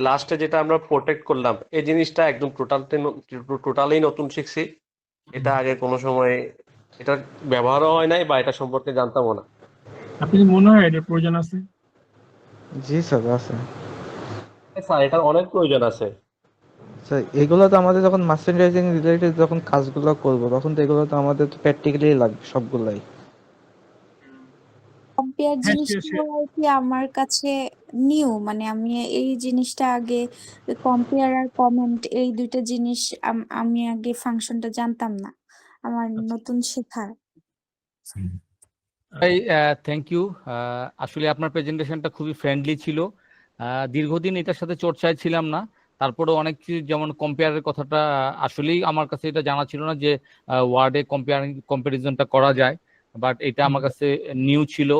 লাস্টে যেটা আমরা প্রোটেক্ট করলাম এই জিনিসটা একদম টোটালি নতুন শিখছি। এটা আগে কোনো সময় এটা ব্যবহারও হয় নাই বা এটা সম্পর্কে জানতামও না। আপনি মনে হয় এটার প্রয়োজন আছে? জি স্যার, আছে স্যার এটার অনেক প্রয়োজন আছে। স্যার। এগুলো তো আমাদের যখন মার্চেন্ডাইজিং রিলেটেড যখন কাজগুলো করব, তখন তো এগুলো তো আমাদের তো প্র্যাকটিক্যালি লাগবে সবগুলাই। কম্পেয়ার হ্যাঁ, জিনিসটা আর কি আমার কাছে নিউ, মানে আমি এই জিনিসটা আগে, কম্পেয়ার আর কমেন্ট এই দুইটা জিনিস আমি আগে ফাংশনটা জানতাম না, আমার নতুন শেখা। ভাই থ্যাংক ইউ। আসলে আপনার প্রেজেন্টেশনটা খুবই ফ্রেন্ডলি ছিল। দীর্ঘদিন এটার সাথে চর্চায় ছিলাম না, তারপরে অনেক কিছু যেমন কম্পেয়ারের কথাটা আসলেই আমার কাছে এটা জানা ছিল না যে ওয়ার্ডে কম্পারিজনটা করা যায়, বাট এটা আমার কাছে নিউ ছিল।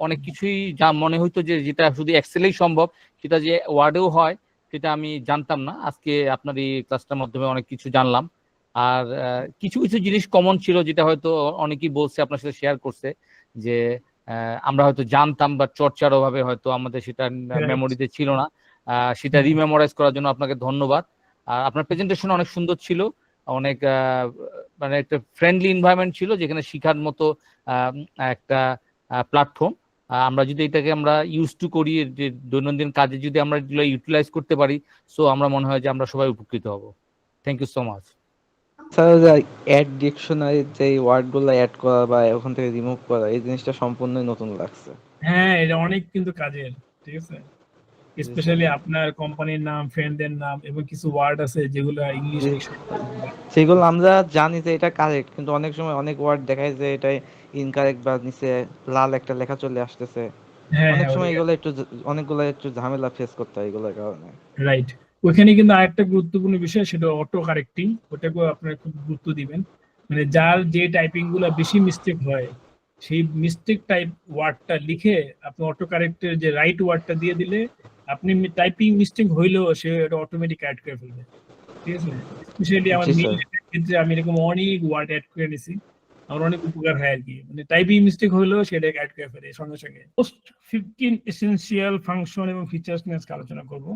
অনেক কিছুই যা মনে হইতো যে যেটা শুধু এক্সেলেই সম্ভব সেটা যে ওয়ার্ডেও হয় সেটা আমি জানতাম না। আজকে আপনার এই ক্লাসটার মাধ্যমে অনেক কিছু জানলাম। আর কিছু কিছু জিনিস কমন ছিল যেটা হয়তো অনেকেই বলছে, আপনার সাথে শেয়ার করছে যে আমরা হয়তো জানতাম বা চর্চার অভাবে হয়তো আমাদের সেটা মেমোরিতে ছিল না। সেটা রিমেমোরাইজ করার জন্য আপনাকে ধন্যবাদ। আর আপনার প্রেজেন্টেশন অনেক সুন্দর ছিল, অনেক মানে একটা ফ্রেন্ডলি এনভায়রনমেন্ট ছিল যেখানে শিখার মতো একটা প্ল্যাটফর্ম। আমরা যদি এটাকে আমরা ইউজ টু করি, যে দৈনন্দিন কাজে যদি আমরা এগুলো ইউটিলাইজ করতে পারি, সো আমরা মনে হয় যে আমরা সবাই উপকৃত হব। Thank you so much. Sir, যে অ্যাড ডিকশনারি যে ওয়ার্ডগুলো অ্যাড করা বা ওখান থেকে রিমুভ করা, এই জিনিসটা সম্পূর্ণই নতুন লাগছে। হ্যাঁ, এটা অনেক কিন্তু কাজের, ঠিক আছে। স্পেশালি আপনার কোম্পানির নাম, ফ্রেন্ডদের নাম এবং কিছু ওয়ার্ড আছে যেগুলো ইংলিশ সেগুলো আমরা জানি যে এটা কারেক্ট, কিন্তু অনেক সময় অনেক ওয়ার্ড দেখায় যে এটা ইনকারেক্ট বা নিচে লাল একটা লেখা চলে আসতেছে। হ্যাঁ অনেক হ্যাঁ, সময় এগুলো একটু অনেকগুলো একটু ঝামেলা ফেস করতে হয় এগুলোর কারণে। রাইট। ওখানে কিন্তু আরেকটা গুরুত্বপূর্ণ বিষয়, সেটা অটো কারেক্টিং। ওটাকেও আপনারা খুব গুরুত্ব দিবেন। মানে যার যে টাইপিং গুলো বেশি মিস্টেক হয়, সেই মিস্টেক টাইপ ওয়ার্ডটা লিখে আপনি অটো কারেক্টের যে রাইট ওয়ার্ডটা দিয়ে দিলে, আপনি টাইপিং মিস্টেক হইলেও সে এটা অটোমেটিক অ্যাড করে ফেলবে, ঠিক আছে। স্পেশালি আমার জি মেইল স্যার। ক্ষেত্রে আমি এরকম অনেক ওয়ার্ড অ্যাড করে নিছি, আমার অনেক উপকার হয় আর কি। মানে টাইপিং মিস্টেক হইলেও সেটা অ্যাড করে ফেলে সঙ্গে সঙ্গে। মোস্ট 15 এসেনশিয়াল ফাংশন এবং ফিচার্স নিয়ে আজকে আলোচনা করবো।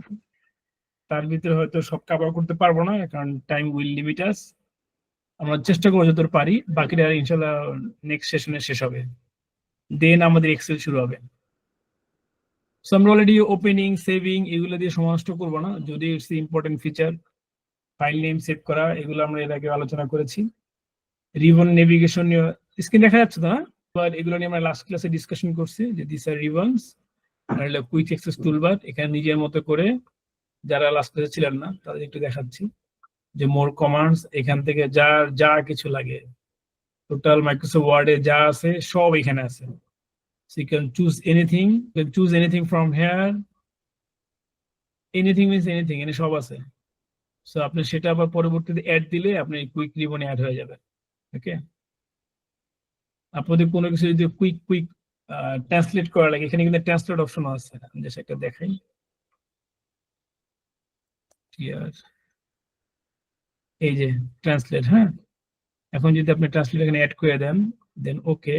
তার ভিতরে হয়তো সব কভার করতে পারবো না, কারণ টাইম উইল লিমিট আস। আমরা চেষ্টা করবো যতদূর পারি, বাকিটা ইনশাল্লাহ নেক্সট সেশনে শেষ হবে, দেন আমাদের এক্সেল শুরু হবে। সো আমরা অলরেডি ওপেনিং, সেভিং এগুলো দিয়ে সময় নষ্ট করবো না, যদি it's important feature. File name save করা এগুলো আমরা এর আগে আলোচনা করেছি। রিবন নেভিগেশন নিয়ে স্ক্রিন দেখা যাচ্ছে না, বাট এগুলো নিয়ে আমরা লাস্ট ক্লাসে ডিসকাশন করছি যে দিস আর রিবনস আর কুইক অ্যাক্সেস টুলবার। এখানে নিজের মতো করে, যারা লাস্ট ক্লাসে ছিলেন না তাদের একটু দেখাচ্ছি যে মোর কমান্ডস, এখান থেকে যা যা কিছু লাগে টোটাল মাইক্রোসফট ওয়ার্ডে যা আছে সব এখানে আছে। So you can choose anything, you can choose anything from here. Anything means anything, এনে সব আছে। সো আপনি সেটা আবার পরবর্তীতে অ্যাড দিলে আপনি কুইক রিবনে অ্যাড হয়ে যাবে। ওকে, আপনাদের কোনো কিছু যদি কুইক কুইক ট্রান্সলেট করা লাগে, এখানে কিন্তু ট্রান্সলেট অপশন আছে, আমি জাস্ট একটা দেখাই। এই যে ট্রান্সলেট, হ্যাঁ। এখন যদি আপনি ট্রান্সলেট এখানে অ্যাড করে দেন, দেন ওকে,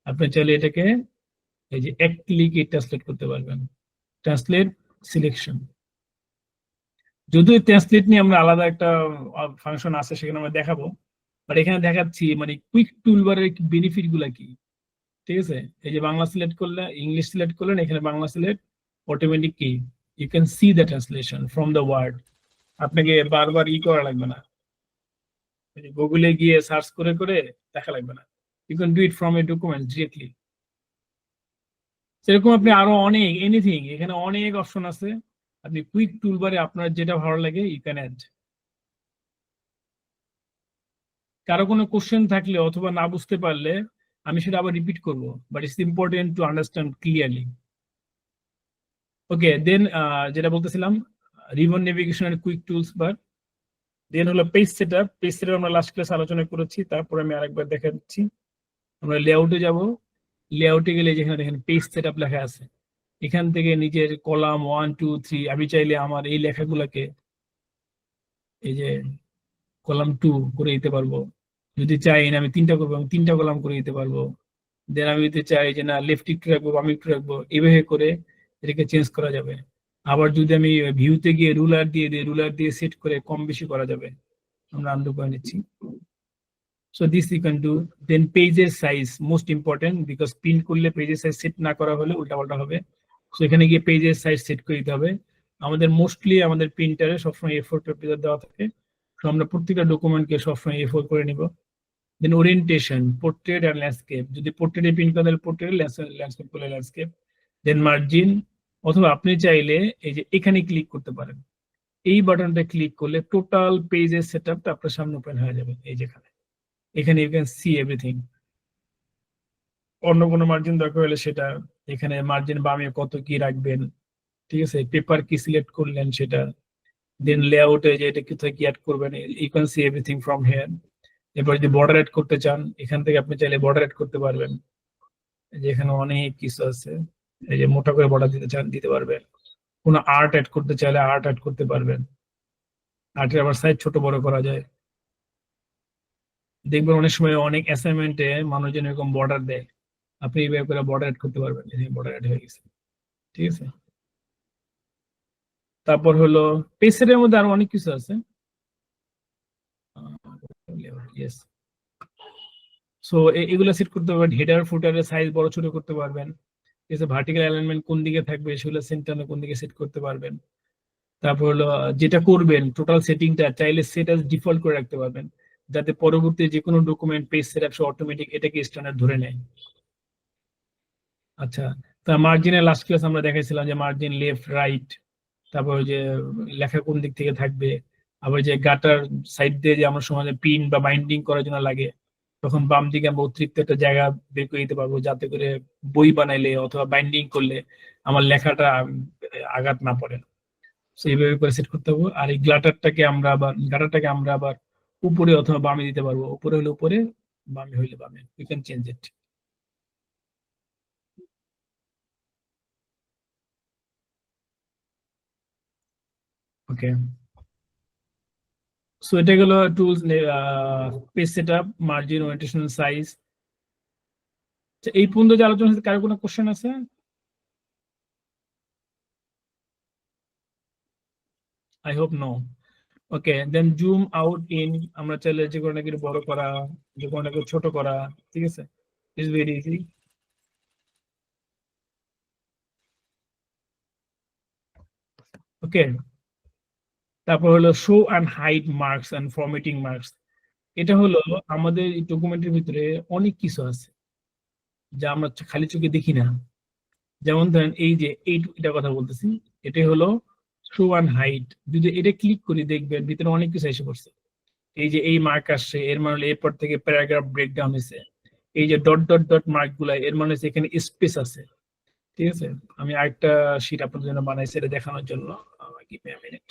আপনি চাইলে এটাকে এই যে এক ক্লিকে ট্রান্সলেট করতে পারবেন। ট্রান্সলেট সিলেকশন, যদিও ট্রান্সলেট নিয়ে আমরা আলাদা একটা ফাংশন আছে, সেখানে আমরা দেখাবো, বাট এখানে দেখাচ্ছি মানে কুইক টুলবারের বেনিফিট গুলা কি। ঠিক আছে, এই যে বাংলা সিলেক্ট করলে, ইংলিশ সিলেক্ট করলেন, এখানে বাংলা সিলেক্ট, অটোমেটিক কি you can see the translation from the word. আপনাকে বারবার করা লাগবে না, গুগলে গিয়ে সার্চ করে করে দেখা লাগবে না, you can do it from a document directly. সেরকম আপনি আরো অনেক এনিথিং, এখানে অনেক অপশন আছে। আপনি কুইক টুলবারে আপনার যেটা ভালো লাগে ইউ ক্যান অ্যাড। কারো কোনো কোশ্চেন থাকলে অথবা না বুঝতে পারলে আমি সেটা আবার রিপিট করব, but it's important to understand clearly. Okay, then যেটা বলতেছিলাম, ribbon navigation and quick tools bar. Then হলো পেজ সেটআপ। পেজ সেটআপ আমরা লাস্ট ক্লাস আলোচনা করেছি, তারপরে আমি আরেকবার দেখা দিচ্ছি। আমরা লেআউটে যাব, লেআউটে গেলে যেখানে দেখেন পেজ সেটআপ লেখা আছে, এখান থেকে নিজের কলাম 1 2 3 আমি চাইলে আমার এই লেখাগুলোকে এই যে কলাম 2 করে দিতে পারবো। যদি চাই না আমি 3টা করবো, আমি 3টা কলাম করে দিতে পারবো। দেন আমি যদি চাই যে না লেফট একটু রাখবো, আমি একটু রাখবো, এইভাবে করে এটাকে চেঞ্জ করা যাবে। আবার যদি আমি ভিউতে গিয়ে রুলার দিয়ে দিই, রুলার দিয়ে সেট করে কম বেশি করা যাবে। আমরা আনডু করে নিচ্ছি। So this you can do. Then pages size most important because pin করলে pages size set না করা হলে উল্টাপাল্টা হবে। So এখানে গিয়ে pages size set করে দিতে হবে। আমাদের মোস্টলি আমাদের প্রিন্টারে সবসময় A4 পেপার দেওয়া থাকে। তো আমরা প্রত্যেকটা ডকুমেন্টকে সবসময় A4 করে নিব। Then orientation, portrait and landscape. যদি পোর্ট্রেটে প্রিন্ট করা তাহলে পোর্ট্রেট, ল্যান্ডস্কেপ করলে ল্যান্ডস্কেপ। দেন মার্জিন, অথবা আপনি চাইলে এই যে এখানে ক্লিক করতে পারেন। এই বাটনটা ক্লিক করলে টোটাল পেজের সেটআপটা আপনার সামনে ওপেন হয়ে যাবে। এই যেখানে এখানে ইউ ক্যান সি এভরিথিং। অন্য কোনো মার্জিন দরকার হলে সেটা এখানে মার্জিন বামে কত কি রাখবেন, ঠিক আছে, পেপার কি সিলেক্ট করলেন সেটা, দেন লেআউটে যে এটা কোথায় কি অ্যাড করবেন, you can see everything from here. এরপর যদি বর্ডার অ্যাড করতে চান এখান থেকে আপনি চাইলে বর্ডার অ্যাড করতে পারবেন। এই যে এখানে অনেক কিছু আছে, এই যে মোটা করে বর্ডার দিতে চান দিতে পারবেন। কোনো আর্ট অ্যাড করতে চাইলে আর্ট অ্যাড করতে পারবেন। আর্টের আবার সাইজ ছোট বড় করা যায়। দেখবেন অনেক সময় অনেক অ্যাসাইনমেন্টে মানুষজন এরকম বর্ডার দেয়, আপনি এইভাবে করে বর্ডার অ্যাড করতে পারবেন। বর্ডার অ্যাড হয়ে গেছে, ঠিক আছে। তারপর হলো পেজের মধ্যে আরো অনেক কিছু আছে। সো এগুলো সেট করতে পারবেন। হেডার ফুটারের সাইজ বড় ছোট করতে পারবেন। ঠিক আছে, ভার্টিক্যাল অ্যালাইনমেন্ট কোন দিকে থাকবে সেগুলো সেন্টারে কোন দিকে সেট করতে পারবেন। তারপর হলো যেটা করবেন টোটাল সেটিংটা চাইলে সেট অ্যাজ ডিফল্ট করে রাখতে পারবেন, যাতে পরবর্তী যে কোনো ডকুমেন্ট পেজ সেটআপ সে অটোমেটিক এটাকে স্ট্যান্ডার্ড ধরে নেয়। আচ্ছা, তা মার্জিনের লাস্ট ক্লাস আমরা দেখাইছিলাম যে মার্জিন লেফট রাইট, তারপর যে লেখা কোন দিক থেকে থাকবে, আবার যে গাটার সাইড দিয়ে যে আমরা সমাজে পিন বা বাইন্ডিং করার জন্য লাগে, তখন বাম দিকে আমরা অতিরিক্ত একটা জায়গা বের করে দিতে পারবো, যাতে করে বই বানাইলে অথবা বাইন্ডিং করলে আমার লেখাটা আঘাত না পড়ে। সো এইভাবে করে সেট করতে হবে। আর এই গাটারটাকে আমরা আবার উপরে অথবা বামে দিতে পারবো। উপরে হলে উপরে, বামে হইলে বামে, you can change it. Okay, so এটা গেল tools, page setup, margin, orientation, size. এই পর্যন্ত যে আলোচনা হচ্ছে, কারো কোনো কোশ্চেন আছে? I hope no. Okay, then zoom out in, আমরা চাইলে যে কোনো নাকি বড় করা, যে কোনো নাকি ছোট করা, ঠিক আছে, ইটস ভেরি ইজি। ওকে, তারপর হলো show and hide marks and formatting marks. এটা হলো আমাদের এই ডকুমেন্টের ভিতরে অনেক কিছু আছে যা আমরা খালি চোখে দেখি না। যেমন ধরেন এই যে এটা কথা বলতেছি, এটাই হলো শো অ্যান্ড হাইড। যদি এটা ক্লিক করি দেখবেন ভিতরে অনেক কিছু এসে পড়ছে। এই যে এই মার্ক আসছে, এর মানে হলো এরপর থেকে প্যারাগ্রাফ ব্রেকডাউন হয়েছে। এই যে ডট ডট ডট মার্ক গুলা, এর মানে হচ্ছে এখানে স্পেস আছে। ঠিক আছে, আমি আরেকটা শীট আপনাদের জন্য বানাইছি এটা দেখানোর জন্য। Give me a minute.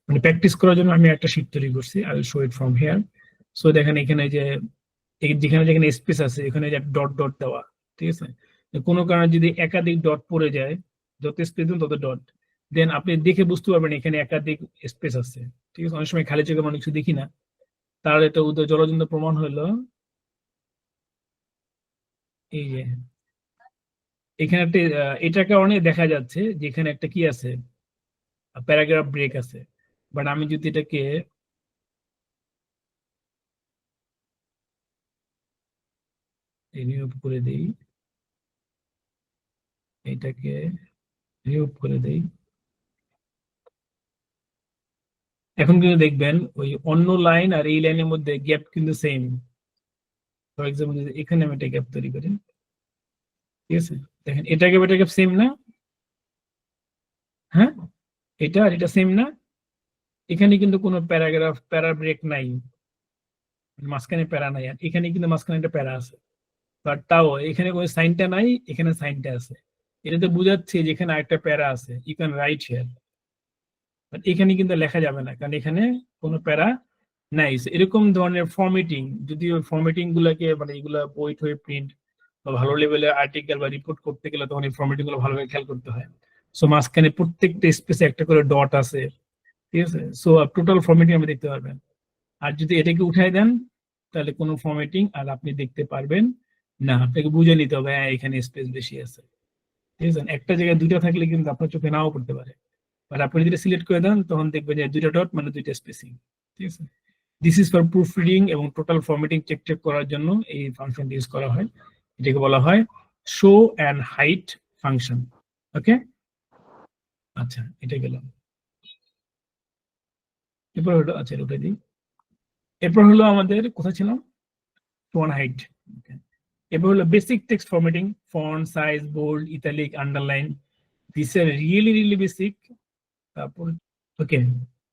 মানে প্র্যাকটিস করার জন্য আমি একটা শীট তৈরি করছি। I will show it from here. So দেখেন এখানে যে যেখানে স্পেস আছে এখানে যে ডট ডট দেওয়া, ঠিক আছে। কোনো কারণে যদি একাধিক ডট পড়ে যায়, যত স্পেস দেন তত ডট, দেন আপনি দেখে বুঝতে পারবেন এখানে একাধিক স্পেস আছে। ঠিক আছে, অনেক সময় খালি চোখে অনেক কিছু দেখি না, তার একটা জলজন্ত প্রমাণ হলো এই যে এখানে একটা এটার কারণে দেখা যাচ্ছে যে এখানে একটা কি আছে, প্যারাগ্রাফ ব্রেক আছে। বাট আমি যদি এটাকে রিমুভ করে দেই, এটাকে রিমুভ করে দেই, এখন কিন্তু দেখবেন ওই অন্য লাইন আর এই লাইনের মধ্যে গ্যাপ কিন্তু সেম। ফর এক্সাম্পল এখানে আমি একটা গ্যাপ তৈরি করি, ঠিক আছে, দেখেন এটা গ্যাপ সেম না? হ্যাঁ, এটা আর এটা সেম না? এখানে কিন্তু কোনো প্যারা ব্রেক নাই, মাঝখানে প্যারা নাই, আর এখানে কিন্তু মাঝখানে একটা প্যারা আছে। বাট তাও এখানে কোনো সাইনটা নাই, এখানে সাইনটা আছে। এটাতে বোঝাচ্ছে যে এখানে আরেকটা প্যারা আছে, you can write here. But এখানে কিন্তু লেখা যাবে না, কারণ এখানে কোনো প্যারা নাই। এরকম ধরনের ফরম্যাটিং, যদি ওই ফরম্যাটিং গুলাকে মানে এগুলা বই টই প্রিন্ট বা ভালো লেভেলের আর্টিকেল বা রিপোর্ট করতে গেলে তখন এই ফরম্যাটিং গুলো ভালোভাবে খেয়াল করতে হয়। সো মাঝখানে প্রত্যেকটা স্পেসে একটা করে ডট আছে, ঠিক আছে। সো টোটাল ফরম্যাটিং আপনি দেখতে পারবেন। আর যদি এটাকে উঠাই দেন তাহলে কোনো ফরম্যাটিং আর আপনি দেখতে পারবেন না, আপনাকে বুঝে নিতে হবে, হ্যাঁ এখানে স্পেস বেশি আছে, ঠিক আছে। একটা জায়গায় দুইটা থাকলে কিন্তু আপনার চোখে নাও পড়তে পারে, বাট আপনি যদি সিলেক্ট করে দেন তখন দেখবেন যে দুইটা ডট মানে দুইটা স্পেসিং, ঠিক আছে। This is for proof reading এবং টোটাল ফরম্যাটিং চেক করার জন্য এই ফাংশনটি ইউজ করা হয়। এটাকে বলা হয় শো অ্যান্ড হাইট ফাংশন। ওকে, আচ্ছা এটা গেলাম। এরপর হলো, আচ্ছা ওটা দিই। এরপর হলো আমাদের কোথায় ছিলাম, শো অ্যান্ড হাইট। এরপর হলো basic text formatting, font size, bold, italic, underline, this are really basic. তারপর ওকে,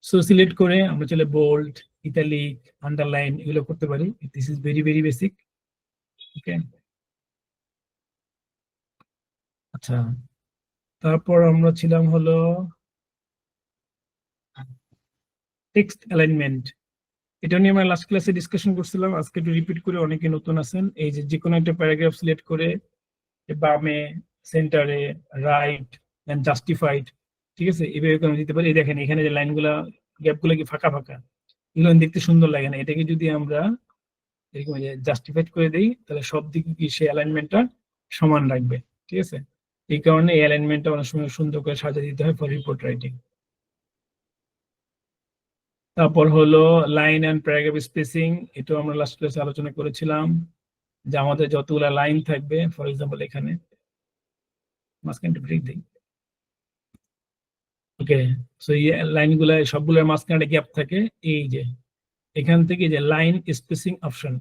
সো সিলেক্ট করে আমরা চলে বোল্ড, ইটালিক, আন্ডারলাইন এগুলো করতে পারি। This is very basic. Okay, আচ্ছা তারপর আমরা ছিলাম হলো টেক্সট অ্যালাইনমেন্ট। এটা নিয়ে আমরা লাস্ট ক্লাসে ডিসকাশন করছিলাম, আজকে একটু রিপিট করে, অনেকে নতুন আছেন। এই যে কোনো একটা প্যারাগ্রাফ সিলেক্ট করে বামে, সেন্টারে, রাইট এন্ড জাস্টিফাইড, ঠিক আছে, এভাবে করে দিতে পারি। এই দেখেন এখানে যে লাইনগুলা, গ্যাপগুলো কি ফাঁকা ফাঁকা, এগুলো দেখতে সুন্দর লাগে না। এটাকে যদি আমরা এরকম জাস্টিফাইড করে দেই তাহলে সব দিকে কি সেই অ্যালাইনমেন্টটা সমান রাখবে, ঠিক আছে। এই কারণে এই অ্যালাইনমেন্টটা অনেক সময় সুন্দর করে সাজিয়ে দিতে হয় ফর রিপোর্ট রাইটিং। তারপর হলো লাইন এন্ড প্যারাগ্রাফ স্পেসিং, এটাও আমরা লাস্ট ক্লাসে আলোচনা করেছিলাম যে আমাদের যতগুলা লাইন থাকবে, ফর এক্সাম্পল এখানে মাঝখানে ব্রেক দিই। ওকে, সো এই লাইনগুলা সবগুলোর মাঝখানে গ্যাপ থাকে। এই যে এখান থেকে যে লাইন স্পেসিং অপশন,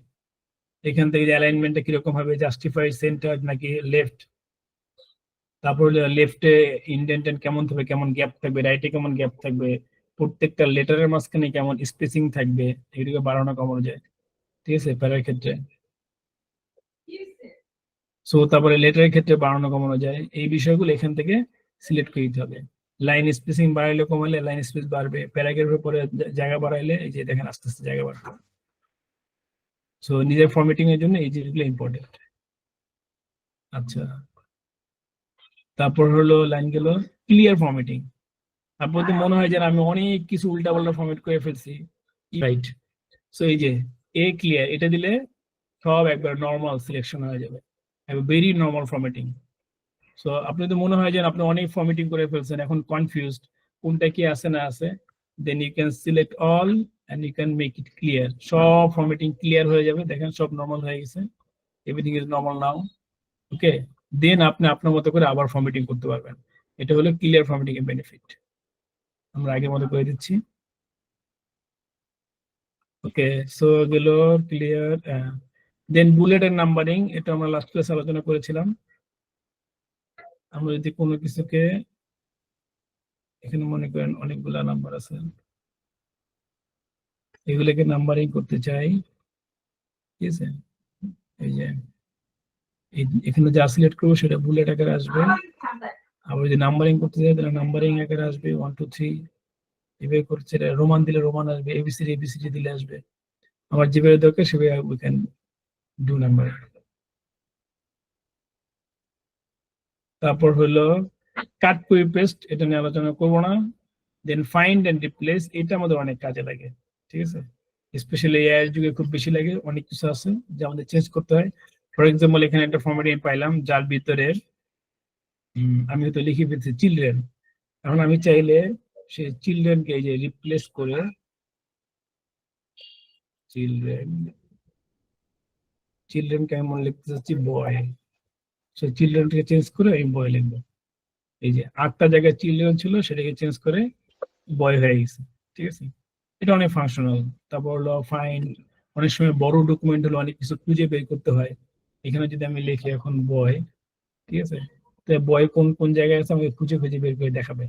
এখান থেকে যে অ্যালাইনমেন্টটা কিরকম হবে, জাস্টিফাই, সেন্টার নাকি লেফট, তারপর লেফটে ইন্ডেন্টেড কেমন থাকবে, কেমন গ্যাপ থাকবে, রাইটে কেমন গ্যাপ থাকবে, প্রত্যেকটা লেটারের মাঝখানে কেমন স্পেসিং থাকবে, এগুলোকে বাড়ানো কমানো যায়, ঠিক আছে, প্যারার ক্ষেত্রে। সো তারপরে লেটারের ক্ষেত্রে বাড়ানো কমানো যায়, এই বিষয়গুলো এখান থেকে সিলেক্ট করে দিতে হবে। লাইন স্পেসিং বাড়াইলে কমাইলে লাইন স্পেস বাড়বে, প্যারাগ্রাফের পরে জায়গা বাড়াইলে এই যে দেখেন আস্তে আস্তে জায়গা বাড়বে। সো নিজের ফরম্যাটিং এর জন্য এই জিনিসগুলো ইম্পর্টেন্ট। আচ্ছা, তারপর হলো লাইন গেল ক্লিয়ার ফরম্যাটিং। তারপর তো মনে হয় যে আমি অনেক কিছু উল্টাপাল্টা ফরম্যাট করে ফেলছি, রাইট। সো এই যে এ ক্লিয়ার, এটা দিলে সব একবার নর্মাল সিলেকশন হয়ে যাবে, ভেরি নর্মাল ফরম্যাটিং। সো আপনি তো মনে হয় যে আপনি অনেক ফরম্যাটিং করে ফেলছেন, এখন কনফিউজড কোনটা কি আছে না আছে, then you can select all and you can make it clear. সব ফরম্যাটিং ক্লিয়ার হয়ে যাবে, দেখেন সব নর্মাল হয়ে গেছে, everything is normal now. Okay, then আপনি আপনার মতো করে আবার ফরম্যাটিং করতে পারবেন। এটা হলো ক্লিয়ার ফরম্যাটিং এর বেনিফিট। আমরা আগের মতো করে দিচ্ছি। ওকে, সো গেল ক্লিয়ার। দেন বুলেট এর নাম্বারিং, এটা আমরা লাস্ট ক্লাসে আলোচনা করেছিলাম। আমরা যদি কোনো কিছুকে, এখানে মনে করেন অনেকগুলা নাম্বার আছে, এগুলোকে নাম্বারিং করতে চাই, ঠিক আছে। এই যে এখানে যা সিলেক্ট করবো সেটা বুলেট আকারে আসবে, আবার যদি নাম্বারিং করতে চাই তাহলে নাম্বারিং আকারে আসবে, 1 2 3 এভাবে করছে। রোমান দিলে রোমান আসবে, এবিসিডি দিলে আসবে। আমার যেভাবে দরকার সেভাবে উই ক্যান ডু নাম্বার। তারপর হলো কাট কপি পেস্ট, এটা নিয়ে আলোচনা করবো না। দেন ফাইন্ড এন্ড রিপ্লেস, এটা আমাদের অনেক কাজে লাগে, ঠিক আছে, স্পেশালি এআই এর যুগে খুব বেশি লাগে। অনেক কিছু আছে যা আমাদের চেঞ্জ করতে হয়। ফর এক্সাম্পল এখানে একটা ফরম্যাট পাইলাম যার ভিতরে আমি হয়তো লিখে ফেলছি চিলড্রেন, এখন আমি চাইলে সে চিলড্রেনকে এই যে রিপ্লেস করে চিলড্রেনকে আমি মনে লিখতে চাচ্ছি বয়, সে চিলড্রেনকে চেঞ্জ করে আমি বয় লিখবো। এই যে 8টা জায়গায় চিলড্রেন ছিল সেটাকে চেঞ্জ করে বয় হয়ে গেছে, ঠিক আছে। এটা অনেক ফাংশনাল। তারপর হলো ফাইন্ড, অনেক সময় বড় ডকুমেন্ট হলো অনেক কিছু খুঁজে বের করতে হয়। এখানে যদি আমি লিখি এখন বয়, ঠিক আছে, তো বয় কোন কোন জায়গায় আছে আমাকে খুঁজে খুঁজে বের করে দেখাবে।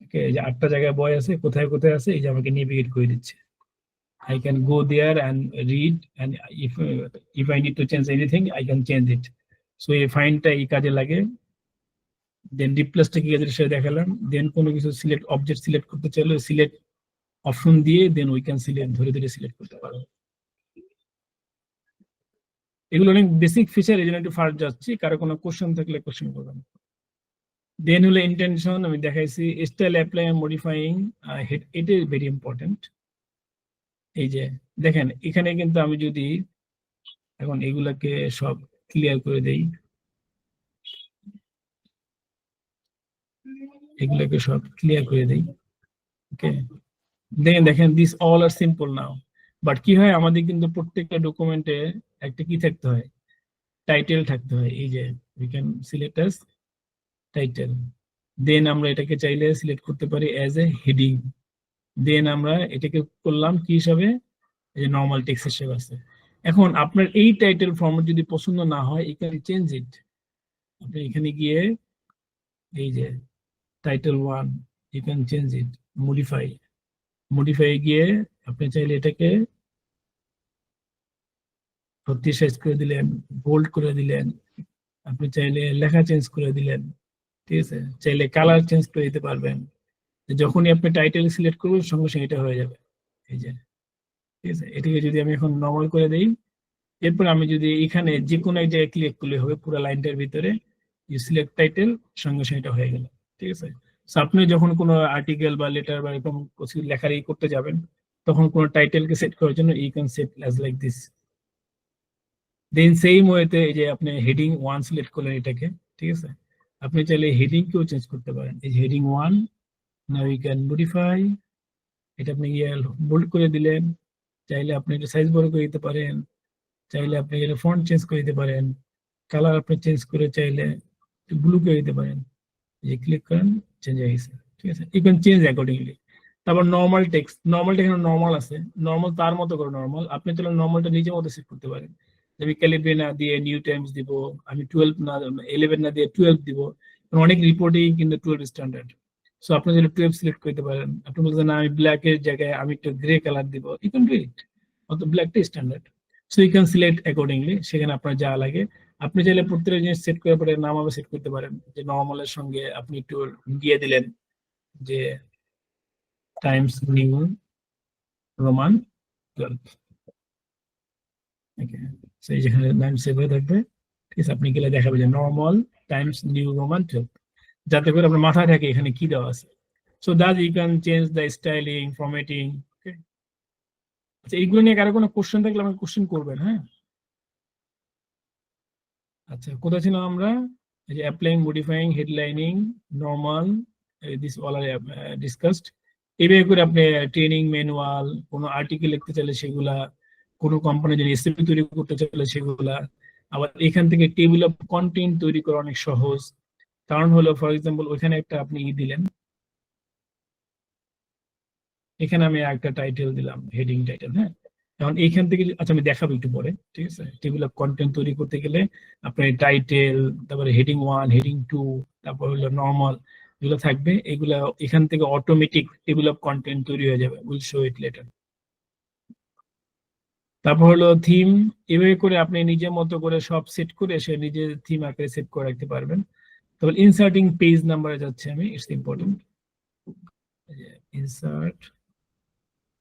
ওকে, এই যে 8টা জায়গায় বয় আছে, কোথায় কোথায় আছে এই যে আমাকে নেভিগেট করে দিচ্ছে। I can go there and read, and if I need to change anything I can change it. So এই ফাইন্ডটা এই কাজে লাগে। দেন রিপ্লেসটা কি কাজে সেটা দেখালাম। দেন কোনো কিছু সিলেক্ট অবজেক্ট সিলেক্ট করতে চাইলে সিলেক্ট অপশন দিয়ে দেন উই ক্যান সিলেক্ট, ধরে ধরে সিলেক্ট করতে পারবো। এগুলো অনেক বেসিক ফিচার, এই জন্য একটু ফার্স্ট যাচ্ছি, কারো কোনো কোশ্চেন থাকলে কোশ্চেন করবেন। দেন হলো ইন্টেনশন, আমি দেখাইছি। স্টাইল অ্যাপ্লাই এন্ড মডিফাইং, এটা ভেরি ইম্পর্টেন্ট। এই যে দেখেন এখানে কিন্তু আমি যদি এখন এগুলাকে সব ক্লিয়ার করে দেই, এগুলাকে সব ক্লিয়ার করে দেই, ওকে। দেখেন this all are simple now, but কি হয় আমাদের কিন্তু প্রত্যেকটা ডকুমেন্টে একটা কি থাকতে হয়, টাইটেল থাকতে হয়। এই যে we can select as title, then আমরা এটাকে চাইলে সিলেক্ট করতে পারি অ্যাজ এ হেডিং, দেন আমরা এটাকে করলাম কি হিসাবে, এই যে নর্মাল টেক্সট হিসেবে আছে। এখন আপনার এই টাইটেল ফরম্যাট যদি পছন্দ না হয় ইউ ক্যান চেঞ্জ ইট, আপনি এখানে গিয়ে এই যে title 1 you can change it, modify গিয়ে আপনি চাইলে এটাকে 36 সাইজ করে দিলেন, বোল্ড করে দিলেন, আপনি চাইলে লেখা চেঞ্জ করে দিলেন, ঠিক আছে, চাইলে কালার চেঞ্জ করে দিতে পারবেন। যখনই আপনি টাইটেল সিলেক্ট করবেন সঙ্গে সঙ্গে এটা হয়ে যাবে, এই যে, ঠিক আছে। এটাকে যদি আমি এখন নর্মাল করে দেই, এরপর আমি যদি এখানে যে কোনো এক জায়গায় ক্লিক করলে হবে পুরো লাইনটার ভিতরে, ইউ সিলেক্ট টাইটেল, সঙ্গে সঙ্গে এটা হয়ে গেল, ঠিক আছে। সো আপনি যখন কোনো আর্টিকেল বা লেটার বা এরকম কিছু লেখালেখি করতে যাবেন তখন কোনো টাইটেলকে সেট করার জন্য you can set as like this. Then same ওয়েতে এই যে আপনি হেডিং 1 সিলেক্ট করলেন এটাকে, ঠিক আছে, আপনি চাইলে হেডিং কেও চেঞ্জ করতে পারেন। এই যে heading 1, now you can modify, এটা আপনি বোল্ড করে দিলেন, চাইলে আপনি এটা সাইজ বড় করে দিতে পারেন, চাইলে আপনি এটা ফন্ট চেঞ্জ করে দিতে পারেন, কালার আপনি চেঞ্জ করে চাইলে ব্লু করে দিতে পারেন, এই ক্লিক করেন চেঞ্জ হয়ে গেছে, ঠিক আছে। You can change accordingly. তারপর নর্মাল টেক্সট, নর্মালটা এখানে নর্মাল আছে, নর্মাল তার মতো করে নর্মাল, আপনি তাহলে নর্মালটা নিজের মতো সেট করতে পারেন। আমি ক্যালিব্রে না দিয়ে নিউ টাইমস দিব, আমি 12 না 11 না দিয়ে 12 দিব, কারণ অনেক রিপোর্টেই কিন্তু 12 স্ট্যান্ডার্ড। সো আপনি যদি 12 সিলেক্ট করতে পারেন, আপনি বলছেন না আমি ব্ল্যাক এর জায়গায় আমি একটু গ্রে কালার দিব, ইউ ক্যান ডু ইট, অত ব্ল্যাকটা standard. So you can select accordingly, সেখানে আপনার যা লাগে। আপনি চাইলে প্রত্যেকটা জিনিস সেট করার পরে নাম আবার সেট করতে পারেন, যে নর্মালের সঙ্গে আপনি একটু দিয়ে দিলেন যে টাইমস নিউ রোমান 12, ওকে। সো এই যেখানে নাম সেভ হয়ে থাকবে, ঠিক আছে, আপনি গেলে দেখাবে যে নর্মাল টাইমস নিউ রোমান 12, যাতে করে আপনার মাথায় থাকে এখানে কি দেওয়া আছে। So that you can change the styling, formatting, okay. আচ্ছা, এইগুলো নিয়ে কারো কোনো কোশ্চেন থাকলে আমাকে কোশ্চেন করবেন, হ্যাঁ। আচ্ছা, কোথায় ছিলাম আমরা? এই যে applying, modifying, headlining, normal, this all are discussed. এইভাবে করে আপনি ট্রেনিং ম্যানুয়াল, কোনো আর্টিকেল লিখতে চাইলে সেগুলা, কোনো কোম্পানি যদি এসএপি তৈরি করতে চাইলে সেগুলা, আবার এখান থেকে টেবিল অফ কন্টেন্ট তৈরি করা অনেক সহজ। কারণ হলো ফর এক্সাম্পল ওইখানে একটা আপনি দিলেন, এখানে আমি একটা টাইটেল দিলাম, হেডিং টাইটেল, হ্যাঁ। কারণ এইখান থেকে আচ্ছা আমি দেখাবো একটু পরে, ঠিক আছে। টেবিল অফ কন্টেন্ট তৈরি করতে গেলে আপনার টাইটেল, তারপরে হেডিং 1, হেডিং 2, তারপর হলো নর্মাল, এগুলো থাকবে, এগুলা এখান থেকে অটোমেটিক টেবিল অফ কন্টেন্ট তৈরি হয়ে যাবে, উইল শো ইট লেটার। তারপর হলো থিম, এভাবে করে আপনি নিজের মতো করে সব সেট করে সে নিজের থিম আকারে সেট করে রাখতে পারবেন। তারপর ইনসার্টিং পেজ নাম্বারে যাচ্ছে আমি, ইটস ইম্পর্টেন্ট। ইনসার্ট,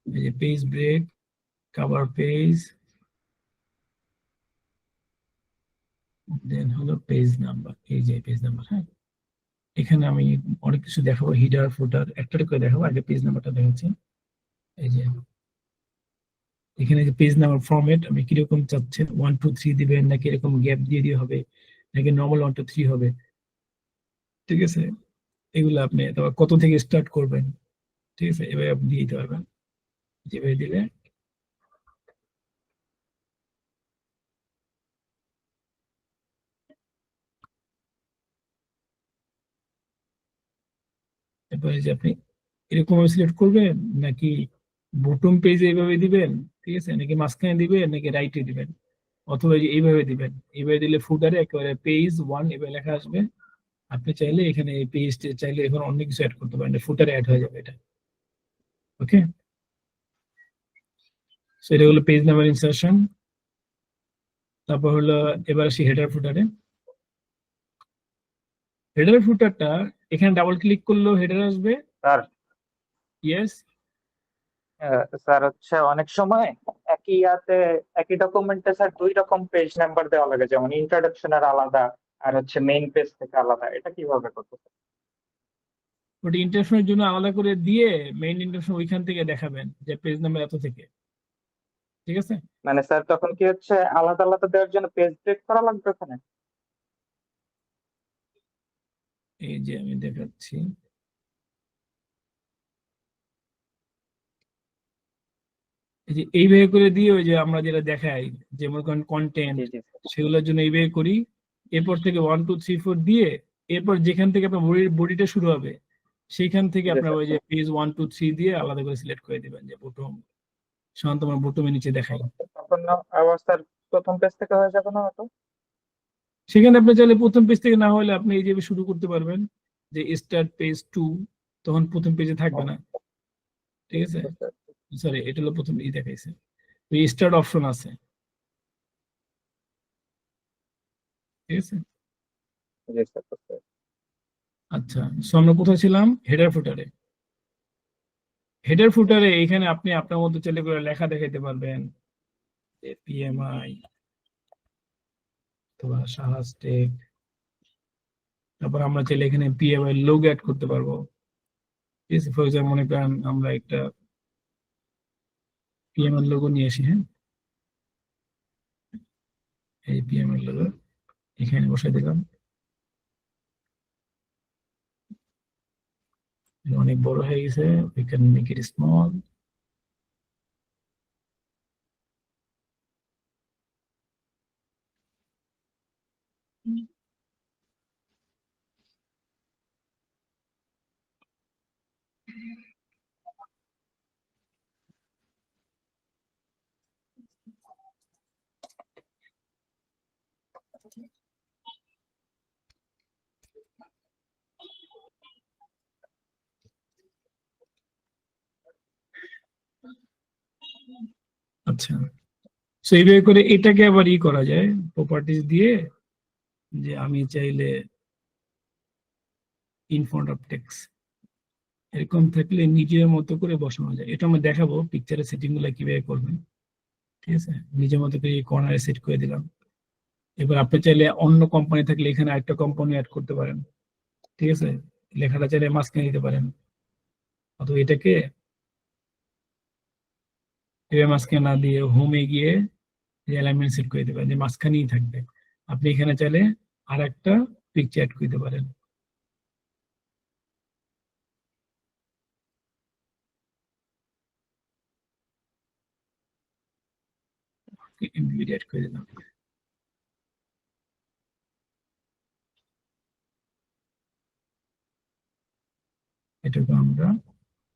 এই যে পেজ ব্রেক, কভার পেজ, দেন হলো পেজ নাম্বার, এই যে পেজ নাম্বার, হ্যাঁ। এখানে আমি অনেক কিছু দেখাবো, হিডার ফুটার একটা করে দেখাবো, আগে পেজ নাম্বারটা দেখাচ্ছি। এই যে এখানে যে পেজ নাম্বার ফরম্যাট আপনি কিরকম চাচ্ছেন, 1 2 3 দিবেন নাকি এরকম গ্যাপ দিয়ে দিয়ে হবে, নাকি নর্মাল 1 2 3 হবে, ঠিক আছে। এগুলো আপনি তারপর কত থেকে স্টার্ট করবেন, ঠিক আছে, এভাবে আপনি দিয়ে দিতে পারবেন, যেভাবে দিলে এরপরে যে আপনি এরকম সিলেক্ট করবেন নাকি বটম পেজে এইভাবে দিবেন, ঠিক আছে, নাকি মাঝখানে দিবেন নাকি রাইটে দিবেন, অথবা এইভাবে দিবেন। এইভাবে দিলে ফুটারে একেবারে পেজ 1 এভাবে লেখা আসবে। আপনি চাইলে এখানে এই পেজ চাইলে এখন অনেক কিছু অ্যাড করতে পারেন, ফুটারে অ্যাড হয়ে যাবে এটা, ওকে। সো এটা হলো পেজ নাম্বার ইনসারশন। তারপর হলো এবার আসি হেডার ফুটারে। হেডার ফুটারটা এখানে ডাবল ক্লিক করলেও হেডার আসবে, স্যার ইয়েস। স্যার হচ্ছে অনেক সময় একই ডকুমেন্টে স্যার 2 রকম পেজ নাম্বার দেওয়া লাগে, যেমন ইন্ট্রোডাকশনের আলাদা আর হচ্ছে মেইন পেজ থেকে আলাদা, এটা কিভাবে করতে স্যার? ওটা ইন্টারশনের জন্য আলাদা করে দিয়ে মেইন ইন্টারশন ওইখান থেকে দেখাবেন যে পেজ নাম্বার এত থেকে, ঠিক আছে? মানে স্যার তখন কি হচ্ছে আলাদা আলাদা দেওয়ার জন্য পেজ ব্রেক করা লাগবে ওখানে? এই যে আমি দেখাচ্ছি, এই যে এইভাবে করে দিয়ে ওই যে আমরা যেটা দেখাই যে মনে করেন কন্টেন্ট, জি জি স্যার। সেগুলোর জন্য এইভাবে করি। এরপর থেকে 1 2 3 4 দিয়ে এরপর যেখান থেকে আপনার বডিটা শুরু হবে সেইখান থেকে জি আপনার স্যার। ওই যে পেজ 1 2 3 দিয়ে আলাদা করে সিলেক্ট করে দিবেন যে বটম, সাধারণত আমরা বটমের নিচে দেখাই। তখন আবার স্যার প্রথম পেজ থেকে হয়ে যাবে না ওটা? সেখানে আপনি চাইলে প্রথম পেজ থেকে না হলে আপনি এই যে শুরু করতে পারবেন যে স্টার্ট পেজ 2, তখন প্রথম পেজে থাকবে না, ঠিক আছে? সরি, এটা হলো প্রথম দেখাইছে, ওই স্টার্ট অপশন আছে, ঠিক আছে? জি স্যার বুঝতে পেরেছি। আচ্ছা, সো আমরা কোথায় ছিলাম? হেডার ফুটারে। হেডার ফুটারে এখানে আপনি আপনার মধ্যে চাইলে করে লেখা দেখাইতে পারবেন, পিএমআই অথবা সাহাস টেক। তারপর আমরা চাইলে এখানে পিএমআই লোগো অ্যাড করতে পারবো, ঠিক আছে? ফর এক্সাম্পল মনে করেন আমরা একটা পিএমআই লোগো নিয়ে আসি, হ্যাঁ, এই পিএমআই লোগো এখানে বসাই দিলাম, অনেক বড় হয়ে গেছে, we can make it small. আচ্ছা, সো এইভাবে করে এটাকে আবার করা যায় প্রপার্টিজ দিয়ে, যে আমি চাইলে ইন ফ্রন্ট অফ টেক্সট এরকম থাকলে নিজের মতো করে বসানো যায়। এটা আমি দেখাবো পিকচারের সেটিং গুলো কিভাবে করবেন, ঠিক আছে? নিজের মতো করে কর্নারে সেট করে দিলাম। এবার আপনি চাইলে অন্য কোম্পানি থাকলে এখানে আরেকটা কোম্পানি অ্যাড করতে পারেন, ঠিক আছে? লেখাটা চাইলে মাঝখানে দিতে পারেন, অথবা এটাকে এভাবে মাঝখানে না দিয়ে হোমে গিয়ে অ্যালাইনমেন্ট সেট করে দিতে পারেন যে মাঝখানেই থাকবে। আপনি এখানে চাইলে আর একটা পিকচার অ্যাড করতে পারেন, ভিডিও অ্যাড করে দিলাম। এটাকে আমরা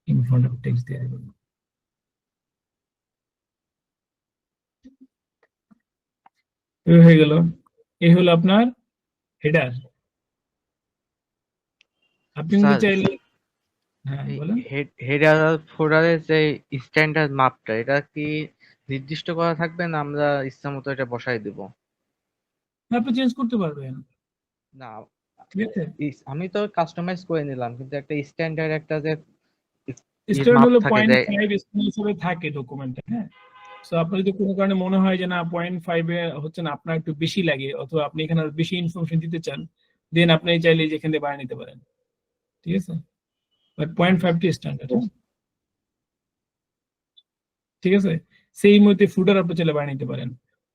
ইন ফ্রন্ট অফ টেক্সট দিয়ে দেব। হয়ে গেল, এই হলো আপনার হেডার। আপনি কিন্তু স্যার, চাইলে, হ্যাঁ বলেন। হেডার ফোল্ডারের যে স্ট্যান্ডার্ড মাপটা এটা কি নির্দিষ্ট করা থাকবে না আমরা ইচ্ছা মতো এটা বসাই দিব? আপনি চেঞ্জ করতে পারবেন, না, ঠিক আছে? আমি তো কাস্টমাইজ করে নিলাম, কিন্তু একটা স্ট্যান্ডার্ড একটা যে স্ট্যান্ডার্ড মাপ হলো থাকে যায়। 0.5 স্কেল হিসেবে থাকে ডকুমেন্টে, হ্যাঁ। সো আপনার যদি কোনো কারণে মনে হয় যে না 0.5 এ হচ্ছে না, আপনার একটু বেশি লাগে অথবা আপনি এখানে আরো বেশি ইনফরমেশন দিতে চান, দেন আপনি চাইলে যেখান থেকে বানিয়ে নিতে পারেন, ঠিক আছে? বাট 0.5 টি স্ট্যান্ডার্ড, ঠিক আছে? সেই মতে ফুটার আপনি চাইলে বানিয়ে নিতে পারেন।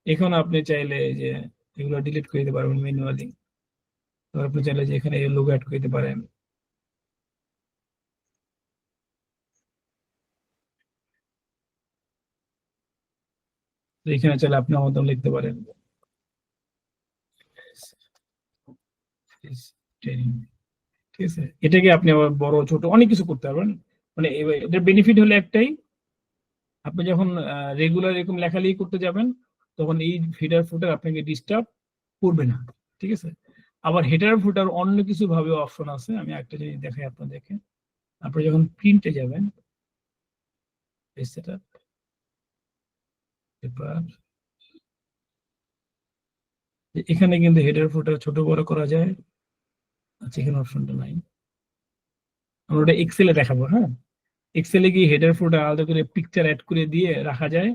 এখন আপনি চাইলে যে এগুলো ডিলিট করে দিতে পারবেন ম্যানুয়ালি, তো আপনি চাইলে যে এখানে লোগো অ্যাড করে দিতে পারেন। তো এখানে চাইলে আপনি আমার মতন লিখতে পারেন, ঠিক আছে? এটাকে আপনি আবার বড় ছোট অনেক কিছু করতে পারবেন। মানে এটার বেনিফিট হলো একটাই, আপনি যখন রেগুলার এরকম লেখালেখি করতে যাবেন তখন এই হেডার ফুটার আপনাকে ডিস্টার্ব করবে না, ঠিক আছে? আবার হেডার ফুটার অন্য কিছু ভাবে অপশন আছে, আমি একটা জিনিস দেখাই আপনাদেরকে। আপনি যখন প্রিন্টে যাবেন, এখানে কিন্তু হেডার ফুটার ছোট বড় করা যায়। আচ্ছা, এখানে অপশনটা নাই, আমরা ওটা এক্সেলে দেখাবো, হ্যাঁ। এক্সেলে গিয়ে হেডার ফুটার আলাদা করে পিকচার অ্যাড করে দিয়ে রাখা যায়,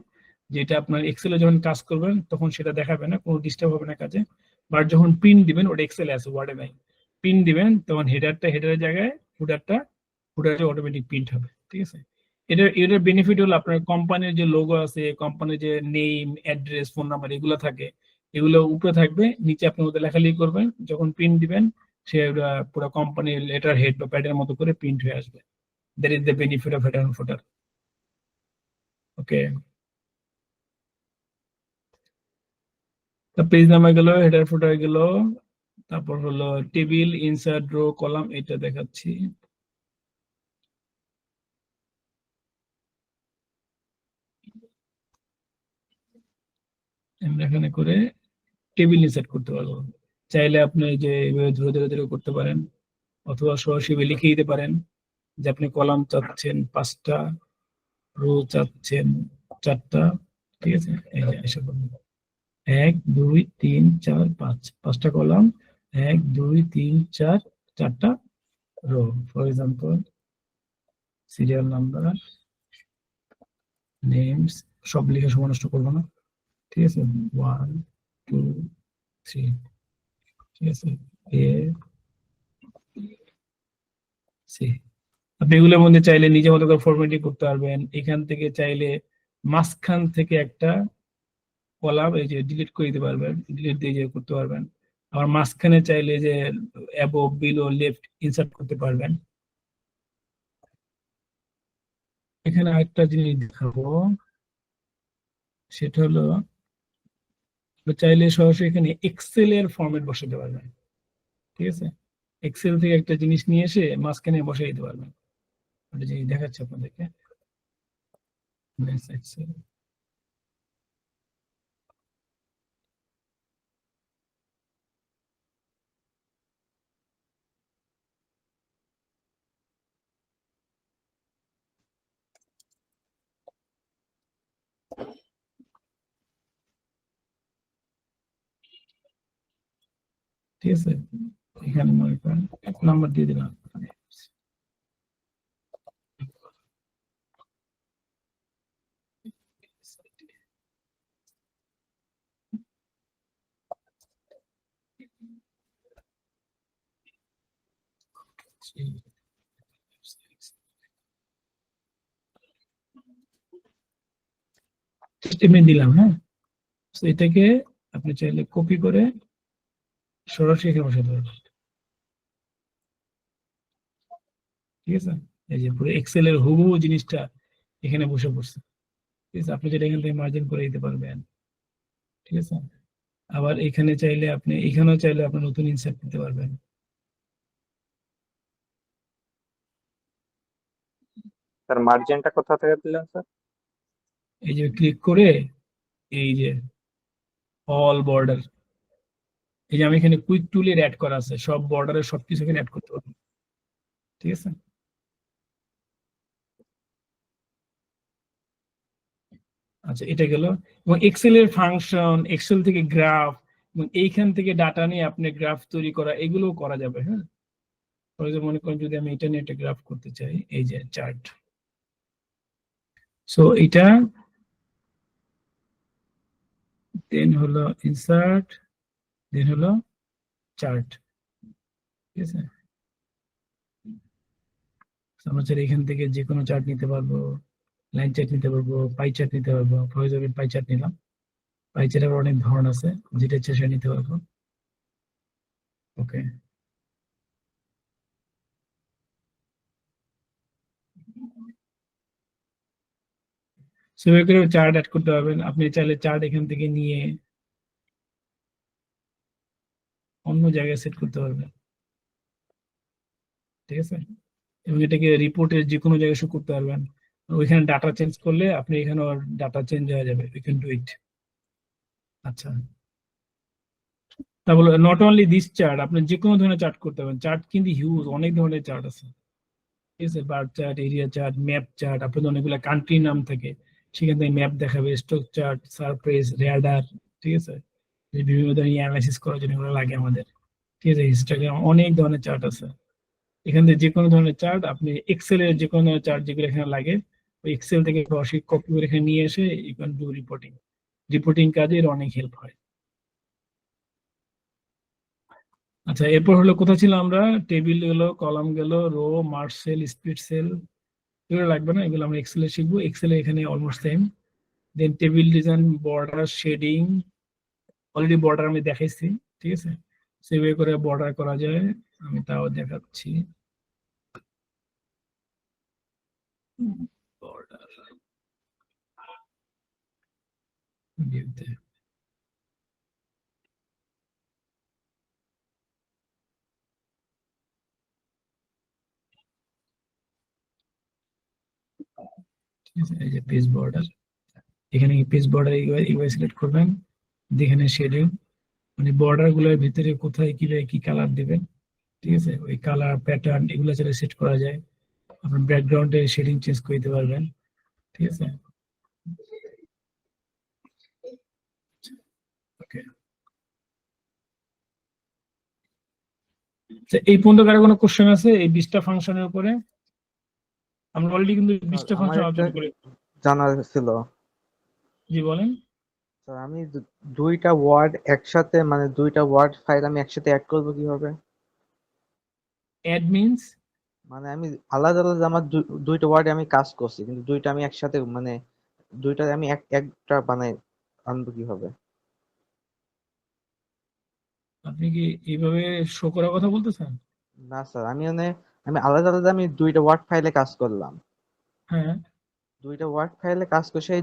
যেটা আপনার এক্সেলে যখন কাজ করবেন তখন সেটা দেখাবে না, কোনো ডিস্টার্ব হবে না কাজে। বাট যখন প্রিন্ট দিবেন, ওটা এক্সেলে আছে, ওয়ার্ডে নাই, প্রিন্ট দিবেন তখন হেডারের জায়গায় ফুটারটা অটোমেটিক প্রিন্ট হবে, ঠিক আছে? এটার বেনিফিট হলো আপনার কোম্পানির যে লোগো আছে, কোম্পানির যে নেম, অ্যাড্রেস, ফোন নাম্বার এগুলো থাকে, এগুলো উপরে থাকবে, নিচে আপনি ওদের লেখালেখি করবেন, যখন প্রিন্ট দিবেন সে পুরো কোম্পানির লেটার হেড বা প্যাডের মতো করে প্রিন্ট হয়ে আসবে। That is the benefit of header footer. Okay, page number গেল, হেডার ফুটার গেল, তারপর হলো টেবিল, ইনসার্ট, রো, কলাম, এটা দেখাচ্ছি। আমরা এখানে করে টেবিল ইনসার্ট করতে পারবো। চাইলে আপনি যে এইভাবে ধরে ধরে ধরে করতে পারেন, অথবা সরাসরি লিখে দিতে পারেন যে আপনি কলাম চাচ্ছেন 5টা, রো চাচ্ছেন 4টা। ঠিক আছে, এই যে এসব 1 2 3 4 5, 5টা কলাম, 1 2 3 4, 4টা row. For example serial number, names, সব লিখে সময় নষ্ট করবো না। ঠিক আছে, 1 2 3, ঠিক আছে, এ সি। আপনি এগুলোর মধ্যে চাইলে নিজের মতো করে ফরম্যাটিং করতে পারবেন। এখান থেকে চাইলে মাঝখান থেকে একটা কলাম এই যে ডিলিট করে দিতে পারবেন, ডিলিট দিয়ে যে করতে পারবেন। আবার মাঝখানে চাইলে যে অ্যাবভ, বিলো, লেফট ইনসার্ট করতে পারবেন। এখানে আরেকটা জিনিস দেখাবো, সেটা হলো চাইলে সরাসরি এখানে এক্সেল এর ফরম্যাট বসাতে পারবেন। ঠিক আছে, এক্সেল থেকে একটা জিনিস নিয়ে এসে মাঝখানে বসাই দিতে পারবেন। ওটা জিনিস দেখাচ্ছে আপনাদেরকে। এক্সেল, ঠিক আছে, এখানে মনে করেন এক নাম্বার দিয়ে দিলাম। স্টেটমেন্ট দিলাম, হ্যাঁ। তো এটাকে আপনি চাইলে কপি করে সরাসরি এখানে বসাতে পারবেন। ঠিক আছে, এই যে পুরো এক্সেল এর হুবহু জিনিসটা এখানে বসে পড়ছে। ঠিক আছে, আপনি যেটা এখান থেকে মার্জিন করে দিতে পারবেন। ঠিক আছে, আবার এখানে চাইলে আপনি, এখানেও চাইলে আপনি নতুন ইনসার্ট দিতে পারবেন। স্যার মার্জিনটা কোথা থেকে দিলেন স্যার? এই যে ক্লিক করে এই যে অল বর্ডার, এই যে আমি এখানে কুইক টুলের অ্যাড করা আছে, সব বর্ডারের সবকিছু এখানে অ্যাড করতে পারবেন। ঠিক আছে, আচ্ছা এটা গেল। এবং এক্সেল এর ফাংশন, এক্সেল থেকে গ্রাফ, এবং এইখান থেকে ডাটা নিয়ে আপনি গ্রাফ তৈরি করা, এগুলো করা যাবে। হ্যাঁ, ফর এক্সাম্পল মনে করেন যদি আমি এটা নিয়ে একটা গ্রাফ করতে চাই, এই যে চার্ট। সো এটা দেন হলো ইনসার্ট, দেন হলো চার্ট। ঠিক আছে, আমরা চাইলে এখান থেকে যে কোনো চার্ট নিতে পারবো, লাইন চার্ট নিতে পারবো, পাই চার্ট নিতে পারবো। ফর এক্সাম্পল পাই চার্ট নিলাম, পাই চার্টের অনেক ধরন আছে, যেটা ইচ্ছে সেটা নিতে পারবো। ওকে, সেভাবে করে চার্ট অ্যাড করতে পারবেন। আপনি চাইলে চার্ট এখান থেকে নিয়ে অন্য জায়গায় সেট করতে পারবেন। ঠিক আছে, এবং এটাকে রিপোর্টের যে কোনো জায়গায় শো করতে পারবেন। ওইখানে ডাটা চেঞ্জ করলে আপনি এখানে ডাটা চেঞ্জ হয়ে যাবে, উই ক্যান ডু ইট। আচ্ছা, তারপরে নট অনলি দিস চার্ট, আপনি যে কোনো ধরনের চার্ট করতে পারবেন। চার্ট কিন্তু হিউজ, অনেক ধরনের চার্ট আছে। ঠিক আছে, bar chart, area chart, map chart, আপনাদের অনেকগুলো কান্ট্রি নাম থাকে, সেখান থেকে ম্যাপ দেখাবে, স্টক চার্ট, সারপ্রাইজ, রেডার। ঠিক আছে, বিভিন্ন ধরনের অ্যানালাইসিস করার জন্য এগুলো লাগে আমাদের। ঠিক আছে, হিস্টোগ্রাম, অনেক ধরনের চার্ট আছে। এখান থেকে যে কোনো ধরনের চার্ট, আপনি এক্সেলের যে কোনো চার্ট যেগুলো এখানে লাগে, ওই এক্সেল থেকে সরাসরি কপি করে এখানে নিয়ে এসে you can do reporting. Reporting কাজে এর অনেক হেল্প হয়। আচ্ছা, এরপর হলো কোথায় ছিল আমরা? টেবিল গেল, কলাম গেল, row, merge cell, split cell, এগুলো লাগবে না, এগুলো আমরা এক্সেলে শিখবো। এক্সেলে এখানে almost same. Then table design, border, shading, already border আমি দেখাইছি, ঠিক আছে। সেভাবে করে বর্ডার করা যায়, আমি তাও দেখাচ্ছি। বর্ডার ভিউতে ঠিক আছে, এই যে পেজ বর্ডার, এখানে পেজ বর্ডার এইভাবে সিলেক্ট করবেন। এখানে শেডিং, মানে বর্ডার গুলোর ভিতরে কোথায় কিভাবে কি কালার দিবেন, ঠিক আছে। ওই কালার প্যাটার্ন এগুলো চাইলে সেট করা যায়। আপনার ব্যাকগ্রাউন্ডে শেডিং চেঞ্জ করে দিতে পারবেন, ঠিক আছে। ওকে, এই পর্যন্ত কারো কোনো কোশ্চেন আছে এই 20টা ফাংশনের উপরে? আমরা অলরেডি কিন্তু 20টা আমার ফাংশন একটা আলোচনা করি। জানার ছিল জি বলেন। স্যার, আমি দুইটা ওয়ার্ড একসাথে, মানে দুইটা ওয়ার্ড ফাইল আমি একসাথে অ্যাড করবো কিভাবে? অ্যাড মিন্স মানে আমি আলাদা আলাদা আমার দুইটা ওয়ার্ডে আমি কাজ করছি, কিন্তু দুইটা আমি একসাথে, মানে দুইটা আমি একটা বানাই আনবো কিভাবে? আপনি কি এইভাবে শো করার কথা বলতেছেন? না স্যার, আমি আলাদা আলাদা আমি দুইটা ওয়ার্ড ফাইলে কাজ করলাম। হ্যাঁ, দুইটা ওয়ার্ড ফাইলে কাজ করে সেই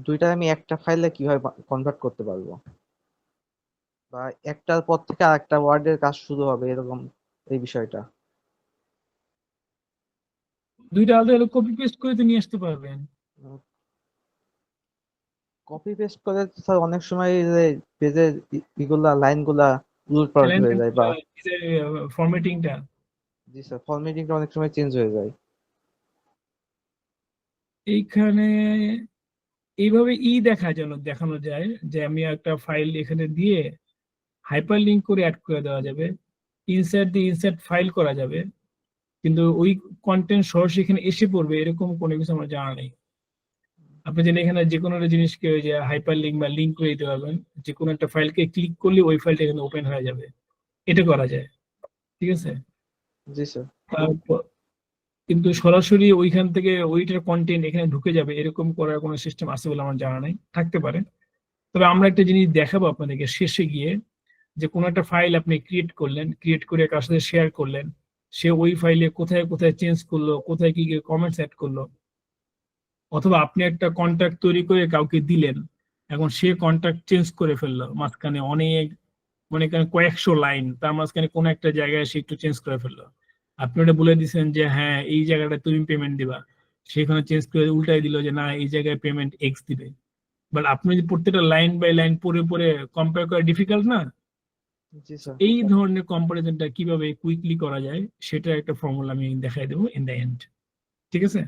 দুইটা আমি একটা ফাইলে কিভাবে কনভার্ট করতে পারবো, বা একটার পর থেকে আরেকটা ওয়ার্ডের কাজ শুরু হবে এরকম, এই বিষয়টা। দুইটা আলাদা কপি পেস্ট করে তো নিয়ে আসতে পারবেন। কপি পেস্ট করে স্যার অনেক সময় পেজের এগুলা লাইনগুলা উলটপালট হয়ে যায়, বা ফরম্যাটিংটা জি স্যার, ফরম্যাটিংটা অনেক সময় চেঞ্জ হয়ে যায়। এইখানে এইভাবে দেখানো যায় যে আমি একটা ফাইল এখানে দিয়ে হাইপার লিঙ্ক করে অ্যাড করে দেওয়া যাবে, ইনসার্ট দিয়ে ইনসার্ট ফাইল করা যাবে, কিন্তু ওই কন্টেন্ট সরাসরি এখানে এসে পড়বে এরকম কোনো কিছু আমার জানা নেই। আপনি যেন এখানে যে কোনো একটা জিনিসকে ওই যে হাইপার লিঙ্ক বা লিঙ্ক করে দিতে পারবেন, যে কোনো একটা ফাইলকে ক্লিক করলে ওই ফাইলটা এখানে ওপেন হয়ে যাবে, এটা করা যায়, ঠিক আছে। জি স্যার। তারপর কিন্তু সরাসরি ওইখান থেকে ওইটার কন্টেন্ট এখানে ঢুকে যাবে এরকম করার কোনো সিস্টেম আছে বলে আমার জানা নাই, থাকতে পারে। তবে আমরা একটা জিনিস দেখাবো আপনাদেরকে শেষে গিয়ে, যে কোনো একটা ফাইল আপনি ক্রিয়েট করলেন, ক্রিয়েট করে কার সাথে শেয়ার করলেন, সে ওই ফাইলে কোথায় কোথায় চেঞ্জ করলো, কোথায় কি কমেন্টস অ্যাড করলো, অথবা আপনি একটা কন্ট্যাক্ট তৈরি করে কাউকে দিলেন, এখন সে কন্ট্যাক্ট চেঞ্জ করে ফেললো মাঝখানে অনেক, মনে করেন কয়েকশো লাইন, তার মাঝখানে কোনো একটা জায়গায় সে একটু চেঞ্জ করে ফেললো, আপনি ওটা বলে দিচ্ছেন যে হ্যাঁ এই জায়গাটা তুমি পেমেন্ট দিবা, সেখানে চেঞ্জ করে উল্টাই দিল যে না এই জায়গায় পেমেন্ট এক্স দিবে। বাট আপনি যদি প্রত্যেকটা লাইন বাই লাইন পড়ে পড়ে কম্পেয়ার করা ডিফিকাল্ট না? জি স্যার। এই ধরনের কম্পারিজনটা কিভাবে কুইকলি করা যায় সেটা একটা ফর্মুলা আমি দেখাই দেবো ইন দ্য এন্ড, ঠিক আছে।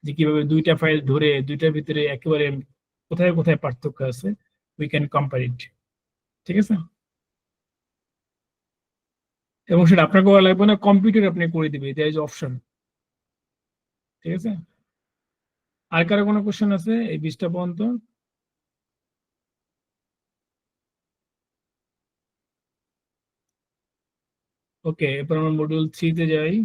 যে কিভাবে দুইটা ফাইল ধরে দুইটার ভিতরে একেবারে কোথায় কোথায় পার্থক্য আছে, উই ক্যান কম্পেয়ার ইট, ঠিক আছে। এবং সেটা আপনার করা লাগবে না, কম্পিউটার আপনি করে দিবে, দেয়ার ইজ অপশন, ঠিক আছে। আর কারো কোনো কোশ্চেন আছে এই 20টা পর্যন্ত? ওকে, এরপর আমরা মডিউল 3 তে যাই।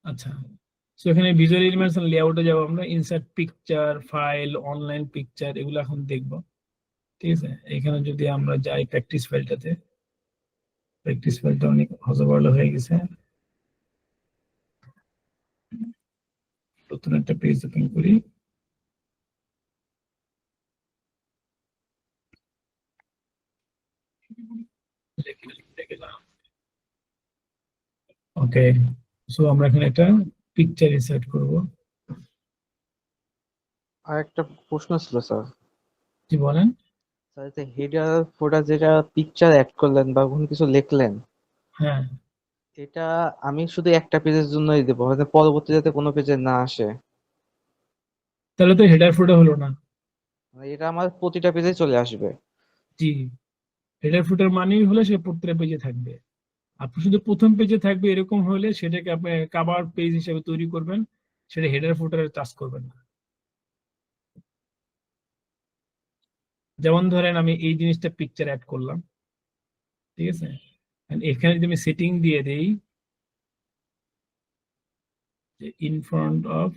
আচ্ছা, সো এখানে ভিজুয়াল এলিমেন্টস এন্ড লেআউটে যাব আমরা, insert picture, file, online picture, এগুলো এখন দেখবো, ঠিক আছে। এখানে যদি আমরা যাই প্র্যাকটিস ফাইলটাতে, প্র্যাকটিস ফাইলটা অনেক হজবরল হয়ে গেছে। নতুন একটা পেজ ওপেন করি। ওকে, সো আমরা এখানে একটা পিকচার ইনসার্ট করব। আর একটা প্রশ্ন ছিল স্যার। কি বলেন? স্যার, যে হেডার ফোল্ডার যেটা পিকচার অ্যাড করলেন বা কোনো কিছু লিখলেন, হ্যাঁ, এটা আমি শুধু একটা পেজের জন্যই দেবো, হয়তো পরবর্তী যাতে কোনো পেজে না আসে? তাহলে তো হেডার ফুটার হলো না। মানে এটা আমার প্রতিটা পেজে চলে আসবে? জি, হেডার ফুটার মানেই হলো সে প্রত্যেকটা পেজে থাকবে। আপনি শুধু প্রথম পেজে থাকবে এরকম হলে সেটাকে আপনি কভার পেজ হিসেবে তৈরি করবেন, সেটা হেডার ফুটারে টাচ করবেন না। যেমন ধরেন আমি এই জিনিসটা পিকচার অ্যাড করলাম, ঠিক আছে, and এখানে যদি আমি সেটিং দিয়ে দেই, যে ইন ফ্রন্ট অফ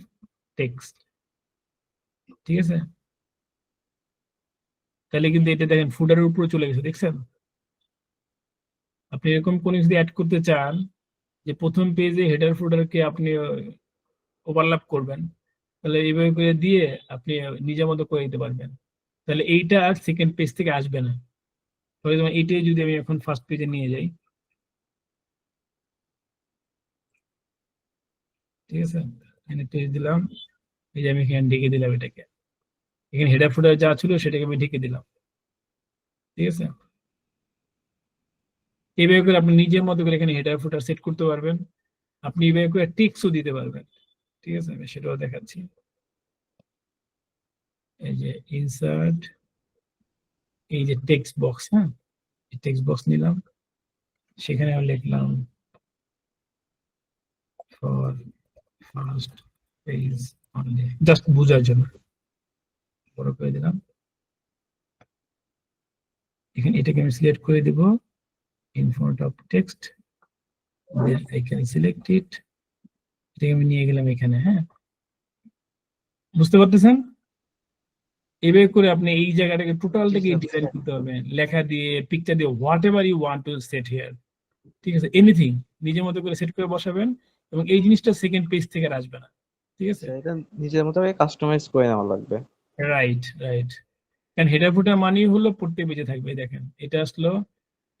টেক্সট, ঠিক আছে? তাহলে কিন্তু এটা দেখেন ফুটারের উপরে চলে গেছে, দেখছেন? আপনি এরকম কোনো কিছু অ্যাড করতে চান যে প্রথম পেজে হেডার ফুটারকে আপনি ওভারল্যাপ করবেন, তাহলে এইভাবে করে দিয়ে আপনি নিজের মতো করে দিতে পারবেন। তাহলে এইটা আর সেকেন্ড পেজ থেকে আসবে না। তাহলে যেমন এইটাই যদি আমি এখন ফার্স্ট পেজে নিয়ে যাই, ঠিক আছে? এখানে পেজ দিলাম, এই যে আমি এখানে ঢেকে দিলাম এটাকে, এখানে হেডার ফুটার যা ছিল সেটাকে আমি ঢেকে দিলাম, ঠিক আছে? এইভাবে করে আপনি নিজের মতো করে এখানে হেডার ফুটার সেট করতে পারবেন। আপনি এইভাবে করে টেক্সটও দিতে পারবেন, ঠিক আছে? আমি সেটাও দেখাচ্ছি। এই যে ইনসার্ট, এই যে টেক্সট বক্স, হ্যাঁ, টেক্সট বক্স নিলাম, সেখানে আমি লিখলাম for first page only, just বোঝার জন্য বড় করে দিলাম। এখানে এটাকে আমি সিলেক্ট করে দেব in front of text, then I can select it, এটাকে আমি নিয়ে গেলাম এখানে, হ্যাঁ? বুঝতে পারতেছেন? এভাবে করে আপনি এই জায়গাটাকে টোটালটাকে স্যার। ডিজাইন করতে পারবেন, লেখা দিয়ে, পিকচার দিয়ে, whatever you want to set here, ঠিক আছে? এনিথিং নিজের মতো করে সেট করে বসাবেন, এবং এই জিনিসটা সেকেন্ড পেজ থেকে আর আসবে না, ঠিক আছে? এটা নিজের মতো করে কাস্টমাইজ করে নেওয়া লাগবে। Right, right. কারণ হেডার ফুটার মানেই হলো প্রত্যেক পেজে থাকবে। দেখেন এটা আসলো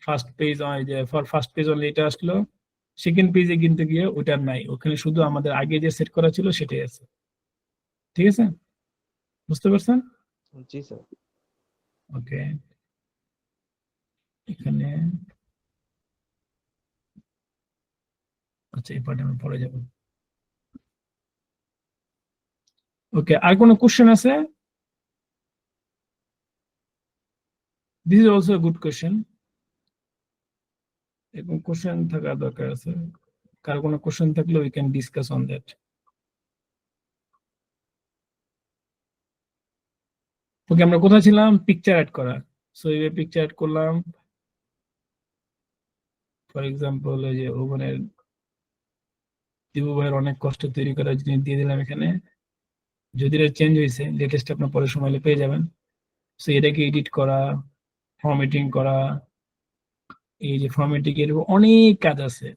ফার্স্ট পেজ, যে ফর ফার্স্ট পেজ অনলি এটা আসলো, সেকেন্ড পেজে কিন্তু গিয়ে ওটা নাই, ওখানে শুধু আমাদের আগে যে সেট করা ছিল সেটাই আছে, ঠিক আছে? বুঝতে পারছেন? জি স্যার। ওকে, এখানে আচ্ছা এই পার্টে আমি পরে যাব। ওকে, আর কোনো কোশ্চেন আছে? This is also good question, এরকম কোশ্চেন থাকা দরকার আছে। কার কোনো কোশ্চেন থাকলে we can discuss on that. Okay, আমরা কোথায় ছিলাম? পিকচার অ্যাড করা। সো এইভাবে পিকচার অ্যাড করলাম, ফর এক্সাম্পল এই যে ওভেনের দিবু ভাইয়ের অনেক কষ্ট তৈরি করা জিনিস দিয়ে দিলাম এখানে, যদি এটা চেঞ্জ হয়েছে লেটেস্ট আপনার পরে সময় পেয়ে যাবেন। সো এটাকে এডিট করা, ফরম্যাটিং করা, এই যে ফরম্যাটিং এর অনেক কাজ আছে।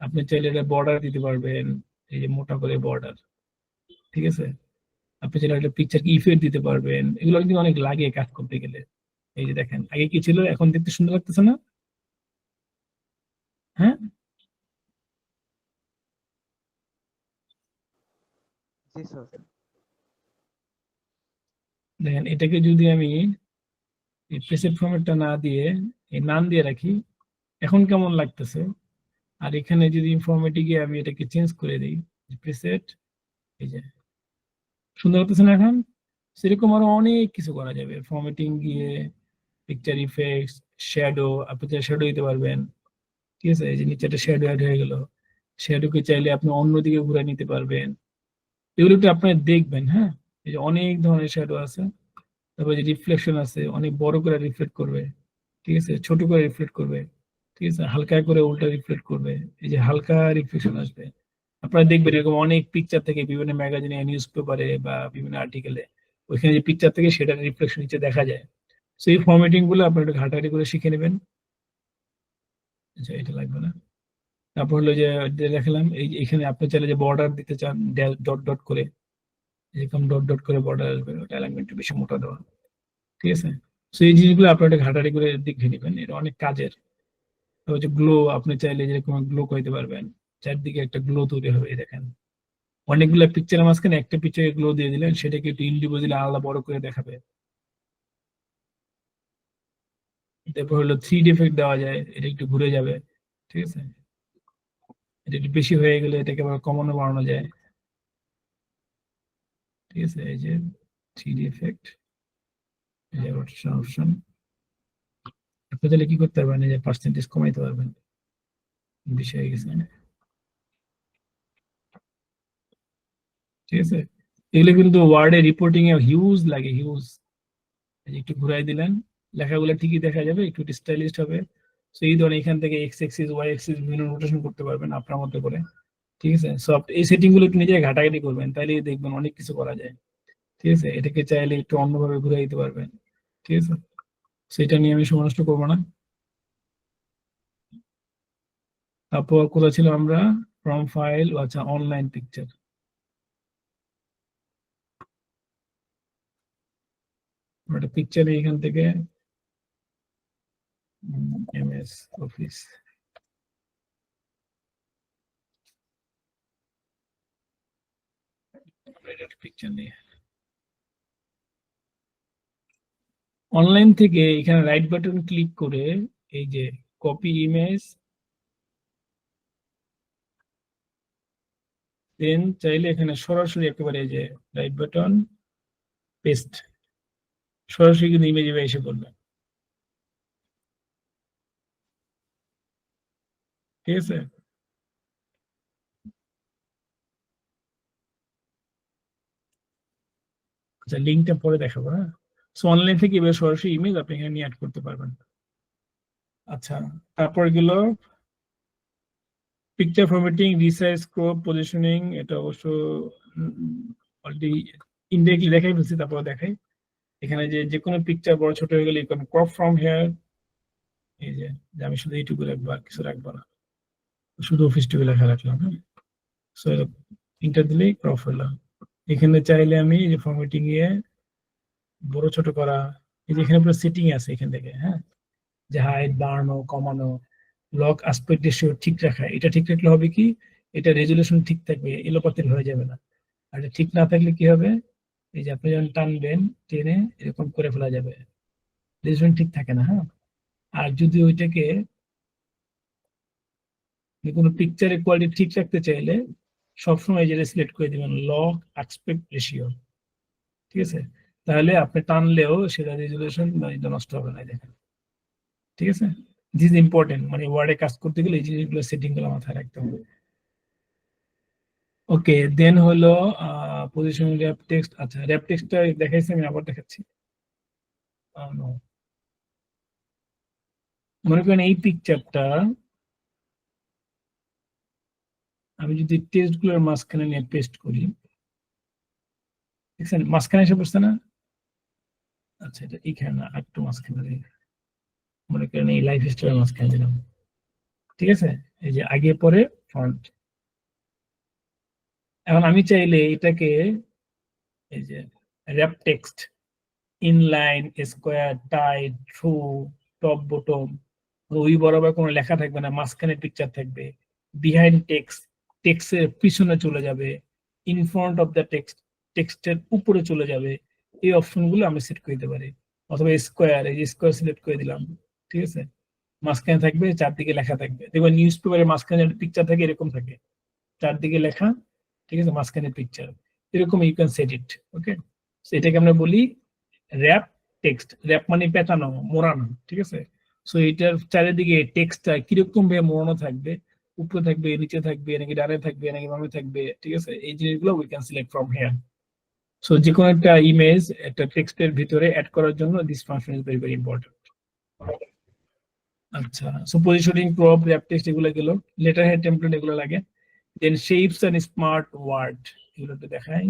আপনি চাইলে এটা বর্ডার দিতে পারবেন, এই যে মোটা করে বর্ডার, ঠিক আছে? আপনি চাইলে একটা পিকচারকে ইফেক্ট দিতে পারবেন, এগুলো কিন্তু অনেক লাগে কাজ করতে গেলে। এই যে দেখেন আগে কি ছিল, এখন দেখতে সুন্দর লাগতেছে না? হ্যাঁ, জি স্যার। দেখেন এটাকে যদি আমি এই প্রেসেট ফরম্যাটটা না দিয়ে এই নাম দিয়ে রাখি, এখন কেমন লাগতেছে? আর এখানে যদি ইনফরমেটিকে আমি এটাকে চেঞ্জ করে দিই প্রিসেট, এই যে সুন্দর হতেছে না এখন? সেরকম আরো অনেক কিছু করা যাবে, ফরম্যাটিং গিয়ে পিকচার ইফেক্টস, শ্যাডো, আপনি শ্যাডো দিতে পারবেন, ঠিক আছে? এই যে নিচে একটা শ্যাডো অ্যাড হয়ে গেল, শ্যাডোকে চাইলে আপনি অন্যদিকে ঘুরে নিতে পারবেন। এগুলো একটু আপনারা দেখবেন, হ্যাঁ? এই যে অনেক ধরনের শ্যাডো আছে, তারপরে যে রিফ্লেকশন আছে, অনেক বড় করে রিফ্লেক্ট করবে, ঠিক আছে? ছোট করে রিফ্লেক্ট করবে, ঠিক আছে? হালকা করে উল্টা রিফ্লেক্ট করবে, এই যে হালকা রিফ্লেকশন আসবে। আপনারা দেখবেন এরকম অনেক পিকচার থেকে বিভিন্ন ম্যাগাজিনে, নিউজ পেপারে বা বিভিন্ন আর্টিকেলে, ওইখানে যে পিকচার থেকে সেটা রিফ্লেকশন নিচে দেখা যায়। সো এই ফরম্যাটিং গুলো আপনারা একটু ঘাটাঘাটি করে শিখে নেবেন। আচ্ছা এটা লাগবে না। তারপর হলো যে দেখালাম এই এখানে আপনি চাইলে যে বর্ডার দিতে চান ডট ডট করে, এরকম ডট ডট করে বর্ডার আসবে, ওটা অ্যালাইনমেন্ট একটু বেশি মোটা দেওয়া, ঠিক আছে? সো এই জিনিসগুলো আপনারা একটু ঘাটাঘাটি করে দেখে নেবেন, এটা অনেক কাজের। তারপর যে গ্লো, আপনি চাইলে যেরকম গ্লো করতে পারবেন, চারদিকে একটা গ্লো তৈরি হবে, এই দেখেন অনেকগুলো পিকচারের মাঝখানে একটা পিকচারে গ্লো দিয়ে দিলেন, সেটাকে একটু ইন্ডিভিজুয়ালি আলাদা বড় করে দেখাবে। তারপর হলো 3D এফেক্ট দেওয়া যায়, এটা একটু ঘুরে যাবে, ঠিক আছে? এটা একটু বেশি হয়ে গেলে এটাকে আবার কমানো বাড়ানো যায়, ঠিক আছে? এই যে 3D এফেক্ট, এই যে অপশন, আপনি তাহলে কি করতে পারবেন, এই যে পার্সেন্টেজ কমাইতে পারবেন, বেশি হয়ে গেছে, ঠিক আছে? এগুলো কিন্তু ওয়ার্ডে রিপোর্টিং এ হিউজ লাগে, হিউজ। একটু ঘুরাই দিলেন, লেখাগুলো ঠিকই দেখা যাবে, একটু স্টাইলিশ হবে। সো এই ধরনের এখান থেকে এক্স এক্সিস, ওয়াই এক্সিস বিভিন্ন রোটেশন করতে পারবেন আপনার মতো করে, ঠিক আছে, সফট এই সেটিং গুলো একটু নিজে ঘাটাঘাটি করবেন, তাহলে দেখবেন অনেক কিছু করা যায়। ঠিক আছে, এটাকে চাইলে একটু অন্যভাবে ঘুরে দিতে পারবেন। ঠিক আছে, সেটা নিয়ে আমি সময় নষ্ট করবো না। তারপর কোথায় ছিল আমরা? ফ্রম ফাইল, আচ্ছা অনলাইন পিকচার। একটা পিকচার এখান থেকে এমএস অফিস, পিকচার নিয়ে অনলাইন থেকে এখানে রাইট বাটন ক্লিক করে এই যে কপি ইমেজ, দেন চাইলে এখানে সরাসরি একেবারে এই যে রাইট বাটন পেস্ট, সরাসরি কিন্তু ইমেজ এসে পড়বে। ঠিক আছে, আচ্ছা লিঙ্কটা পরে দেখাবো। হ্যাঁ, সো অনলাইন থেকে এবার সরাসরি ইমেজ আপনি এখানে নিয়ে অ্যাড করতে পারবেন। আচ্ছা, তারপর গেল picture formatting, resize, crop, positioning. এটা অবশ্য অলরেডি ইনডাইরেক্টলি দেখাই ফেলছি, তারপর দেখাই। এখানে যে কোনো পিকচার বড় ছোট হয়ে গেলে ইউক্যান ক্রপ ফ্রম হেয়ার। এই যে আমি শুধু এইটুকু রাখবো, আর কিছু রাখবো না, শুধু অফিসটুকু লেখা রাখলাম। হ্যাঁ, সো ইন্টার দিলেই ক্রপ হলো। এখানে চাইলে আমি এই যে ফরম্যাটিং এ বড় ছোট করা, এই যে এখানে পুরো সেটিং আছে এখান থেকে। হ্যাঁ, যে হাইট বাড়ানো কমানো, লক অ্যাসপেক্ট রেশিও ঠিক রাখা। এটা ঠিক রাখলে হবে কি, এটা রেজুলেশন ঠিক থাকবে, এলোপাতাড়ি হয়ে যাবে না। আর এটা ঠিক না থাকলে কি হবে, এই যে আপনি যখন টানবেন, টেনে এরকম করে ফেলা যাবে, রেজুলেশন ঠিক থাকে না। হ্যাঁ, আর যদি ওইটাকে কোনো পিকচারের কোয়ালিটি ঠিক রাখতে চাইলে সবসময় যেটা সিলেক্ট করে দিবেন লগ অ্যাসপেক্ট রেশিও। ঠিক আছে, তাহলে আপনি টানলেও সেটা রেজুলেশন নষ্ট হবে না। দেখেন, ঠিক আছে, দিস ইজ ইম্পর্টেন্ট, মানে ওয়ার্ডে কাজ করতে গেলে এই জিনিসগুলো সেটিং গুলো মাথায় রাখতে হবে। ওকে, দেন হলো পজিশন র্যাপ টেক্সট। আচ্ছা, র্যাপ টেক্সটটা দেখাইছি, আমি আবার দেখাচ্ছি। no. মনে করেন এই পিকচারটা আমি যদি টেক্সট গুলোর মাঝখানে নিয়ে পেস্ট করি, দেখছেন মাঝখানে এসে পড়ছে না? আচ্ছা, এটা এখানে না, একটু মাঝখানে দিই। মনে করেন এই লাইফ স্টাইলের মাঝখানে দিলাম। ঠিক আছে, এই যে আগে পরে ফন্ট। এখন আমি চাইলে এটাকে এই যে rap text, inline, square, tight, through, top, bottom, ওই বরাবর কোনো লেখা থাকবে না, মাঝখানে পিকচার থাকবে, বিহাইন্ড টেক্সট, টেক্সটের পিছনে চলে যাবে, in front of the text, টেক্সটের উপরে চলে যাবে। এই অপশনগুলো আমি সেট করে দিতে পারি। অথবা স্কোয়ার, এই যে স্কোয়ার সিলেক্ট করে দিলাম। ঠিক আছে, মাঝখানে থাকবে, চারদিকে লেখা থাকবে। দেখবেন নিউজ পেপারের মাঝখানে পিকচার থাকে, এরকম থাকে, চারদিকে লেখা। ঠিক আছে, মাঝখানে পিকচার, এরকম ইউ ক্যান সেট ইট। ওকে, এটাকে আমরা বলি র্যাপ টেক্সট। র্যাপ মানে পেঁচানো, মোড়ানো। ঠিক আছে, সো এটার চারিদিকে টেক্সটটা কিরকম ভাবে মোড়ানো থাকবে, উপরে থাকবে, নিচে থাকবে, নাকি ডানে থাকবে, নাকি বামে থাকবে। ঠিক আছে, এই জিনিসগুলো we can select from here. So যে কোনো একটা ইমেজ একটা টেক্সটের ভিতরে অ্যাড করার জন্য this function is very very important. আচ্ছা, so positioning, crop, wrap text এগুলো গেল। লেটার হেড টেমপ্লেট এগুলো লাগে। Then shapes and smart word, এগুলো তো দেখাই।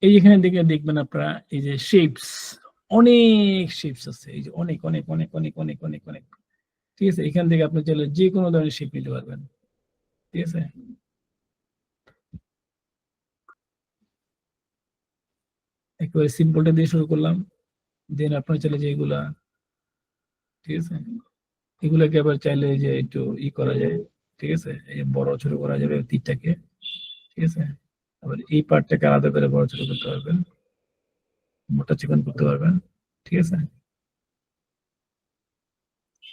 এই যেখানে দিকে দেখবেন আপনারা এই যে শেপস, অনেক শেপস আছে, এই যে অনেক অনেক অনেক অনেক অনেক অনেক অনেক। ঠিক আছে, এখান থেকে আপনি চাইলে যে কোনো ধরনের শেপ নিতে পারবেন। ঠিক আছে, একেবারে সিম্পলটা দিয়ে শুরু করলাম। দেন আপনার চাইলে যে এগুলা, ঠিক আছে, এগুলাকে আবার চাইলে যে একটু করা যায়। ঠিক আছে, এই যে বড় ছোট করা যাবে তীরটাকে। ঠিক আছে, আবার এই পার্টটাকে আলাদা করে বড় ছোট করতে পারবেন, মোটা চিকন করতে পারবেন। ঠিক আছে,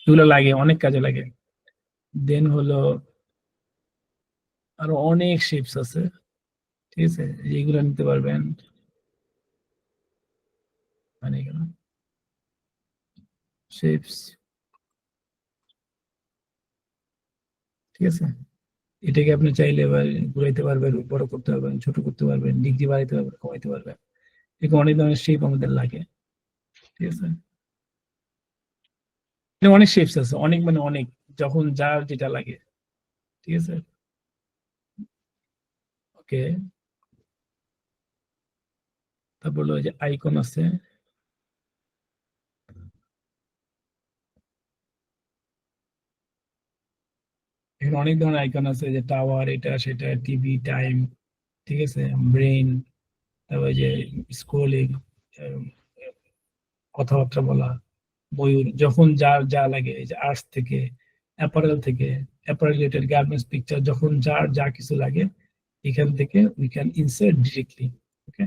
এগুলো লাগে, অনেক কাজে লাগে। দেন হলো আরো অনেক শেপস আছে। ঠিক আছে, এইগুলো নিতে পারবেন, মানে এগুলো শেপস। ঠিক আছে, এটাকে আপনি চাইলে এবার ঘুরাইতে পারবেন, বড় করতে পারবেন, ছোট করতে পারবেন, ডিগ্রি বাড়াইতে পারবেন, কমাইতে পারবেন। এরকম অনেক ধরনের শেপ আমাদের লাগে। ঠিক আছে, অনেক শেপস আছে, অনেক মানে অনেক, যখন যার যেটা লাগে, ঠিক আছে। ওকে, তারপর হলো যে আইকন আছে, এখানে অনেক ধরনের আইকন আছে, যে টাওয়ার, এটা সেটা, টিভি, টাইম, ঠিক আছে, ব্রেন, তারপর যে স্ক্রোলিং, কথাবার্তা বলা, ময়ূর, যখন যার যা লাগে, এই যে আর্টস থেকে, অ্যাপারেল থেকে, অ্যাপারেল রিলেটেড গার্মেন্টস, পিকচার, যখন যার যা কিছু লাগে এখান থেকে উই ক্যান ইনসার্ট ডিরেক্টলি। ওকে,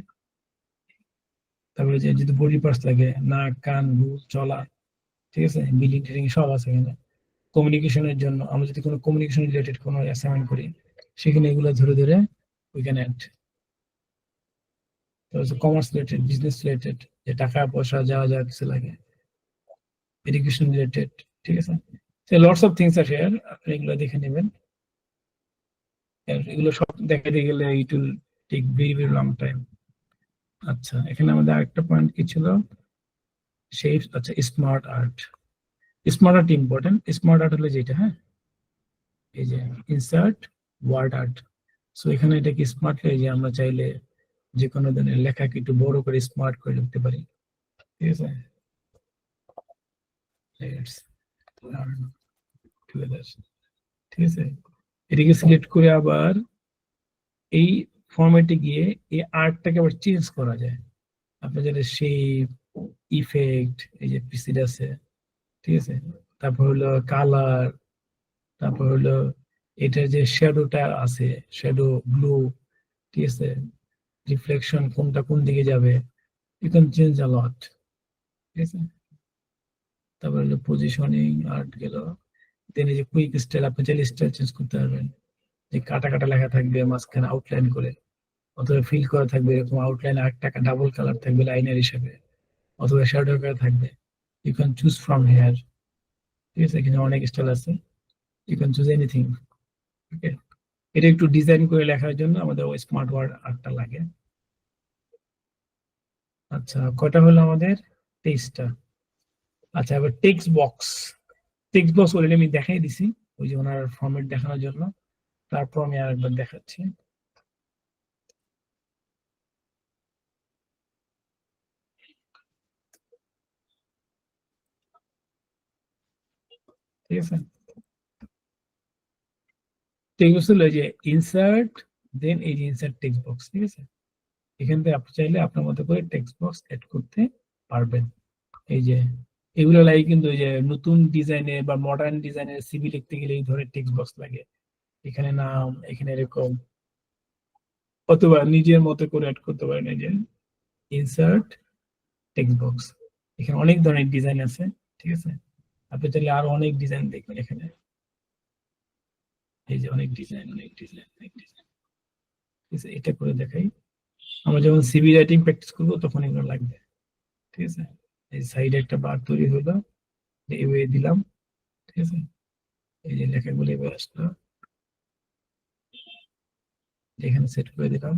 তারপরে যে যদি বডি পার্টস লাগে, নাক, কান, বুক, চলা, ঠিক আছে, বিলিং টিলিং সব আছে এখানে। কমিউনিকেশনের জন্য আমরা যদি কোনো কমিউনিকেশন রিলেটেড কোনো অ্যাসাইনমেন্ট করি, সেখানে এগুলো ধরে ধরে উই ক্যান অ্যাড। তারপর কমার্স রিলেটেড, বিজনেস রিলেটেড, যে টাকা পয়সা যা যা কিছু লাগে, এডুকেশন রিলেটেড, ঠিক আছে। Lots of things are here, আপনি এগুলো দেখে নেবেন। এগুলো সব দেখাতে গেলে it will take very very long time. আচ্ছা, এখানে আমাদের আরেকটা পয়েন্ট কি ছিল, শেপস। আচ্ছা, smart art. Smart art important. Smart art হলো যেটা, হ্যাঁ, এই যে ইনসার্ট ওয়ার্ড আর্ট। সো এখানে এটা কি স্মার্ট, এই যে আমরা চাইলে যে কোনো ধরনের লেখাকে একটু বড় করে স্মার্ট করে লিখতে পারি, ঠিক আছে। Let's learn together, ঠিক আছে। এটাকে সিলেক্ট করে আবার এই ফরম্যাটে গিয়ে এই আর্টটাকে আবার চেঞ্জ করা যায়। আপনার যেটা শেপ, ইফেক্ট, এই যে পিসিড আছে, ঠিক আছে, তারপর হলো কালার, তারপর হলো এটার যে শ্যাডোটা আছে, শ্যাডো, ব্লু, ঠিক আছে, রিফ্লেকশন কোনটা কোন দিকে যাবে, ইউ ক্যান চেঞ্জ আ লট, ঠিক আছে। তারপর হলো পজিশনিং আর্ট গেল, দেন এই যে কুইক স্টাইল, আপনি চাইলে স্টাইল চেঞ্জ করতে পারবেন, যে কাটা কাটা লেখা থাকবে মাঝখানে আউটলাইন করে, অথবা ফিল করা থাকবে এরকম আউটলাইন, আর টাকা ডাবল কালার থাকবে লাইনার হিসেবে, অথবা শ্যাডো করা থাকবে। You can choose from here, ঠিক আছে। এখানে অনেক স্টাইল আছে, you can choose anything. Okay, এটা একটু ডিজাইন করে লেখার জন্য আমাদের ওই স্মার্ট ওয়ার্ড আর্টটা লাগে। আচ্ছা, কয়টা হলো আমাদের? 23টা। আচ্ছা, এবার text box. Text box already আমি দেখাই দিছি, ওই যে ওনার ফরম্যাট দেখানোর জন্য। তারপর আমি আরেকবার দেখাচ্ছি। ঠিক আছে, টেক্সট বক্স হলো এই যে ইনসার্ট, দেন এই যে ইনসার্ট টেক্সট বক্স, ঠিক আছে। এখান থেকে আপনি চাইলে আপনার মতো করে টেক্সট বক্স এড করতে পারবেন। এই যে এগুলো লাগে কিন্তু ওই যে নতুন ডিজাইনে বা মডার্ন ডিজাইনের সিভি লিখতে গেলে এই ধরনের টেক্সট বক্স লাগে। এখানে নাম, এখানে এরকম, অথবা নিজের মতো করে অ্যাড করতে পারেন। এই যে ইনসার্ট টেক্সট বক্স, এখানে অনেক ধরনের ডিজাইন আছে, ঠিক আছে। আপনি চাইলে আরো অনেক ডিজাইন দেখবেন এখানে, এই যে অনেক ডিজাইন, অনেক ডিজাইন, অনেক ডিজাইন, ঠিক আছে। এটা করে দেখাই, আমরা যখন সিভি রাইটিং প্র্যাকটিস করবো তখন এগুলো লাগবে, ঠিক আছে। এই সাইডে একটা বার তৈরি হলো, এই দিলাম, ঠিক আছে। এই যে লেখাগুলো এবার আসলো, এখানে সেট করে দিলাম,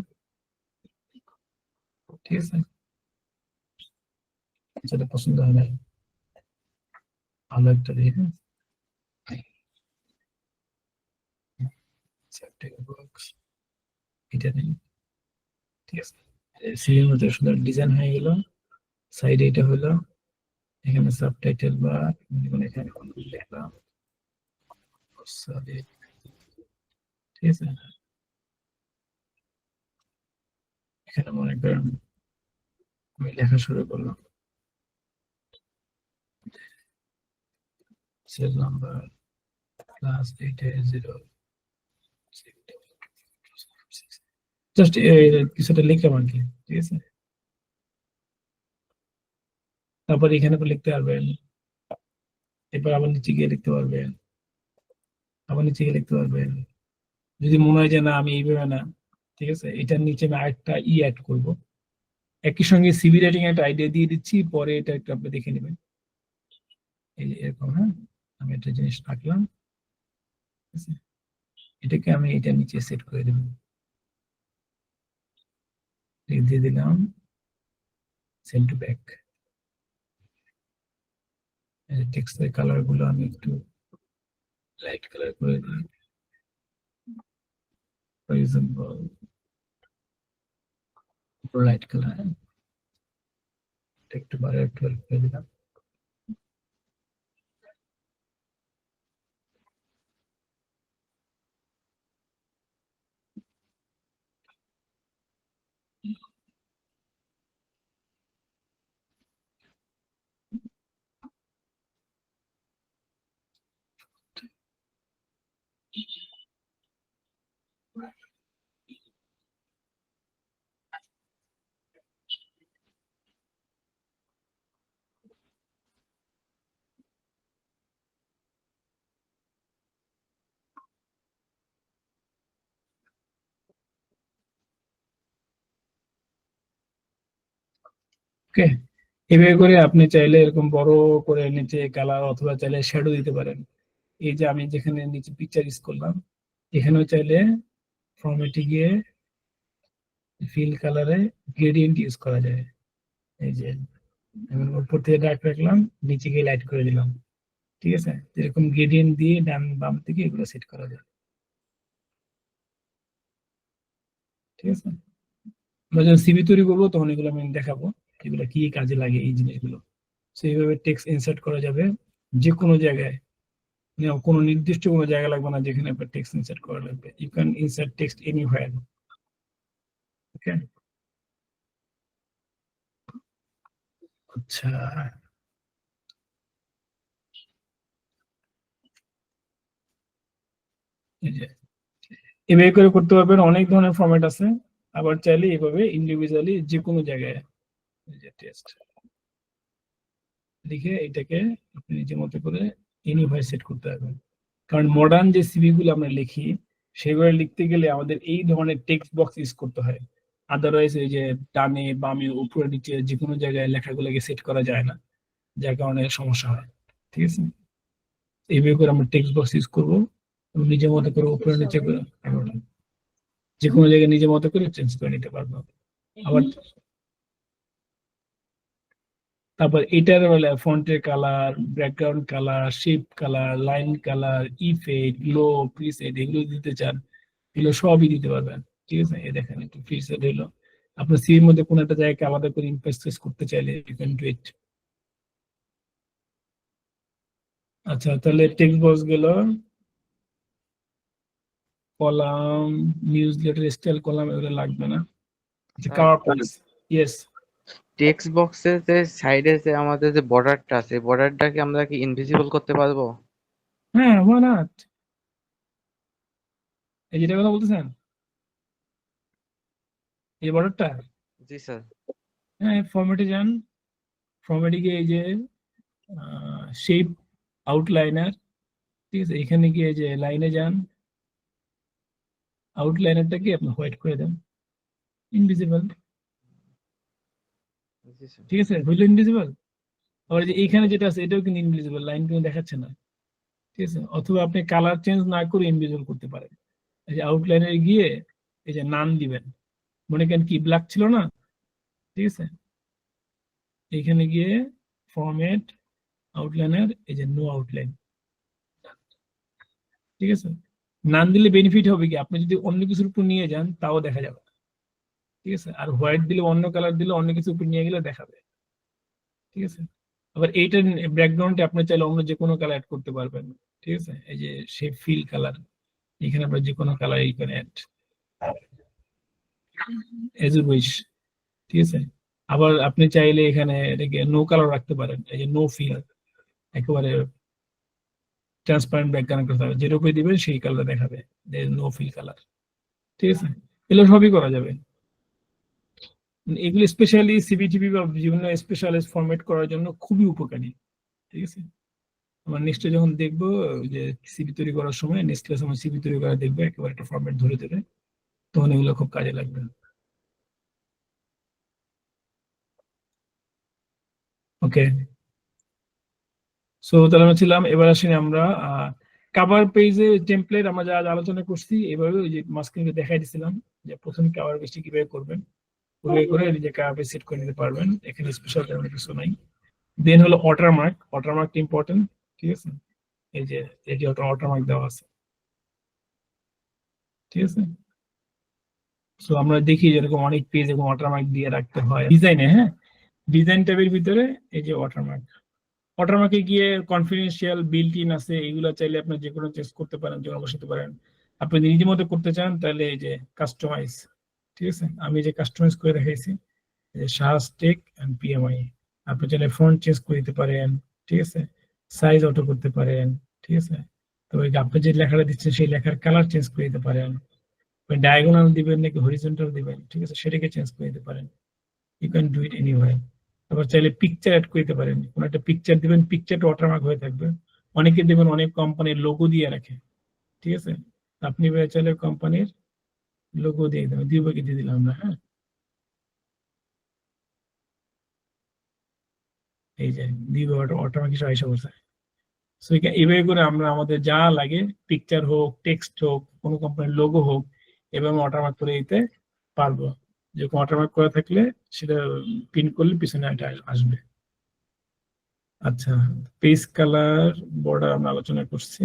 ঠিক আছে। যেটা পছন্দ হয় না, ভালো একটা দিয়ে এটা নেই, ঠিক আছে। সিভির মধ্যে সুন্দর ডিজাইন হয়ে গেল। সাইডে এটা হলো, এখানে সাবটাইটেল বা এখানে লিখলাম, ঠিক আছে। এখানে মনে করেন আমি লেখা শুরু করলাম, সেল নাম্বার প্লাস 880, জাস্ট কিছুটা লিখলাম আর কি, ঠিক আছে। তারপর এখানে লিখতে পারবেন, এরপর আবার নিচে গিয়ে লিখতে পারবেন, আবার নিচে গিয়ে লিখতে পারবেন। যদি মনে হয় যে না আমি এইভাবে না, ঠিক আছে, এটার নিচে আমি আরেকটা অ্যাড করবো, একই সঙ্গে সিভি রাইটিং একটা আইডিয়া দিয়ে দিচ্ছি, পরে এটা একটু আপনি দেখে নেবেন। এই যে এরকম, হ্যাঁ, আমি একটা জিনিস রাখলাম, ঠিক আছে। এটাকে আমি এটার নিচে সেট করে দেব, দিয়ে দিলাম সেন্ড টু ব্যাক। টেক্সটের কালার গুলো আমি একটু লাইট কালার করে দিই, ফর এক্সাম্পল লাইট কালার একটু বাড়ে 12 করে দিলাম। ওকে, এভাবে করে আপনি চাইলে এরকম বড় করে নিচে কালার অথবা চাইলে শ্যাডো দিতে পারেন। এই যে আমি যেখানে নিচে পিকচার ইউজ করলাম, এখানেও চাইলে ফরম্যাটে গিয়ে ফিল কালারে গ্রেডিয়েন্ট ইউজ করা যায়। এই যে আমি উপর থেকে ডার্ক রাখলাম, নিচে গিয়ে লাইট করে দিলাম, ঠিক আছে? এরকম গ্রেডিয়েন্ট দিয়ে ডান বাম থেকে এগুলো সেট করা যায়, ঠিক আছে? আমরা যখন সিভি তৈরি করবো তখন এগুলো আমি দেখাবো এগুলো কি কাজে লাগে এই জিনিসগুলো। সেইভাবে টেক্সট ইনসার্ট করা যাবে যে কোনো জায়গায়, কোনো নির্দিষ্ট কোনো জায়গা লাগবে না যেখানে আপনার টেক্সট ইনসার্ট করা লাগবে। You can insert text anywhere. Okay, আচ্ছা, এই যে এভাবে করে করতে পারবেন। অনেক ধরনের ফরম্যাট আছে, আবার চাইলে এভাবে ইন্ডিভিজুয়ালি যে কোনো জায়গায় টেক্সট লিখে এটাকে আপনি নিজের মতো করে এনিহোয়ার সেট করতে পারবেন। কারণ মডার্ন যে সিভি গুলো আমরা লিখি সেগুলো লিখতে গেলে আমাদের এই ধরনের টেক্সট বক্স ইউজ করতে হয়। আদারওয়াইজ এই যে ডানে বামে উপরে নিচে যে কোনো জায়গায় লেখাগুলোকে সেট করা যায় না, যার কারণে সমস্যা হয়, ঠিক আছে? এইভাবে করে আমরা টেক্সট বক্স ইউজ করবো, নিজের মতো করে উপরে নিচে করে যে কোনো জায়গায় নিজের মতো করে চেঞ্জ করে নিতে পারবো। আবার তারপর এটার বেলা ফন্টের colour, background colour, shape colour, line colour, effect, glow, preset এগুলো দিতে চান, এগুলো সবই দিতে পারবেন, ঠিক আছে? এই দেখেন একটু প্রিসেট হলো, আপনার সিভির মধ্যে কোনো একটা জায়গাকে আলাদা করে ইমপ্রেস করতে চাইলে ইউ ক্যান ডু ইট। আচ্ছা, তাহলে টেক্সট বক্স গেল, column, news letter, style column এগুলো লাগবে না। আচ্ছা, কালার বক্স, ইয়েস। টেক্সট বক্সের যে সাইডে যে আমাদের যে বর্ডারটা আছে, বর্ডারটাকে আমরা কি ইনভিজিবল করতে পারবো? হ্যাঁ, why not? এই যেটা কথা বলতেছেন, এই বর্ডারটা, জি স্যার। হ্যাঁ, ফরম্যাটে যান, ফরম্যাটে গিয়ে এই যে শেপ আউটলাইনার, ঠিক আছে? এখানে গিয়ে যে লাইনে যান, আউটলাইনারটাকে আপনি হোয়াইট করে দেন, ইনভিজিবল, জি স্যার। ঠিক আছে? হইলো ইনভিজিবল। আবার যে এইখানে যেটা আছে এটাও কিন্তু ইনভিজিবল, লাইন কিন্তু দেখাচ্ছে না, ঠিক আছে? অথবা আপনি কালার চেঞ্জ না করে ইনভিজিবল করতে পারেন। এই যে আউটলাইনারে গিয়ে এই যে নান দিবেন, মনে করেন কি ব্ল্যাক ছিল না, ঠিক আছে? এইখানে গিয়ে ফরম্যাট আউটলাইনার, এই যে নো আউটলাইন, ঠিক আছে? নান দিলে বেনিফিট হবে কি, আপনি যদি অন্য কিছুর উপর নিয়ে যান তাও দেখা যাবে, ঠিক আছে? আর হোয়াইট দিলে, অন্য কালার দিলে, অন্য কিছুর উপর নিয়ে গেলে দেখাবে, ঠিক আছে? আবার এইটার ব্যাকগ্রাউন্ডে আপনি চাইলে অন্য যে কোনো কালার অ্যাড করতে পারবেন, ঠিক আছে? এই যে শেপ ফিল কালার, এখানে আপনার যে কোনো কালার এইখানে অ্যাড এজ ইউ উইশ, ঠিক আছে? আবার আপনি চাইলে এখানে এটাকে নো কালার রাখতে পারেন, এই যে নো ফিল, একেবারে ট্রান্সপারেন্ট ব্যাকগ্রাউন্ড করতে হবে, যেটা উপরে দিবেন সেই কালার দেখাবে, নো ফিল কালার, ঠিক আছে? এগুলো সবই করা যাবে। এগুলো স্পেশালি সিবিটিভি বা বিভিন্ন স্পেশালাইজ ফরম্যাট করার জন্য খুবই উপকারী, ঠিক আছে? আমরা নেক্সটে যখন দেখবো যে সিভি তৈরি করার সময়, নেক্সট ক্লাস আমরা সিভি তৈরি করা দেখবো, একেবারে একটা ফরম্যাট ধরে দেবে, তখন এগুলো খুব কাজে লাগবে। ওকে, সো তাহলে আমরা ছিলাম, এবার আসি আমরা কভার পেজে টেমপ্লেট আমরা যা আলোচনা করছি এভাবে ওই যে মাঝখানে দেখাই দিছিলাম যে প্রথম কভার পেজটি কিভাবে করবেন, ওইভাবে করে নিজে কভার পেজ সেট করে নিতে পারবেন, এখানে স্পেশাল তেমন কিছু নাই। দেন হলো ওয়াটারমার্ক, ওয়াটারমার্ক ইম্পর্টেন্ট, ঠিক আছে? এই যে ওয়াটারমার্ক দেওয়া আছে, ঠিক আছে? সো আমরা দেখি যেরকম অনেক পেজ এবং ওয়াটারমার্ক দিয়ে রাখতে হয় ডিজাইনে, হ্যাঁ, ডিজাইন ট্যাবের ভিতরে এই যে ওয়াটারমার্ক, ওয়াটারমার্কে গিয়ে কনফিডেন্সিয়াল বিল্ট ইন আছে, এগুলো চাইলে আপনি যে কোনো চেঞ্জ করতে পারেন, যে কোনো বসাতে পারেন। আপনি যদি নিজের মতো করতে চান তাহলে এই যে কাস্টমাইজ, ঠিক আছে? আমি যে কাস্টমাইজ করে দেখাইছি শাহাজ টেক এন্ড পিএমআই, আপনি চাইলে ফন্ট চেঞ্জ করে দিতে পারেন, ঠিক আছে? সাইজ অটো করতে পারেন, ঠিক আছে? তো ওই আপনি যে লেখাটা দিচ্ছেন সেই লেখার কালার চেঞ্জ করে দিতে পারেন, ডায়াগোনাল দিবেন নাকি হরিজন্টাল দিবেন, ঠিক আছে? সেটাকে চেঞ্জ করে দিতে পারেন। You can do it anyway. তারপর চাইলে পিকচার অ্যাড করে দিতে পারেন, কোন একটা পিকচার দিবেন, পিকচারটা ওয়াটারমার্ক হয়ে থাকবে। অনেকে দেবেন অনেক কোম্পানির লোগো দিয়ে রাখে, ঠিক আছে? আপনি চাইলে কোম্পানির লোগো দিয়ে দেবেন, দুইভাগে দিয়ে দিলাম আমরা, হ্যাঁ, এই যে দুইভাবে ওয়াটারমার্ক হিসেবে আইসা বলছে। সো এইভাবে করে আমরা আমাদের যা লাগে, পিকচার হোক, টেক্সট হোক, কোনো কোম্পানির লোগো হোক, এবং ওয়াটারমার্ক করে দিতে পারবো। যে ওয়াটারমার্ক করা থাকলে সেটা পিন করলে পিছনে এটা আসবে। আচ্ছা, পেজ কালার, বর্ডার আমরা আলোচনা করছি,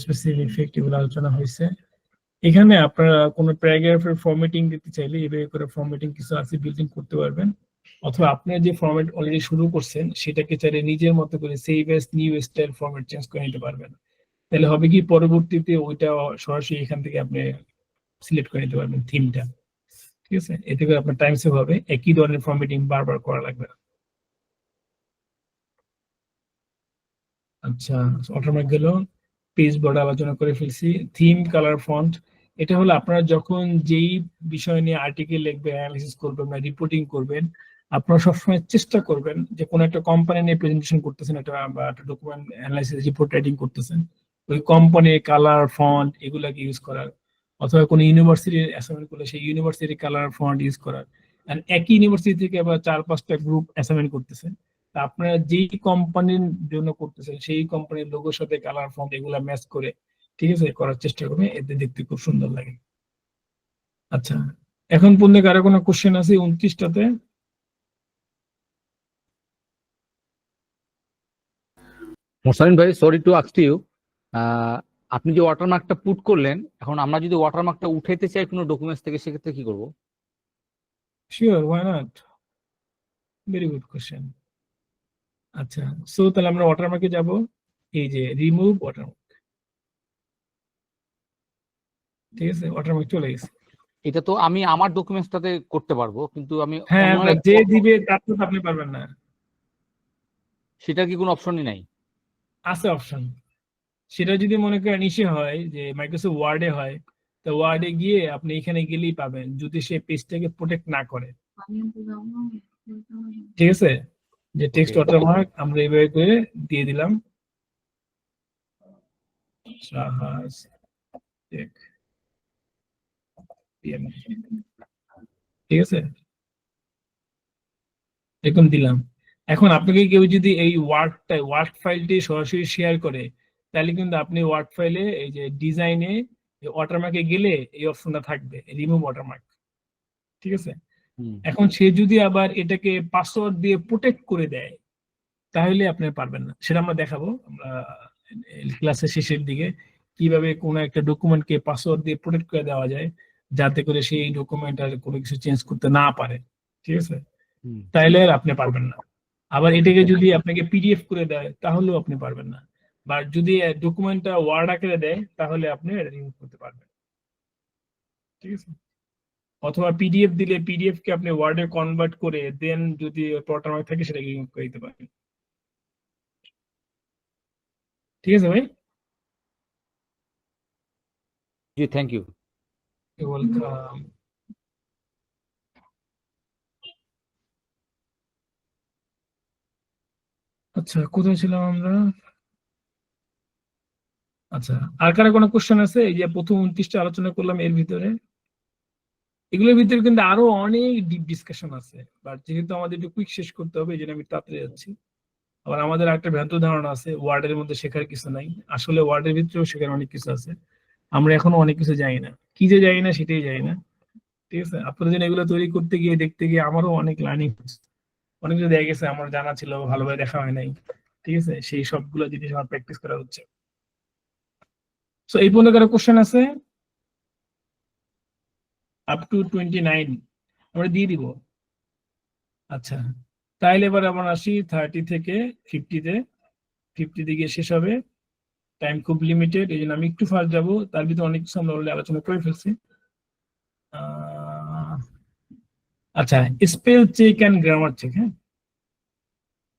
স্পেসিফিক ইফেক্ট এগুলো আলোচনা হয়েছে। এখানে আপনারা কোনো প্যারাগ্রাফের ফরম্যাটিং দিতে চাইলে এভাবে করে ফরম্যাটিং কিছু আছে বিল্ট ইন করতে পারবেন, অথবা আপনার যে ফরম্যাট অলরেডি শুরু করছেন সেটাকে চাইলে নিজের মতো করে save S new style format change করে নিতে পারবেন। তাহলে হবে কি, পরবর্তীতে ওইটা সরাসরি এখান থেকে আপনি সিলেক্ট করে নিতে পারবেন থিমটা, ঠিক আছে? এতে করে আপনার টাইম সেভ হবে, একই ধরনের ফরম্যাটিং বারবার করা লাগবে না। আচ্ছা, ওয়াটারমার্ক গেল, পেজ বর্ডার আলোচনা করে ফেলছি। থিম, কালার, ফন্ট, এটা হলো আপনারা যখন যেই বিষয় নিয়ে আর্টিকেল লিখবেন, অ্যানালিসিস করবেন বা রিপোর্টিং করবেন, আপনারা সবসময় চেষ্টা করবেন যে কোনো একটা কোম্পানি নিয়ে প্রেজেন্টেশন করতেছেন, একটা বা একটা ডকুমেন্ট অ্যানালাইসিস রিপোর্ট রাইটিং করতেছেন, ওই কোম্পানির কালার, ফন্ট এগুলাকে ইউজ করার, অথবা কোনো ইউনিভার্সিটির অ্যাসাইনমেন্ট করলে সেই ইউনিভার্সিটির কালার, ফন্ট ইউজ করার। এন্ড একই ইউনিভার্সিটি থেকে আবার 4-5টা গ্রুপ অ্যাসাইনমেন্ট করতেছেন, তা আপনারা যেই কোম্পানির জন্য করতেছেন সেই কোম্পানির লোগোর সাথে কালার, ফন্ট এগুলা ম্যাচ করে, ঠিক আছে, করার চেষ্টা করবেন, এতে দেখতে খুব সুন্দর লাগে। আচ্ছা, এখন পর্যন্ত কারো কোনো কোশ্চেন আছে 29টাতে? মোসালিন ভাই, সরি টু আস্ক ইউ, আপনি যে ওয়াটারমার্কটা পুট করলেন, এখন আমরা যদি ওয়াটারমার্কটা উঠাইতে চাই কোনো ডকুমেন্টস থেকে, সেক্ষেত্রে কি করব? Sure, why not, very good question. আচ্ছা, সো তাহলে আমরা ওয়াটারমার্কে যাব, এই যে রিমুভ ওয়াটারমার্ক, ঠিক আছে? ওয়াটারমার্ক চলে গেছে। এটা তো আমি আমার ডকুমেন্টসটাতে করতে পারবো, কিন্তু আমি হ্যাঁ, অন্য যে দিবে তার তো আপনি পারবেন না। সেটার কি কোনো অপশনই নাই? আছে অপশন, সেটা যদি মনে করেন ইসে হয় যে মাইক্রোসফট ওয়ার্ডে হয়, তো ওয়ার্ডে গিয়ে আপনি এখানে গেলেই পাবেন, যদি সে পেজটাকে প্রোটেক্ট না করে, ঠিক আছে? যে টেক্সট ওয়াটারমার্ক আমরা এইভাবে করে দিয়ে দিলাম, শাহাজ টেক PMI, ঠিক আছে, এরকম দিলাম। এখন আপনাকে কেউ যদি এই ওয়ার্ড ফাইলটি সরাসরি শেয়ার করে, তাহলে কিন্তু আপনি ওয়ার্ড ফাইলে এই যে ডিজাইনে ওয়াটারমার্কে গেলে এই অপশনটা থাকবে, রিমুভ ওয়াটারমার্ক, ঠিক আছে? এখন সে যদি আবার এটাকে পাসওয়ার্ড দিয়ে প্রোটেক্ট করে দেয়, তাহলে আপনি পারবেন না। সেটা আমরা দেখাবো আমরা ক্লাসের শেষের দিকে, কিভাবে কোনো একটা ডকুমেন্টকে পাসওয়ার্ড দিয়ে প্রোটেক্ট করে দেওয়া যায়, যাতে করে সেই ডকুমেন্ট আর কোনো কিছু চেঞ্জ করতে না পারে, ঠিক আছে? তাইলে আর আপনি পারবেন না। আবার এটাকে যদি আপনাকে পিডিএফ করে দেয়, তাহলেও আপনি পারবেন না। বা যদি ডকুমেন্টটা ওয়ার্ড আকারে দেয়, তাহলে আপনি রিমুভ করতে পারবেন, ঠিক আছে? অথবা পিডিএফ দিলে পিডিএফ কে আপনি ওয়ার্ডে কনভার্ট করে দেন যদি ওয়াটারমার্ক থাকে সেটাকে রিমুভ করে দিতে পারেন, ঠিক আছে ভাই? জি, থ্যাংক ইউ। ওয়েলকাম। আচ্ছা, কোথায় ছিলাম আমরা? আচ্ছা, আর কারো কোনো কোশ্চেন আছে? এই যে প্রথম 29টা আলোচনা করলাম, এর ভিতরে এগুলোর ভিতরে কিন্তু আরো অনেক ডিপ ডিসকাশন আছে, বাট যেহেতু আমাদের একটু কুইক শেষ করতে হবে, এই জন্য আমি তাড়াতাড়ি যাচ্ছি। আবার আমাদের একটা ভ্রান্ত ধারণা আছে ওয়ার্ডের মধ্যে শেখার কিছু নাই, আসলে ওয়ার্ডের ভিতরেও শেখার অনেক কিছু আছে। আমরা এখনো অনেক কিছু জানি না, কি যে জানি না সেটাই জানি না, ঠিক আছে? আপনাদের জন্য এগুলো তৈরি করতে গিয়ে দেখতে গিয়ে আমারও অনেক লার্নিং হচ্ছে। অনেক কিছু দেখা গেছে আমার জানা ছিল, ভালোভাবে দেখা হয় নাই, ঠিক আছে, সেই সবগুলো জিনিস আমার প্র্যাকটিস করা হচ্ছে। সো এই পর্যন্ত কারো কোশ্চেন আছে? আপ টু 29 আমরা দিয়ে দিব। আচ্ছা, তাইলে এবার আমরা আসি 30 থেকে 50-তে। 50 দিকে শেষ হবে, টাইম খুব লিমিটেড, এই জন্য আমি একটু ফাস্ট যাবো, তার ভিতরে অনেক কিছু আমরা already আলোচনা করে ফেলছি। আচ্ছা, spell check and grammar check. হ্যাঁ,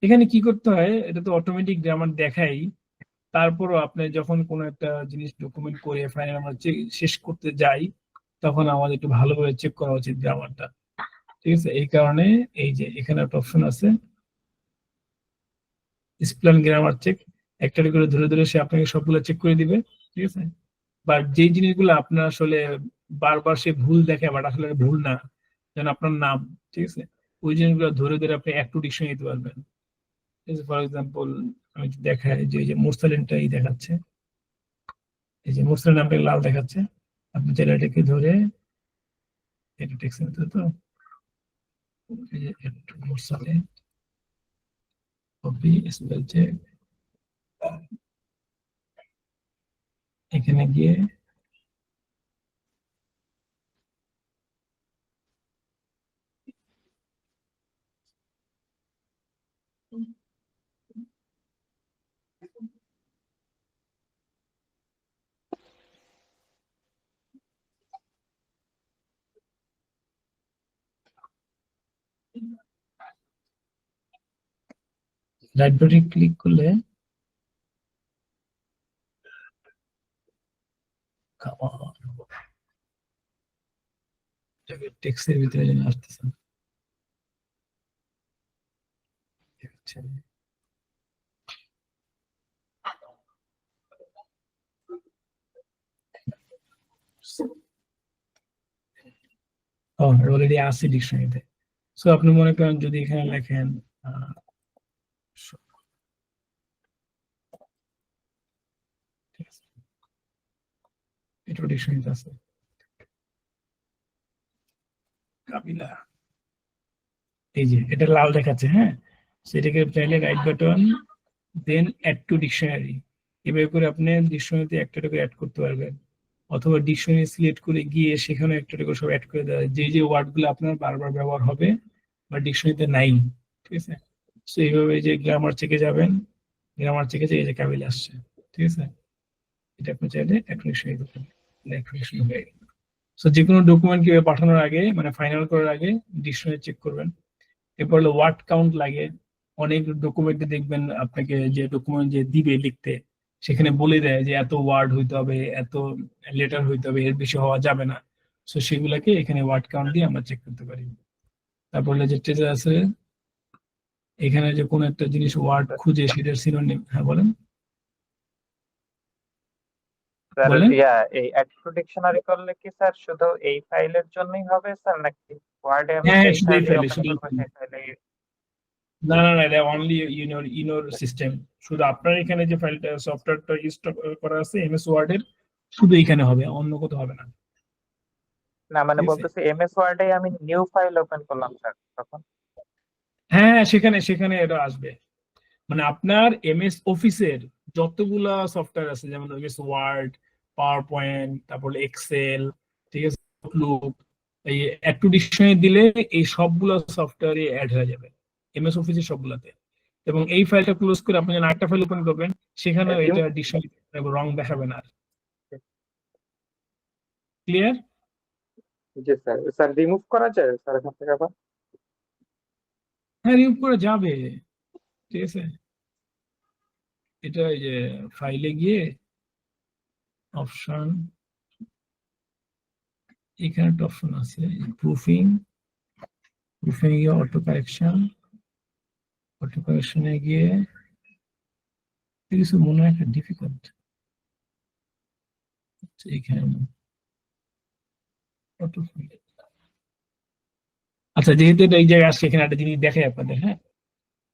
এখানে কি করতে হয়, এটা তো অটোমেটিক গ্রামার দেখাই, তারপরও আপনি যখন কোনো একটা জিনিস ডকুমেন্ট করে ফাইনাল আমরা শেষ করতে যাই, তখন আমাদের একটু ভালোভাবে চেক করা উচিত গ্রামারটা, ঠিক আছে। এই কারণে এই যে এখানে একটা অপশন আছে স্পেল গ্রামার চেক, একটা করে ধরে ধরে সে আপনাকে সবগুলো চেক করে দিবে, ঠিক আছে। বা যে জিনিসগুলো আপনার আসলে বারবার সে ভুল দেখে, বাট আসলে ভুল না, যেন আপনার নাম, ঠিক আছে, ওই জিনিসগুলো ধরে ধরে আপনি একটু ডিকশনারি দিতে পারবেন। ফর এক্সাম্পল আমি যদি দেখাই যে এই যে মুরসালিনটাই দেখাচ্ছে, এই যে মুরসালিন নামটা লাল দেখাচ্ছে, আপনি চাইলে এটাকে ধরে এটা টেক্সট নিতে, তো এই যে একটু মুরসালিন কপি স্পেল চেক, এখানে গিয়ে রাইট বাটনে ক্লিক করলে টেক্সটের ভিতরে যেন আসতেছে না। অলরেডি আছে ডিকশনারিতে। সো আপনি মনে করেন যদি এখানে লেখেন এটা ডিকশনারিতে আছে কাবিলা, এই যে এটা লাল দেখাচ্ছে, হ্যাঁ, সেটাকে চাইলে right button then add to dictionary, এভাবে করে আপনি ডিকশনারিতে একটা করে অ্যাড করতে পারবেন, অথবা ডিকশনারি সিলেক্ট করে গিয়ে সেখানে একটা করে সব অ্যাড করে দেওয়া, যে যে ওয়ার্ডগুলো আপনার বারবার ব্যবহার হবে বা ডিকশনারিতে নাই, ঠিক আছে। তো এইভাবে যে গ্রামার চেকে যাবেন, গ্রামার চেকে যে এই যে কাবিলা আসছে, ঠিক আছে, এটা আপনি চাইলে অ্যাক্টিভেশন দিতে পারেন, অ্যাক্টিভেশন হয়ে গেল। সো যে কোনো ডকুমেন্ট কে পাঠানোর আগে মানে ফাইনাল করার আগে ডিকশনারি চেক করবেন। এরপর হলো ওয়ার্ড কাউন্ট লাগে, অনেক ডকুমেন্টে দেখবেন আপনাকে যে ডকুমেন্ট যে দিবে লিখতে, সেখানে বলে দেয় যে এত ওয়ার্ড হইতে হবে, এত লেটার হইতে হবে, এর বেশি হওয়া যাবে না। সো সেগুলাকে এখানে ওয়ার্ড কাউন্ট দিয়ে আমরা চেক করতে পারি। তারপর হলো যে ট্রেজার আছে, এখানে যে কোনো একটা জিনিস ওয়ার্ড খুঁজে সেটার সিনোনিম, হ্যাঁ বলেন স্যার বলেন। এই অ্যাড টু ডিকশনারি করলে কি স্যার শুধু এই ফাইলের জন্যই হবে স্যার, নাকি ওয়ার্ডে আমি হ্যাঁ, যেই শুধু এই ফাইল ফাইলে, ওপেন শুধু এই করবো ফাইলে। সেই ফাইলে? না না না, এটা অনলি ইনোর সিস্টেম, শুধু আপনার এখানে যে ফাইলটা সফটওয়্যারটা ইনস্টল করা আছে এমএস ওয়ার্ড এর, শুধু এখানে হবে, অন্য কোথাও হবে না, না মানে ঠিক আছে। বলতেছি এমএস ওয়ার্ডে আমি নিউ ফাইল ওপেন করলাম স্যার, তখন? হ্যাঁ সেখানে সেখানে এটা আসবে, মানে আপনার এমএস অফিসের যতগুলা সফটওয়্যার আছে, যেমন এমএস ওয়ার্ড, পাওয়ার পয়েন্ট, তারপর এক্সেল, ঠিক আছে, আউটলুক, এই অ্যাড টু ডিকশনারি দিলে এই সবগুলো সফটওয়্যারে অ্যাড হয়ে যাবে এমএস অফিসের সবগুলাতে। এবং এই ফাইলটা ক্লোজ করে আপনি যখন আরেকটা ফাইল ওপেন করবেন, সেখানেও এটা ডিকশনারি রং দেখাবে না। ক্লিয়ার? জি স্যার। স্যার রিমুভ করা যায় স্যার এখান থেকে আবার? হ্যাঁ রিমুভ করে যাবে, ঠিক আছে। এটা এই যে ফাইলে গিয়ে অপশন, এখানে একটা অপশন আছে প্রুফিং, প্রুফিং গিয়ে অটো কারেকশন, অটো কারেকশনে গিয়ে কিছু মনে হয় একটা ডিফিকাল্ট, এখানে auto fill। আচ্ছা, যেহেতু এটা এই জায়গায় আসছে, এখানে একটা জিনিস দেখাই আপনাদের, হ্যাঁ,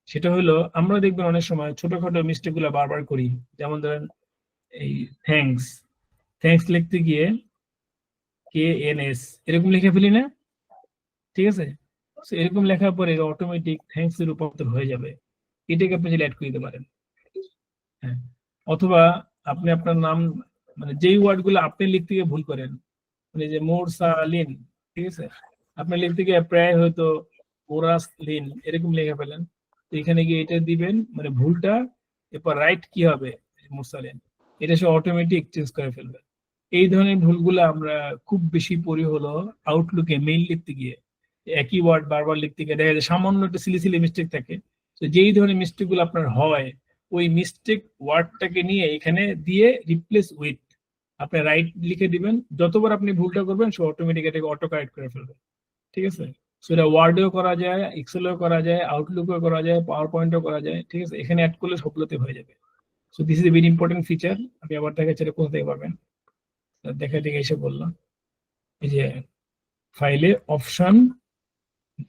সেটা হলো আমরা দেখবেন অনেক সময় ছোটখাটো মিস্টেক গুলা বারবার করি, যেমন ধরেন এই থ্যাঙ্কস, থ্যাঙ্কস লিখতে গিয়ে KNS এরকম লিখে ফেলি না, ঠিক আছে। So এরকম লেখার পরে অটোমেটিক থ্যাঙ্কস এর রূপান্তর হয়ে যাবে, এটাকে আপনি যদি অ্যাড করে দিতে পারেন। হ্যাঁ, অথবা আপনি আপনার নাম মানে যেই ওয়ার্ড গুলো আপনি লিখতে গিয়ে ভুল করেন, মানে যে মোরসালিন, ঠিক আছে, আপনি লিখতে গিয়ে প্রায় হয়তো মোরাসলিন এরকম লেখা ফেলেন, তো এখানে গিয়ে এটা দিবেন, মানে ভুলটা এরপর রাইট কি হবে মোরসালিন, এটা সে অটোমেটিক চেঞ্জ করে ফেলবে। এই ধরনের ভুলগুলো আমরা খুব বেশি পড়ি হলো আউটলুকে মেইল লিখতে গিয়ে, একই ওয়ার্ড বারবার লিখতে গিয়ে দেখা যায় সামান্য একটা সিলি সিলি মিস্টেক থাকে। তো যেই ধরনের মিস্টেক গুলো আপনার হয়, ওই মিস্টেক ওয়ার্ডটাকে নিয়ে এখানে দিয়ে রিপ্লেস উইথ আপনি রাইট লিখে দিবেন, যতবার আপনি ভুলটা করবেন সে অটোমেটিক এটাকে অটো কারেক্ট করে ফেলবে, ঠিক আছে। সো এটা ওয়ার্ডেও করা যায়, এক্সেলেও করা যায়, আউটলুকেও করা যায়, পাওয়ার পয়েন্টও করা যায়, ঠিক আছে। এখানে অ্যাড করলে সবগুলোতে হয়ে যাবে। So this is a very important feature. আপনি আবার দেখাচ্ছি এটা কোথা থেকে পাবেন, দেখা দেখে এসে বললাম, এই যে ফাইলে অপশন,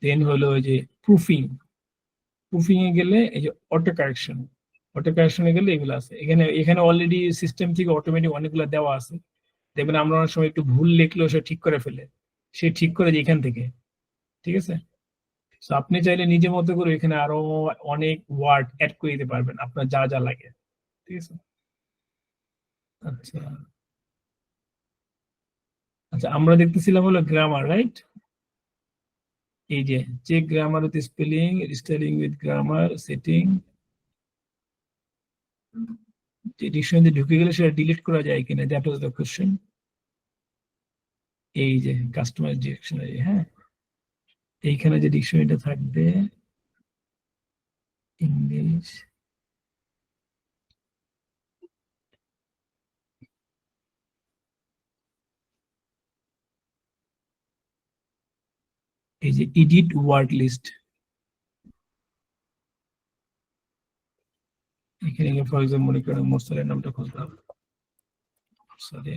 দেন হলো ওই যে প্রুফিং, প্রুফিং এ গেলে এই যে অটো কারেকশন, অটো কারেকশনে গেলে এগুলো আছে। এখানে এখানে অলরেডি সিস্টেম থেকে অটোমেটিক অনেকগুলো দেওয়া আছে। দেখবেন আমরা অনেক সময় একটু ভুল লিখলেও সে ঠিক করে ফেলে, সে ঠিক করে যে এখান থেকে, ঠিক আছে। তো আপনি চাইলে নিজের মতো করে এখানে আরো অনেক ওয়ার্ড অ্যাড করে দিতে পারবেন আপনার যা যা লাগে, ঠিক আছে। আচ্ছা আচ্ছা, আমরা দেখতেছিলাম হলো গ্রামার, রাইট? এই যে check grammar with spelling, restyling with grammar, setting. Dictionary ঢুকে গেলে সেটা ডিলিট করা যায় কিনা, দ্যাট ওয়াজ দ্য কোশ্চেন। এই যে কাস্টমার ডিকশনারি, হ্যাঁ, এইখানে যে ডিকশনারিটা থাকবে ইংলিশ, এই যে এডিট ওয়ার্ড লিস্ট, এখানে ফর এক্সাম্পল মনে করেন মোরসালের নামটা খুঁজলাম, মোরসালে,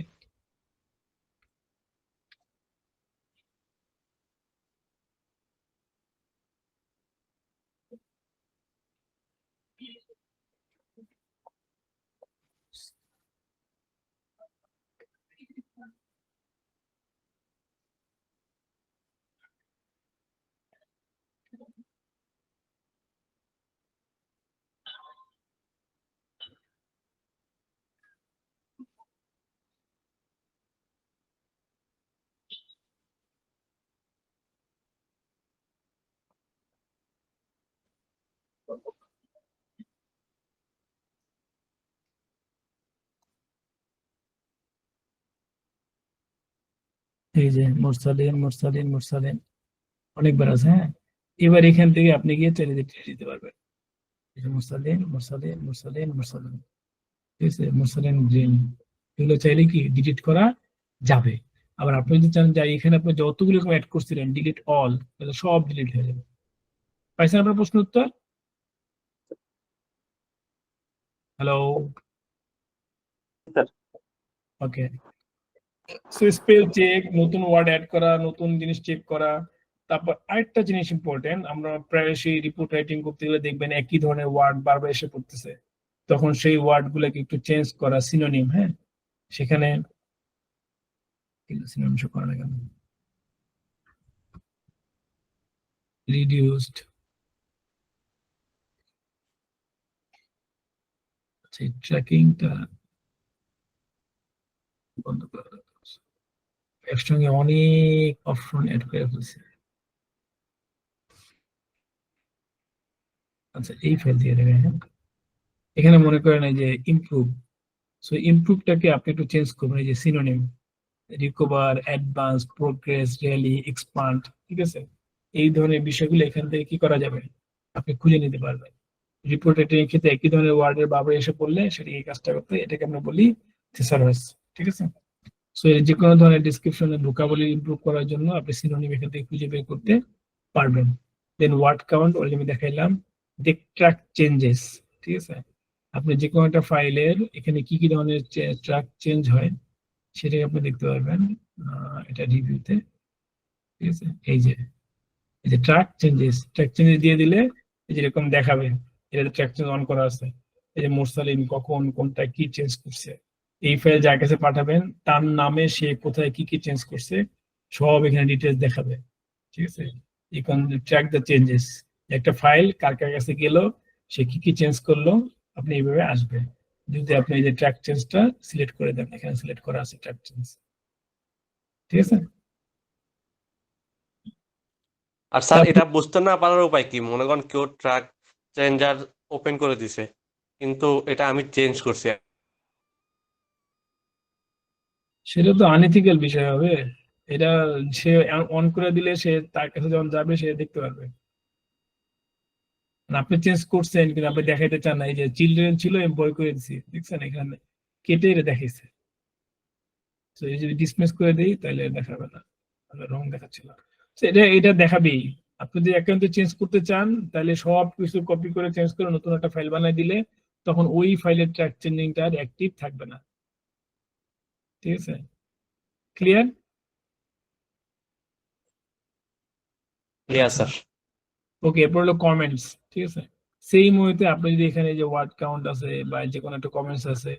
এই যে মোরসালিন মোরসালিন মোরসালিন অনেকবার আছে, হ্যাঁ। এবার এখান থেকে আপনি গিয়ে চাইলে দিতে পারবেন, এই যে মোরসালিন মোরসালিন মোরসালিন মোরসালিন, ঠিক আছে, মোরসালিন গ্রিন, এগুলো চাইলে কি ডিলিট করা যাবে। আবার আপনি যদি চান যে এখানে আপনি যতগুলো অ্যাড করছিলেন ডিলিট অল, তাহলে সব ডিলিট হয়ে যাবে। পাইছেন আপনার প্রশ্ন উত্তর? Hello, sir. Okay. So spell check, নতুন ওয়ার্ড অ্যাড করা, নতুন জিনিস চেক করা। তারপর আরেকটা জিনিস ইম্পর্টেন্ট, আমরা প্রায়শই রিপোর্ট রাইটিং করতে গেলে দেখবেন একই ধরনের ওয়ার্ড বারবার এসে পড়তেছে, তখন সেই ওয়ার্ড গুলোকে একটু চেঞ্জ করা, সিনোনিম, হ্যাঁ, সেখানে সিনোনিম শো করা না কেন, রিডিউসড, সেই ট্র্যাকিংটা বন্ধ করা, একসঙ্গে অনেক অপশন অ্যাড করে ফেলছে। আচ্ছা, এই ফাইল দিয়ে দেবেন, হ্যাঁ। এখানে মনে করেন এই যে ইমপ্রুভ, সো ইমপ্রুভটাকে আপনি একটু চেঞ্জ করবেন, এই যে synonym, recover, advance, progress, really, expand, ঠিক আছে। এই ধরনের বিষয়গুলো এখান থেকে কি করা যাবে, আপনি খুঁজে নিতে পারবেন। রিপোর্ট রাইটিং এর ক্ষেত্রে একই ধরনের ওয়ার্ডের বারবার এসে পড়লে সেটা এই কাজটা করতে, এটাকে আমরা বলি থিসারাস, ঠিক আছে। সো যে কোনো ধরনের ডেসক্রিপশনে ভোকাবুলারি ইমপ্রুভ করার জন্য আপনি সিনোনিম এখান থেকে খুঁজে বের করতে পারবেন। দেন ওয়ার্ড কাউন্ট অলরেডি আমি দেখাইলাম। ট্র্যাক চেঞ্জেস, ঠিক আছে, আপনি যে কোনো একটা ফাইলের এখানে কি কি ধরনের ট্র্যাক চেঞ্জ হয় সেটাই আপনি দেখতে পারবেন, এটা রিভিউতে, ঠিক আছে। এই যে ট্র্যাক চেঞ্জেস দিয়ে দিলে এই যেরকম দেখাবে, এটা ট্র্যাক চেঞ্জ অন করা আছে, এই যে মোরসালিন কখন কোনটা কি চেঞ্জ করছে, এই ফাইল যার কাছে পাঠাবেন তার নামে সে কোথায় কি কি চেঞ্জ করছে সব এখানে ডিটেলস দেখাবে, ঠিক আছে। You can track the changes. একটা ফাইল কার কার কাছে গেল, সে কি কি চেঞ্জ করলো, আপনি এইভাবে আসবে। যদি আপনি এই যে ট্র্যাক চেঞ্জটা সিলেক্ট করে দেন, এখানে সিলেক্ট করা আছে ট্র্যাক চেঞ্জ, ঠিক আছে। আর স্যার তারপর এটা বুঝতে না পারার উপায় কি? মনে করেন কেউ ট্রাক চেঞ্জার ওপেন করে দিছে, কিন্তু এটা আমি চেঞ্জ করছি। সেটা তো আনএথিক্যাল বিষয় হবে। এটা সে অন করে দিলে সে তার কাছে যখন যাবে সে দেখতে পারবে। আর আপনি চেঞ্জ করছেন কিন্তু আপনি দেখাইতে চান না, এই যে চিলড্রেন ছিল আমি বই করে দিছি, দেখছেন এখানে কেটে এটা দেখাইছে। তো এই যদি ডিসমিস করে দেই তাহলে দেখাবে না, রং দেখাচ্ছিল। তো এটা দেখাবেই। আপনি যদি অ্যাকাউন্টে চেঞ্জ করতে চান তাহলে সব কিছু কপি করে চেঞ্জ করে নতুন একটা ফাইল বানাই দিলে তখন ওই ফাইলের ট্র্যাক চেঞ্জিংটা আর অ্যাক্টিভ থাকবে না, ঠিক আছে। ক্লিয়ার? Clear sir. ওকে, এরপর হলো কমেন্টস, ঠিক আছে। সেই মুহূর্তে আপনি যদি এখানে যে ওয়ার্ড কাউন্ট আছে বা যে কোনো একটা কমেন্টস আছে,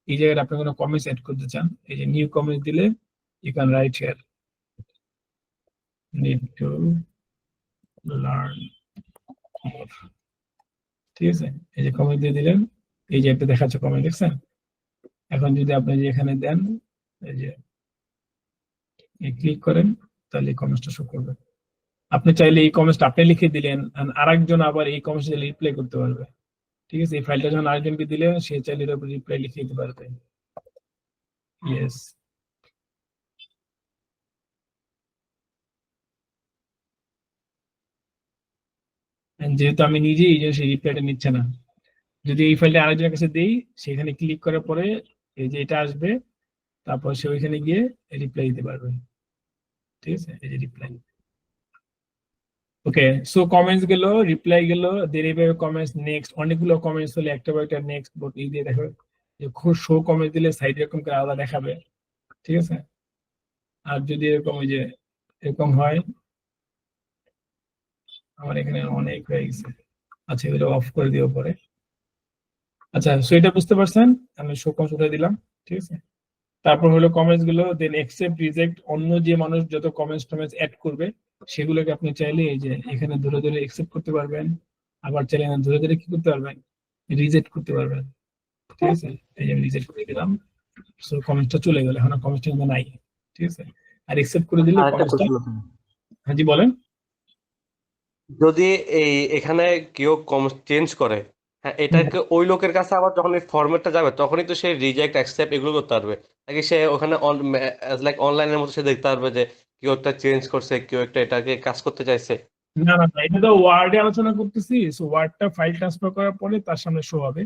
এই জায়গায় আপনি কোনো কমেন্টস এড করতে চান, এই যে নিউ কমেন্টস দিলে you can write here need to learn more, ঠিক আছে। এই যে কমেন্ট দিয়ে দিলেন, এই যে একটা দেখাচ্ছে কমেন্ট, দেখছেন। এখন যদি আপনি যে এখানে দেন, এই যে ক্লিক করেন, তাহলে এই কমেন্টসটা শো করবে। আপনি চাইলে এই কমেন্টসটা আপনি লিখে দিলেন, আরেকজন আবার এই কমেন্টস রিপ্লাই করতে পারবে, ঠিক আছে। এই ফাইলটা যখন আরেকজনকে দিলে সে চাইলে এর উপর রিপ্লাই লিখে দিতে পারবে। ইয়েস। যেহেতু আমি নিজেই এই যে সেই রিপ্লাইটা নিচ্ছে না, যদি এই ফাইলটা আরেকজনের কাছে দেই, সেখানে ক্লিক করার পরে এই যে এটা আসবে, তারপর সে ওইখানে গিয়ে রিপ্লাই দিতে পারবে, ঠিক আছে। এই যে রিপ্লাই। ওকে, সো কমেন্টস গেল, রিপ্লাই গেল, দেন এইভাবে কমেন্টস, নেক্সট, অনেকগুলো কমেন্টস হলে একটা বা একটা নেক্সট বোট এই দিয়ে দেখাবে। যে শো কমেন্টস দিলে সাইড এরকম করে আলাদা দেখাবে, ঠিক আছে। আর যদি এরকম ওই যে এরকম হয়, আমার এখানে অনেক হয়ে গেছে, আচ্ছা এগুলো অফ করে দিও পরে। আচ্ছা, সো এটা বুঝতে পারছেন, আমি শো কমেন্টস উঠে দিলাম, ঠিক আছে। তারপর হলো কমেন্টস গুলো, দেন একসেপ্ট রিজেক্ট, অন্য যে মানুষ যত কমেন্টস টমেন্টস অ্যাড করবে সেগুলোকে আপনি চাইলে এই যে এখানে ধরে ধরে একসেপ্ট করতে পারবেন, আবার চাইলে না ধরে ধরে কি করতে পারবেন, রিজেক্ট করতে পারবেন, ঠিক আছে। এই যে আমি রিজেক্ট করে দিলাম, সো কমেন্টসটা চলে গেল, এখন কমেন্টসটা কিন্তু নাই, ঠিক আছে। আর একসেপ্ট করে দিলে আরেকটা কমেন্টসটা, কোশ্চেন আছে, হ্যাঁ জি বলেন। যদি এই এখানে কেউ চেঞ্জ করে, হ্যাঁ, এটাকে ওই লোকের কাছে আবার যখন এই ফরম্যাটটা যাবে তখনই তো সে রিজেক্ট অ্যাকসেপ্ট এগুলো করতে পারবে, নাকি সে ওখানে লাইক অনলাইনের মতো সে দেখতে পারবে যে কেউ একটা চেঞ্জ করছে, কেউ একটা এটাকে কাজ করতে চাইছে? না না না, এটা তো ওয়ার্ডে আলোচনা করতেছি, সো ওয়ার্ডটা ফাইল ট্রান্সফার করার পরে তার সামনে শো হবে।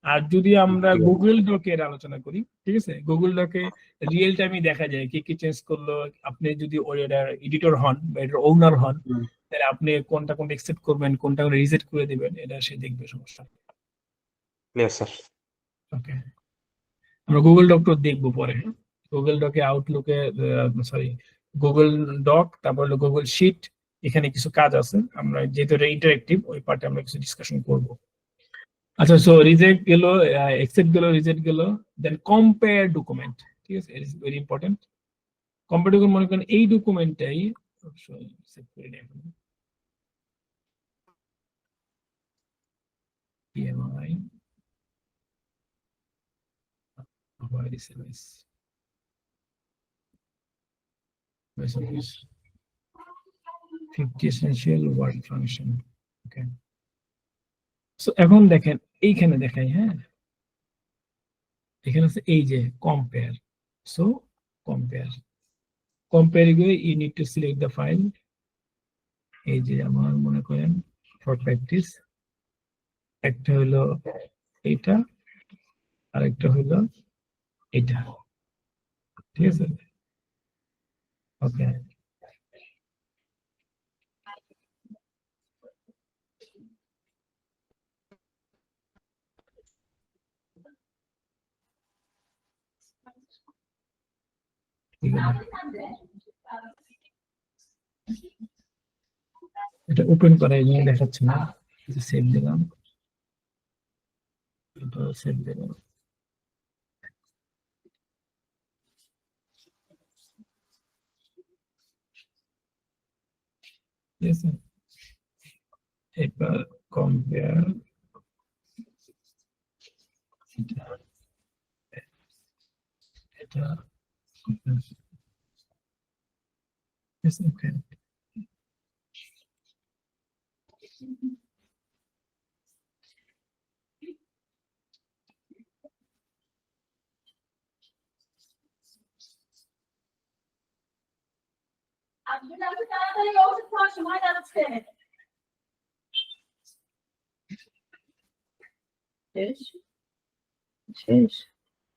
আর যদি আমরা গুগল ডকে এর আলোচনা করি, ঠিক আছে, গুগল ডকে রিয়েল টাইমে দেখা যায় কি কি চেঞ্জ করলো। আপনি যদি ওর এডিটর হন বা এটার ওনার হন, তাহলে আপনি কোনটা কোনটা একসেপ্ট করবেন, কোনটা রিজেক্ট করে দিবেন, এটা সে দেখবে, সমস্যা। Clear sir. ওকে, আমরা গুগল ডক তো দেখবো পরে। গুগল ডকে আউটলুকে, সরি, গুগল ডক, তারপর হলো গুগল শিট, এখানে কিছু কাজ আছে, আমরা যেহেতু এটা ইন্টারেক্টিভ ওই পার্টে আমরা কিছু ডিসকাশন করব। আচ্ছা, সো রিজেক্ট গেল, একসেপ্ট গেল, রিজেক্ট গেল, দেন কম্পেয়ার ডকুমেন্ট, ঠিক আছে, it is very important. Compare document মনে করেন এই ডকুমেন্টটাই, সেভ করে নিই এখন, PMI আবার SMS messages 50 essential word function, okay. So এখন দেখেন, এইখানে দেখাই, হ্যাঁ, এখানে আছে এই যে কম্পেয়ার, সো কম্পেয়ার, কম্পেয়ার গিয়ে you need to select the file. এই যে আমার মনে করেন ফর প্র্যাকটিস, একটা হলো এইটা, আরেকটা হলো এটা, ঠিক আছে। ওকে, ঠিক আছে, এটা ওপেন করা এই জন্য দেখাচ্ছে না, সেভ দিলাম, এটা সেভ দিলাম। ঠিক আছে, এবার কম্পেয়ার এটা okay.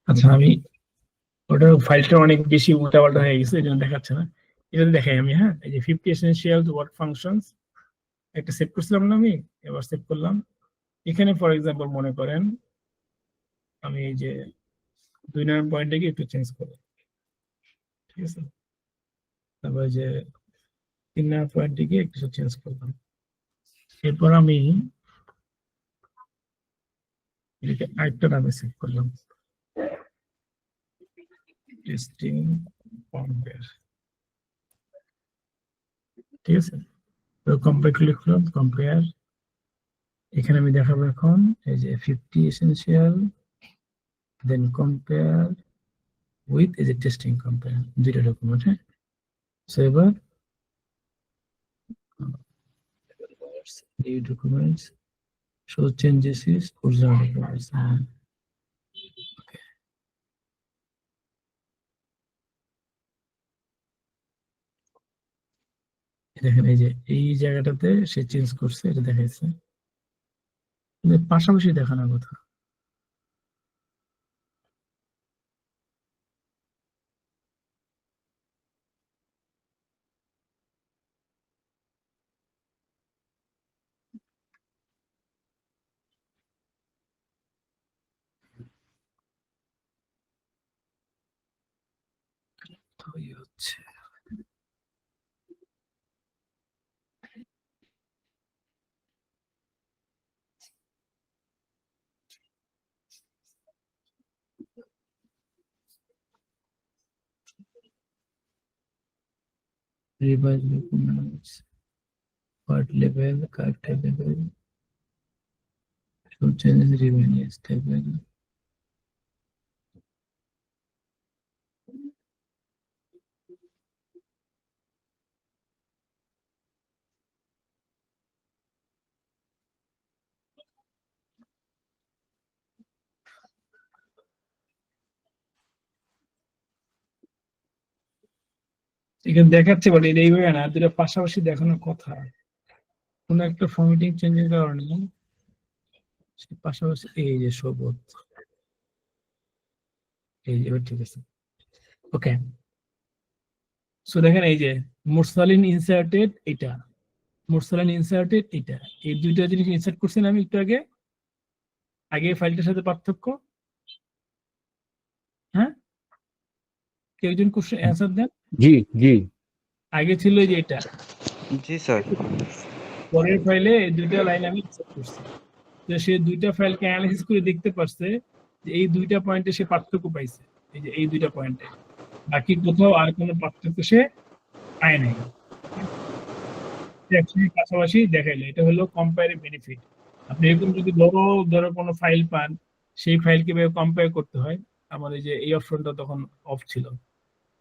আচ্ছা, আমি ওটা ফাইলটা অনেক বেশি উল্টাপাল্টা হয়ে গেছে, এই জন্য দেখাচ্ছে না। এটা দেখাই আমি, হ্যাঁ, এই যে 50 এসেনশিয়াল ওয়ার্ক ফাংশনস একটা সেভ করছিলাম না আমি, এবার সেভ করলাম। এখানে ফর এক্সাম্পল মনে করেন আমি এই যে 2 নম্বর পয়েন্টটাকে একটু চেঞ্জ করব, ঠিক আছে, তারপর যে 3 নম্বর পয়েন্টটিকে একটু চেঞ্জ করলাম। এরপর আমি এটাকে আরেকটা নামে সেভ করলাম, টেস্টিং কম্পেয়ার, ঠিক আছে। তো কম্পেয়ার ক্লিক করলাম, কম্পেয়ার, এখানে আমি দেখাবো এখন এই যে 50 এসেনশিয়াল, দেন কম্পেয়ার উইথ এই যে টেস্টিং কম্পেয়ার, দুইটা ডকুমেন্ট, হ্যাঁ। সো এবার এই documents show changes is original documents, হ্যাঁ। দেখেন এই যে এই জায়গাটাতে সে চেঞ্জ করছে, এটা দেখাইছে, কিন্তু পাশাপাশি দেখানোর কথা। তো এই হচ্ছে revise documents, part level, character level, show changes, revise table. এখানে দেখাচ্ছে বলে এটা এইভাবে না, দুটো পাশাপাশি দেখানোর কথা। কোন একটা ফরম্যাটিং চেঞ্জের কারণে পাশাপাশি এই যে সবুজ, এই যে এবার ঠিক আছে, ওকে। সো দেখেন এই যে মুরসালিন ইনসার্টেড, এটা মুরসালিন ইনসার্টেড, এটা এই দুইটা জিনিস ইনসার্ট করছেন আমি একটু আগে, আগে ফাইলটার সাথে পার্থক্য, হ্যাঁ, কেউ একজন কোশ্চেন অ্যান্সার দেন। জি জি আগে ছিল যে এটা, জি স্যার। পরের ফাইলে এই দুইটা লাইন আমি ইনসার্ট করছি, তো সে দুইটা ফাইলকে অ্যানালাইসিস করে দেখতে পারছে যে এই দুইটা পয়েন্টে সে পার্থক্য পাইছে, এই যে এই দুইটা পয়েন্টে, বাকি কোথাও আর কোনো পার্থক্য সে পায় নাই। অ্যাকচুয়ালি পাশাপাশি দেখাইলো, এটা হলো কম্পায়ারের বেনিফিট। আপনি এরকম যদি বড় ধরো কোনো ফাইল পান, সেই ফাইল কিভাবে কম্পেয়ার করতে হয়, আমার এই যে এই অপশনটা তখন অফ ছিল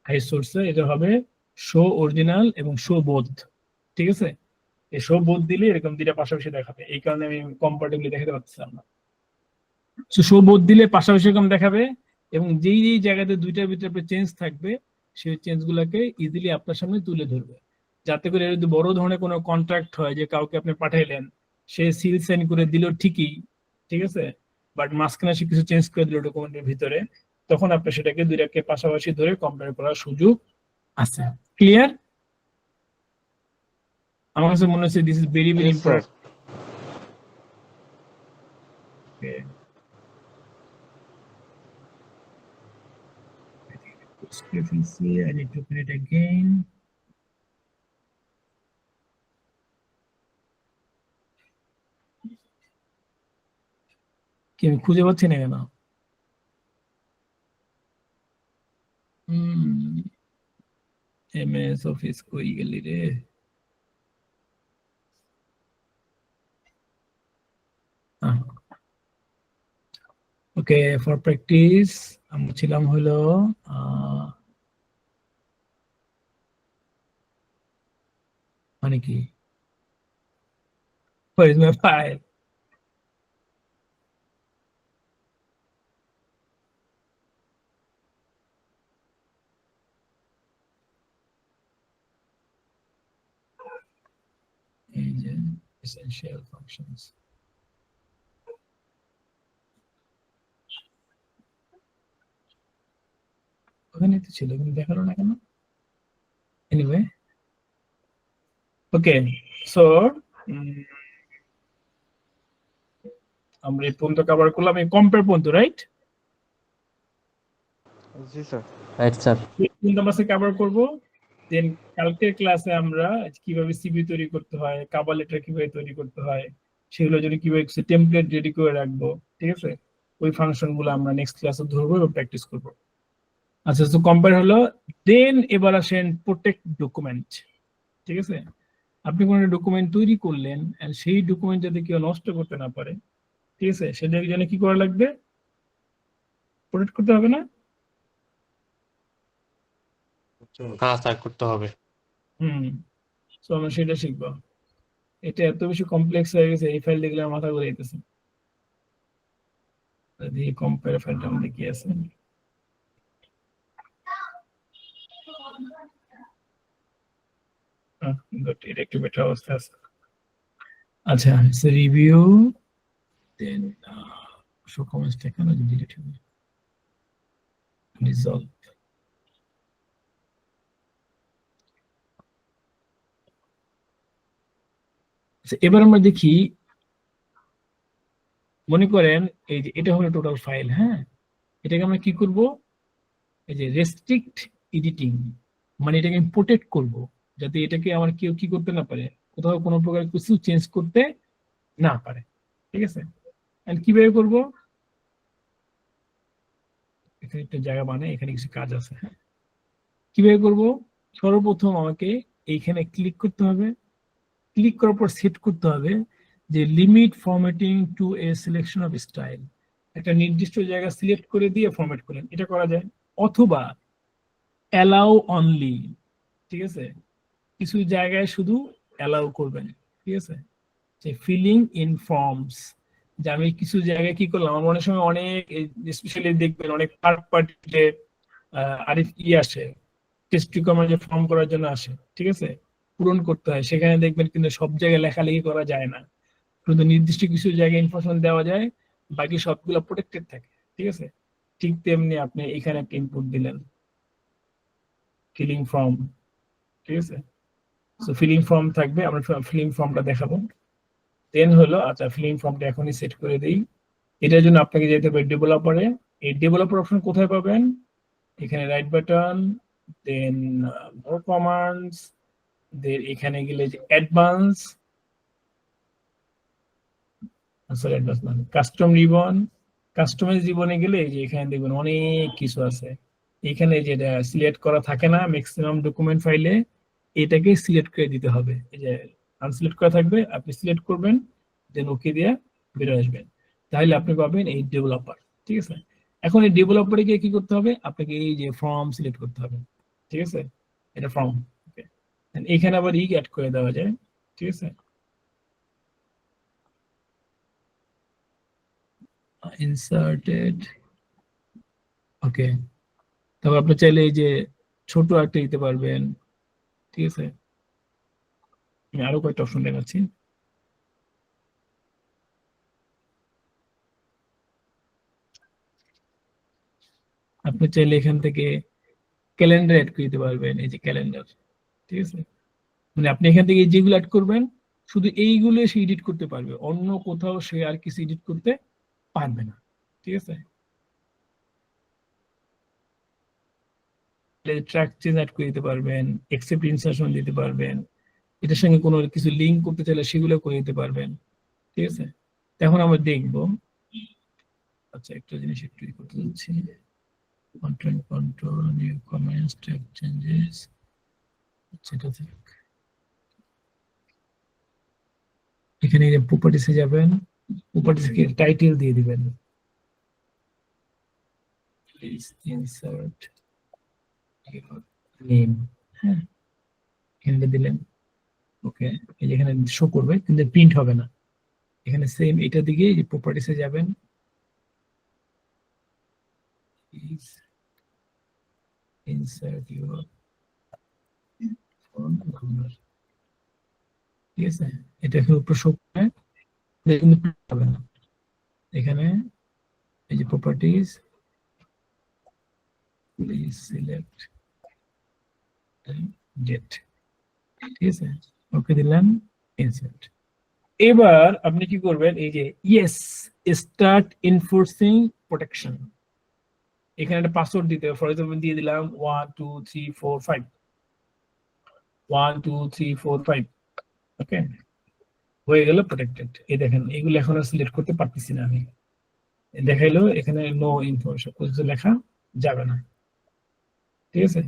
হাই সোর্সে, এটা হবে শো অরিজিনাল এবং শো বোথ, ঠিক আছে। এই শো বোথ দিলে এরকম দুইটা পাশাপাশি দেখাবে, এই কারণে আমি কম্পারেটিভলি দেখাতে পারছিলাম না। শো বোথ দিলে পাশাপাশি এরকম দেখাবে, এবং যেই যেই জায়গাতে দুইটার ভিতরে চেঞ্জ থাকবে সেই চেঞ্জ গুলাকে ইজিলি আপনার সামনে তুলে ধরবে, যাতে করে যদি বড় ধরনের কোনো কন্ট্রাক্ট হয় যে কাউকে আপনি পাঠাইলেন, সে সিল সাইন করে দিল ঠিকই, ঠিক আছে, বাট মাঝখানে সে কিছু চেঞ্জ করে দিল ডকুমেন্টের ভিতরে, তখন আপনি সেটাকে দুইটাকে পাশাপাশি ধরে কম্পেয়ার করার সুযোগ আছে। ক্লিয়ার? আমার কাছে মনে হচ্ছে this is very very Yes, sir. Important. Discrepancy, I need to open it again. কি আমি খুঁজে পাচ্ছি না কেন? এমএস অফিস কই গেলি রে? ওকে, ফর প্র্যাকটিস আমরা ছিলাম হলো মানে কি, where is my file? এই যে essential functions, ওখানে তো ছিল কিন্তু দেখালো না কেন? এনিওয়ে, ওকে, সো আমরা এই পর্যন্ত কভার করলাম, এই কম্পেয়ার পর্যন্ত, রাইট? জি স্যার। Right sir. আমরা কভার করব। দেন কালকের ক্লাসে আমরা কিভাবে সিভি তৈরি করতে হয়, কভার লেটার কিভাবে তৈরি করতে হয়, সেগুলো যদি কিভাবে টেমপ্লেট রেডি করে রাখবো, ঠিক আছে, ওই ফাংশন গুলো আমরা নেক্সট ক্লাসে ধরবো এবং প্র্যাকটিস করব। আচ্ছা, তো কম্পেয়ার হলো। দেন এবার আসেন প্রোটেক্ট ডকুমেন্ট। ঠিক আছে, আপনি কোনো ডকুমেন্ট তৈরি করলেন and সেই ডকুমেন্ট যাতে কেউ নষ্ট করতে না পারে, ঠিক আছে, সেটার জন্য কি করা লাগবে? প্রোটেক্ট করতে হবে না? হ্যাঁ স্যার, করতে হবে। তো আমরা সেটা শিখবো। এটা এত বেশি কমপ্লেক্স হয়ে গেছে, এই ফাইল দেখলে আমার মাথা ঘুরে যেতেছে। এই কম্পেয়ার ফাইলটা আমাদের কি আছে? গুড, এটা একটু বেটার অবস্থা আছে। আচ্ছা, রিভিউ, দেন শো কমেন্টস টেকনোলজি, ডিলিট হবে, রিজলভ। এবার আমরা দেখি, মনে করেন এই যে এটা হলো টোটাল ফাইল, হ্যাঁ, এটাকে আমরা কি করব, এই যে রেস্ট্রিক্ট এডিটিং, মানে এটাকে আমি প্রোটেক্ট করব যাতে এটাকে আমার কেউ কি করতে না পারে, কোথাও কোনো প্রকার কিছু চেঞ্জ করতে না পারে। ঠিক আছে, এন্ড কিভাবে করব, এখানে একটা জায়গা বানাই, এখানে কিছু কাজ আছে। হ্যাঁ, কিভাবে করব, সর্বপ্রথম আমাকে এইখানে ক্লিক করতে হবে, ক্লিক করার পর সেট করতে হবে যে limit formatting to a selection of style, একটা নির্দিষ্ট জায়গা সিলেক্ট করে দিয়ে ফরম্যাট করেন, এটা করা যায়। অথবা অ্যালাউ অনলি, ঠিক আছে, কিছু জায়গায় শুধু অ্যালাউ করবেন। ঠিক আছে, যে ফিলিং ইন ফর্মস, যে আমি কিছু জায়গায় কি করলাম, আমার অনেক সময় অনেক স্পেশালি দেখবেন অনেক থার্ড পার্টিতে আরিফ আসে, টেস্ট রিকোয়ারমেন্ট যে ফর্ম করার জন্য আসে, ঠিক আছে, পূরণ করতে হয়, সেখানে দেখবেন কিন্তু সব জায়গায় লেখালেখি করা যায় না, শুধু নির্দিষ্ট কিছু জায়গায় ইনফরমেশন দেওয়া যায়, বাকি সবগুলো প্রোটেক্টেড থাকে। ঠিক আছে, ঠিক তেমনি আপনি এখানে একটা ইনপুট দিলেন ফিলিং ফর্ম, ঠিক আছে, সো ফিলিং ফর্ম থাকবে, আমরা ফিলিং ফর্মটা দেখাবো। দেন হলো, আচ্ছা ফিলিং ফর্মটা এখনই সেট করে দিই। এটার জন্য আপনাকে যেতে হবে ডেভেলপারে। এই ডেভেলপার অপশন কোথায় পাবেন? এখানে রাইট বাটন, দেন মোর কমান্ডস, দেন এখানে গেলে যে অ্যাডভান্স, সরি অ্যাডভান্স না, কাস্টম রিবন, কাস্টমাইজ রিবনে গেলে এই যে এখানে দেখবেন অনেক কিছু আছে। এখানে যেটা সিলেক্ট করা থাকে না ম্যাক্সিমাম ডকুমেন্ট ফাইলে, এটাকে সিলেক্ট করে দিতে হবে। এই যে আনসিলেক্ট করা থাকবে, আপনি সিলেক্ট করবেন, দেন ওকে দিয়ে বেরো আসবেন, তাহলে আপনি পাবেন এই ডেভেলপার। ঠিক আছে, এখন এই ডেভেলপারে গিয়ে কি করতে হবে, আপনাকে এই যে ফর্ম সিলেক্ট করতে হবে। ঠিক আছে, এটা ফর্ম, ওকে, এখানে আবার অ্যাড করে দেওয়া যায়। ঠিক আছে, ইনসার্টেড, ওকে, তারপর আপনি চাইলে এই যে ছোট একটা দিতে পারবেন। ঠিক আছে, আমি আরো কয়েকটা অপশন দেখাচ্ছি। আপনি চাইলে এখান থেকে ক্যালেন্ডার অ্যাড করে দিতে পারবেন, এই যে ক্যালেন্ডার। ঠিক আছে, মানে আপনি এখান থেকে যেগুলো অ্যাড করবেন শুধু এইগুলো সে এডিট করতে পারবে, অন্য কোথাও সে আর কিছু এডিট করতে পারবে না। ঠিক আছে, ট্র্যাক চেঞ্জ অ্যাড করে দিতে পারবেন, এক্সেপ্ট ইনসারশন দিতে পারবেন, এটার সঙ্গে কোনো কিছু লিঙ্ক করতে চাইলে সেগুলো করে দিতে পারবেন। ঠিক আছে, এখন আমরা দেখবো, আচ্ছা একটা জিনিস একটু করতে যাচ্ছি, content control, new comments, track changes, সেটা থাক। এখানে প্রপার্টিসে যাবেন, প্রপার্টিসকে টাইটেল দিয়ে দিবেন, প্লিজ ইনসার্ট ইউর নেম। হ্যাঁ, এখানে দিলেন, ওকে, এই যে এখানে শো করবে কিন্তু প্রিন্ট হবে না। এখানে সেম এটা দিকে প্রপার্টিসে যাবেন, please insert your phone number. ঠিক আছে, এটা এখানে উপর শো করবে কিন্তু print হবে না। এখানে এই যে প্রপার্টিজ, প্লিজ সিলেক্ট ডেট। ঠিক আছে, ওকে দিলাম, ইনসার্ট। এবার আপনি কি করবেন, এই যে ইয়েস স্টার্ট এনফোর্সিং প্রোটেকশন, এখানে একটা পাসওয়ার্ড দিতে হবে। ফর এক্সাম্পল দিয়ে দিলাম 1 2 3 4 5 1 2 3 4 5। ওকে, হয়ে গেল প্রোটেক্টেড। এই দেখেন এগুলো এখন আর সিলেক্ট করতে পারতেছি না আমি, দেখাইলো এখানে নো ইনফরমেশন, কিছু লেখা যাবে না। ঠিক আছে,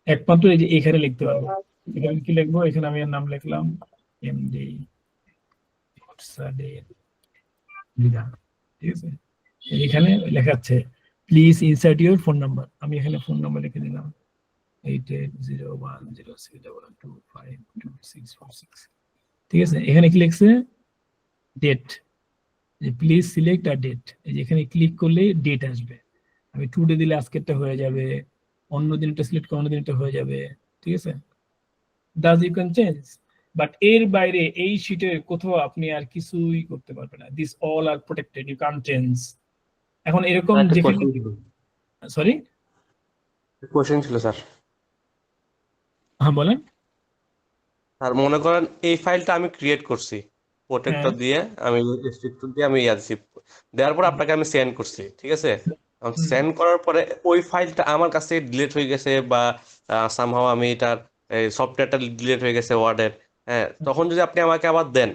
একমাত্র এই যে এখানে লিখতে পারবো। এখানে কি লিখবো, এখানে আমি এর নাম লিখলাম এমডি বিধান। ঠিক আছে, এখানে লেখা আছে please insert your phone number, আমি এখানে ফোন নাম্বার লিখে দিলাম 88010612522646। ঠিক আছে, এখানে কি লিখছে date, please select a date. এই যে এখানে ক্লিক করলে ডেট আসবে, আমি টুডে দিলে আজকেরটা হয়ে যাবে, অন্য দিনটা সিলেক্ট করে অন্য দিনটা হয়ে যাবে। ঠিক আছে, does you can change, but এর বাইরে এই শীটের কোথাও আপনি আর কিছুই করতে পারবেন না। This all are protected, you can change. এখন এরকম একটা যেখানে, কোশ্চেন ছিল, সরি, কোশ্চেন ছিল স্যার। হ্যাঁ বলেন। আর মনে করেন এই ফাইলটা আমি ক্রিয়েট করছি প্রোটেক্টর হ্যাঁ, দিয়ে, আমি রেস্ট্রিক্টর দিয়ে আমি দিছি, দেওয়ার পর আপনাকে আমি সেন্ড করছি। ঠিক আছে, সেন্ড করার পরে ওই ফাইলটা আমার কাছে ডিলিট হয়ে গেছে বা সামহাও আমি এটার সফটওয়্যারটা ডিলিট হয়ে গেছে ওয়ার্ডের, হ্যাঁ, তখন যদি আপনি আমাকে আবার দেন,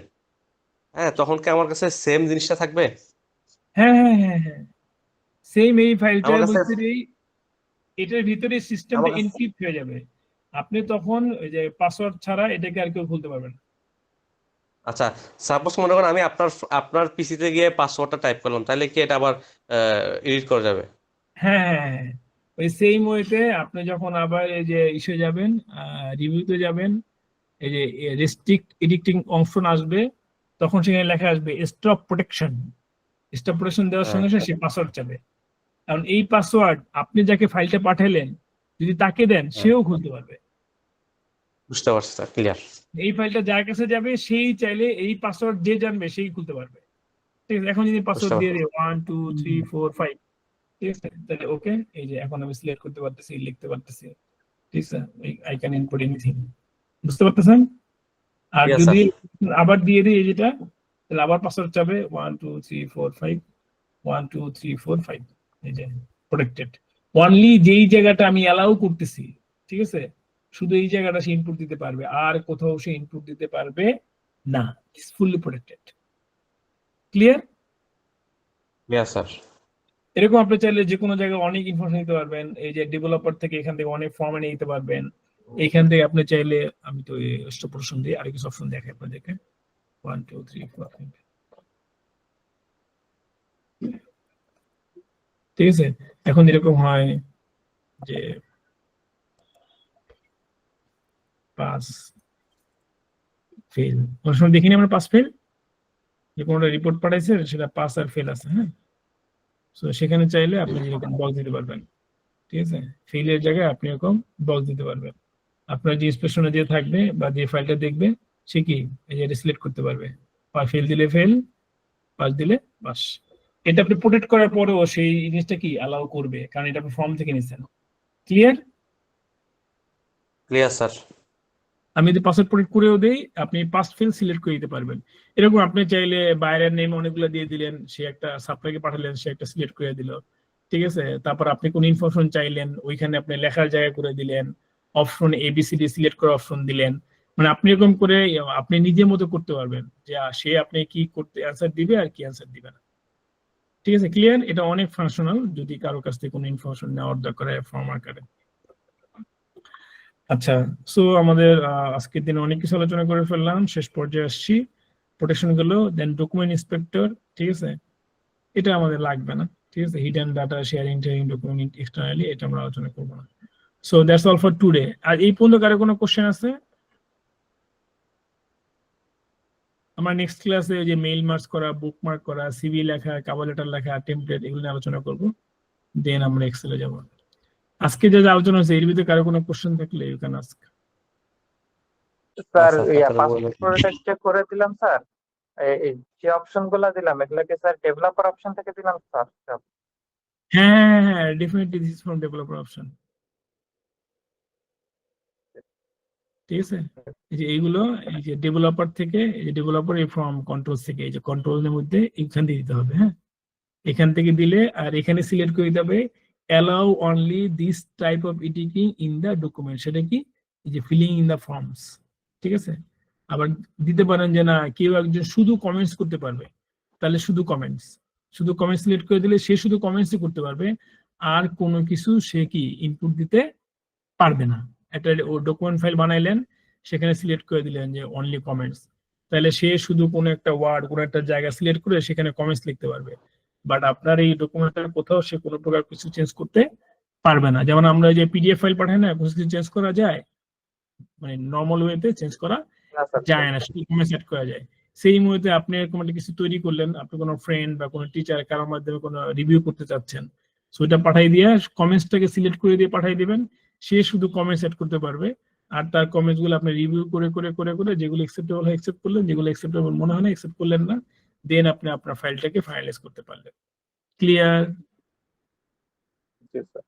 হ্যাঁ, তখন কি আমার কাছে সেম জিনিসটা থাকবে? হ্যাঁ, হ্যাঁ, হ্যাঁ, হ্যাঁ, সেম এই ফাইলটার আমার কাছে ভিতরেই, এটার ভিতরে সিস্টেমটা আমার কাছে এনক্রিপ্ট হয়ে যাবে। আপনি তখন ওই যে পাসওয়ার্ড ছাড়া এটাকে আর কেউ খুলতে পারবেন না। আচ্ছা, সাপোজ মনে করেন আমি আপনার আপনার পিসিতে গিয়ে পাসওয়ার্ডটা টাইপ করলাম, তাহলে কি এটা আবার এডিট করা যাবে? হ্যাঁ, হ্যাঁ, হ্যাঁ, ওই সেম ওয়েতে আপনি যখন আবার এই যে ইসে যাবেন, রিভিউতে যাবেন, এই যে রেস্ট্রিক্ট এডিটিং অপশন আসবে, তখন সেখানে লেখা আসবে স্টপ প্রোটেকশন। স্টপ প্রোটেকশন দেওয়ার হ্যাঁ, সঙ্গে সঙ্গে সে পাসওয়ার্ড চাবে। কারণ এই পাসওয়ার্ড আপনি যাকে ফাইলটা পাঠালেন যদি তাকে দেন, হ্যাঁ, সেও খুলতে পারবে। বুঝতে পারছি স্যার, ক্লিয়ার। এই ফাইলটা যার কাছে যাবে সেই চাইলে এই পাসওয়ার্ড যে জানবে সেই খুলতে পারবে। ঠিক আছে, এখন যদি বুঝতে পাসওয়ার্ড দিয়ে পারছি। দিই 1 2 3 4 5, ঠিক আছে, তাহলে ওকে, এই যে এখন আমি সিলেক্ট করতে পারতেছি, লিখতে পারতেছি। ঠিক আছে, আই ক্যান ইনপুট এনিথিং, বুঝতে পারতেছেন? আর ইয়েস যদি স্যার। আবার দিয়ে দিই এই যেটা, তাহলে আবার পাসওয়ার্ড চাবে 1 2 3 4 5 1 2 3 4 5, এই যে প্রোটেক্টেড। অনলি যেই জায়গাটা আমি অ্যালাউ করতেছি, ঠিক আছে, শুধু এই জায়গাটা সে ইনপুট দিতে পারবে, আর কোথাও সে ইনপুট দিতে পারবে না। It's fully protected. Clear? Yes sir. এরকম আপনি চাইলে যে কোনো জায়গায় অনেক ইনফরমেশন নিতে পারবেন। এই যে ডেভেলপার থেকে এখান থেকে অনেক ফর্ম এনে নিতে পারবেন। এইখান থেকে আপনি চাইলে, আমি তো স্টপ অপশন দিয়ে আর কিছু অপশন দেখাই আপনাদেরকে, 1 2 3 4 5, ঠিক আছে। এখন এরকম হয় যে পাস ফেল, অনেক সময় দেখিনি আমরা পাস ফেল, যে কোনো রিপোর্ট পাঠাইছে সেটা পাস আর ফেল আছে। হ্যাঁ, তো সেখানে চাইলে আপনি যেরকম বক্স দিতে পারবেন। ঠিক আছে, ফেলের জায়গায় আপনি এরকম বক্স দিতে পারবেন। আপনার যে স্পেশনে যে থাকবে বা যে ফাইলটা দেখবে সে কি এই যে সিলেক্ট করতে পারবে, ফেল দিলে ফেল, পাস দিলে পাস। এটা আপনি প্রোটেক্ট করার পরেও সেই জিনিসটা কি অ্যালাউ করবে, কারণ এটা আপনি ফর্ম থেকে নিচ্ছেন। ক্লিয়ার? Clear sir. আমি যদি পাসওয়ার্ড প্রোটেক্ট করেও দেই, আপনি পাস ফেল সিলেক্ট করে দিতে পারবেন। এরকম আপনি চাইলে বাইরের নেম অনেকগুলো দিয়ে দিলেন, সে একটা সাপ্লাইকে পাঠালেন, সে একটা সিলেক্ট করে দিল। ঠিক আছে, তারপর আপনি কোন ইনফরমেশন চাইলেন ওইখানে আপনি লেখার জায়গা করে দিলেন, অপশন এবিসিডি সিলেক্ট করে অপশন দিলেন। মানে আপনি এরকম করে আপনি নিজের মতো করতে পারবেন যে সে আপনি কি করতে অ্যান্সার দিবে আর কি অ্যান্সার দিবে না। ঠিক আছে, ক্লিয়ার? এটা অনেক ফাংশনাল যদি কারো কাছ থেকে কোনো ইনফরমেশন নেওয়ার দরকার হয় ফর্ম আকারে। আচ্ছা, সো আমাদের আজকের দিনে অনেক কিছু আলোচনা করে ফেললাম, শেষ পর্যায়ে আসছি। প্রোটেকশন গুলো, দেন ডকুমেন্ট ইন্সপেক্টর, ঠিক আছে, এটা আমাদের লাগবে না। ঠিক আছে, hidden data sharing tearing document externally, এটা আমরা আলোচনা করবো না। So that's all for today. আর এই পর্যন্ত কারো কোনো কোশ্চেন আছে? আমরা নেক্সট ক্লাসে যে মেইল মার্চ করা, বুক মার্ক করা, সিভি লেখা, কভার লেটার লেখা, টেমপ্লেট, এগুলো নিয়ে আলোচনা করবো। দেন আমরা এক্সেলে যাব। আজকে যে আলোচনা হচ্ছে এর ভিতরে কারো কোনো কোশ্চেন থাকলে ইউ ক্যান আস্ক। স্যার আচ্ছা, তারপরে বলেন। পাসপোর্ট প্রোটেক্ট করে দিলাম স্যার, এই যে অপশন গুলা দিলাম এগুলাকে স্যার ডেভেলপার অপশন থেকে দিলাম স্যার? হ্যাঁ হ্যাঁ, definitely this from developer option. ঠিক আছে, এই যে এইগুলো, এই যে ডেভেলপার থেকে, এই যে ডেভেলপার এই ফ্রম কন্ট্রোল থেকে, এই যে কন্ট্রোলের মধ্যে এখান দিয়ে দিতে হবে। হ্যাঁ, এখান থেকে দিলে আর এখানে সিলেক্ট করে দিতে হবে allow only this type of editing in the document. সেটা কি? এই যে ফিলিং ইন দ্য ফর্মস। ঠিক আছে, আবার দিতে পারেন যে না কেউ একজন শুধু কমেন্টস করতে পারবে, তাহলে শুধু কমেন্টস সিলেক্ট করে দিলে সে শুধু কমেন্টসই করতে পারবে, আর কোনো কিছু সে কি ইনপুট দিতে পারবে না। একটা ডকুমেন্ট ফাইল বানাইলেন, সেখানে সিলেক্ট করে দিলেন যে অনলি কমেন্টস, তাহলে সে শুধু কোনো একটা ওয়ার্ড, কোনো একটা জায়গা সিলেক্ট করে সেখানে কমেন্টস লিখতে পারবে, বাট আপনার এই ডকুমেন্টের কোথাও সে কোনো প্রকার কিছু চেঞ্জ করতে পারবে না। যেমন আমরা যে পিডিএফ ফাইল পাঠাই না, কিছু চেঞ্জ করা যায়, মানে নর্মাল ওয়েতে চেঞ্জ করা যায় না, শুধু কমেন্ট সেট করা যায়। সেই মুহূর্তে আপনি এরকম একটা কিছু তৈরি করলেন, আপনি কোনো ফ্রেন্ড বা কোনো টিচার কারোর মাধ্যমে কোনো রিভিউ করতে চাচ্ছেন, সো এটা পাঠাই দিয়ে কমেন্টসটাকে সিলেক্ট করে দিয়ে পাঠাই দিবেন, সে শুধু কমেন্ট সেট করতে পারবে, আর তার কমেন্টস গুলো আপনি রিভিউ করে করে করে করে যেগুলো একসেপ্টেবল হয় একসেপ্ট করলেন, যেগুলো একসেপ্টেবল মনে হয় না একসেপ্ট করলেন না, দেন আপনি আপনার ফাইলটাকে ফাইনালাইজ করতে পারলেন। ক্লিয়ার? জি স্যার।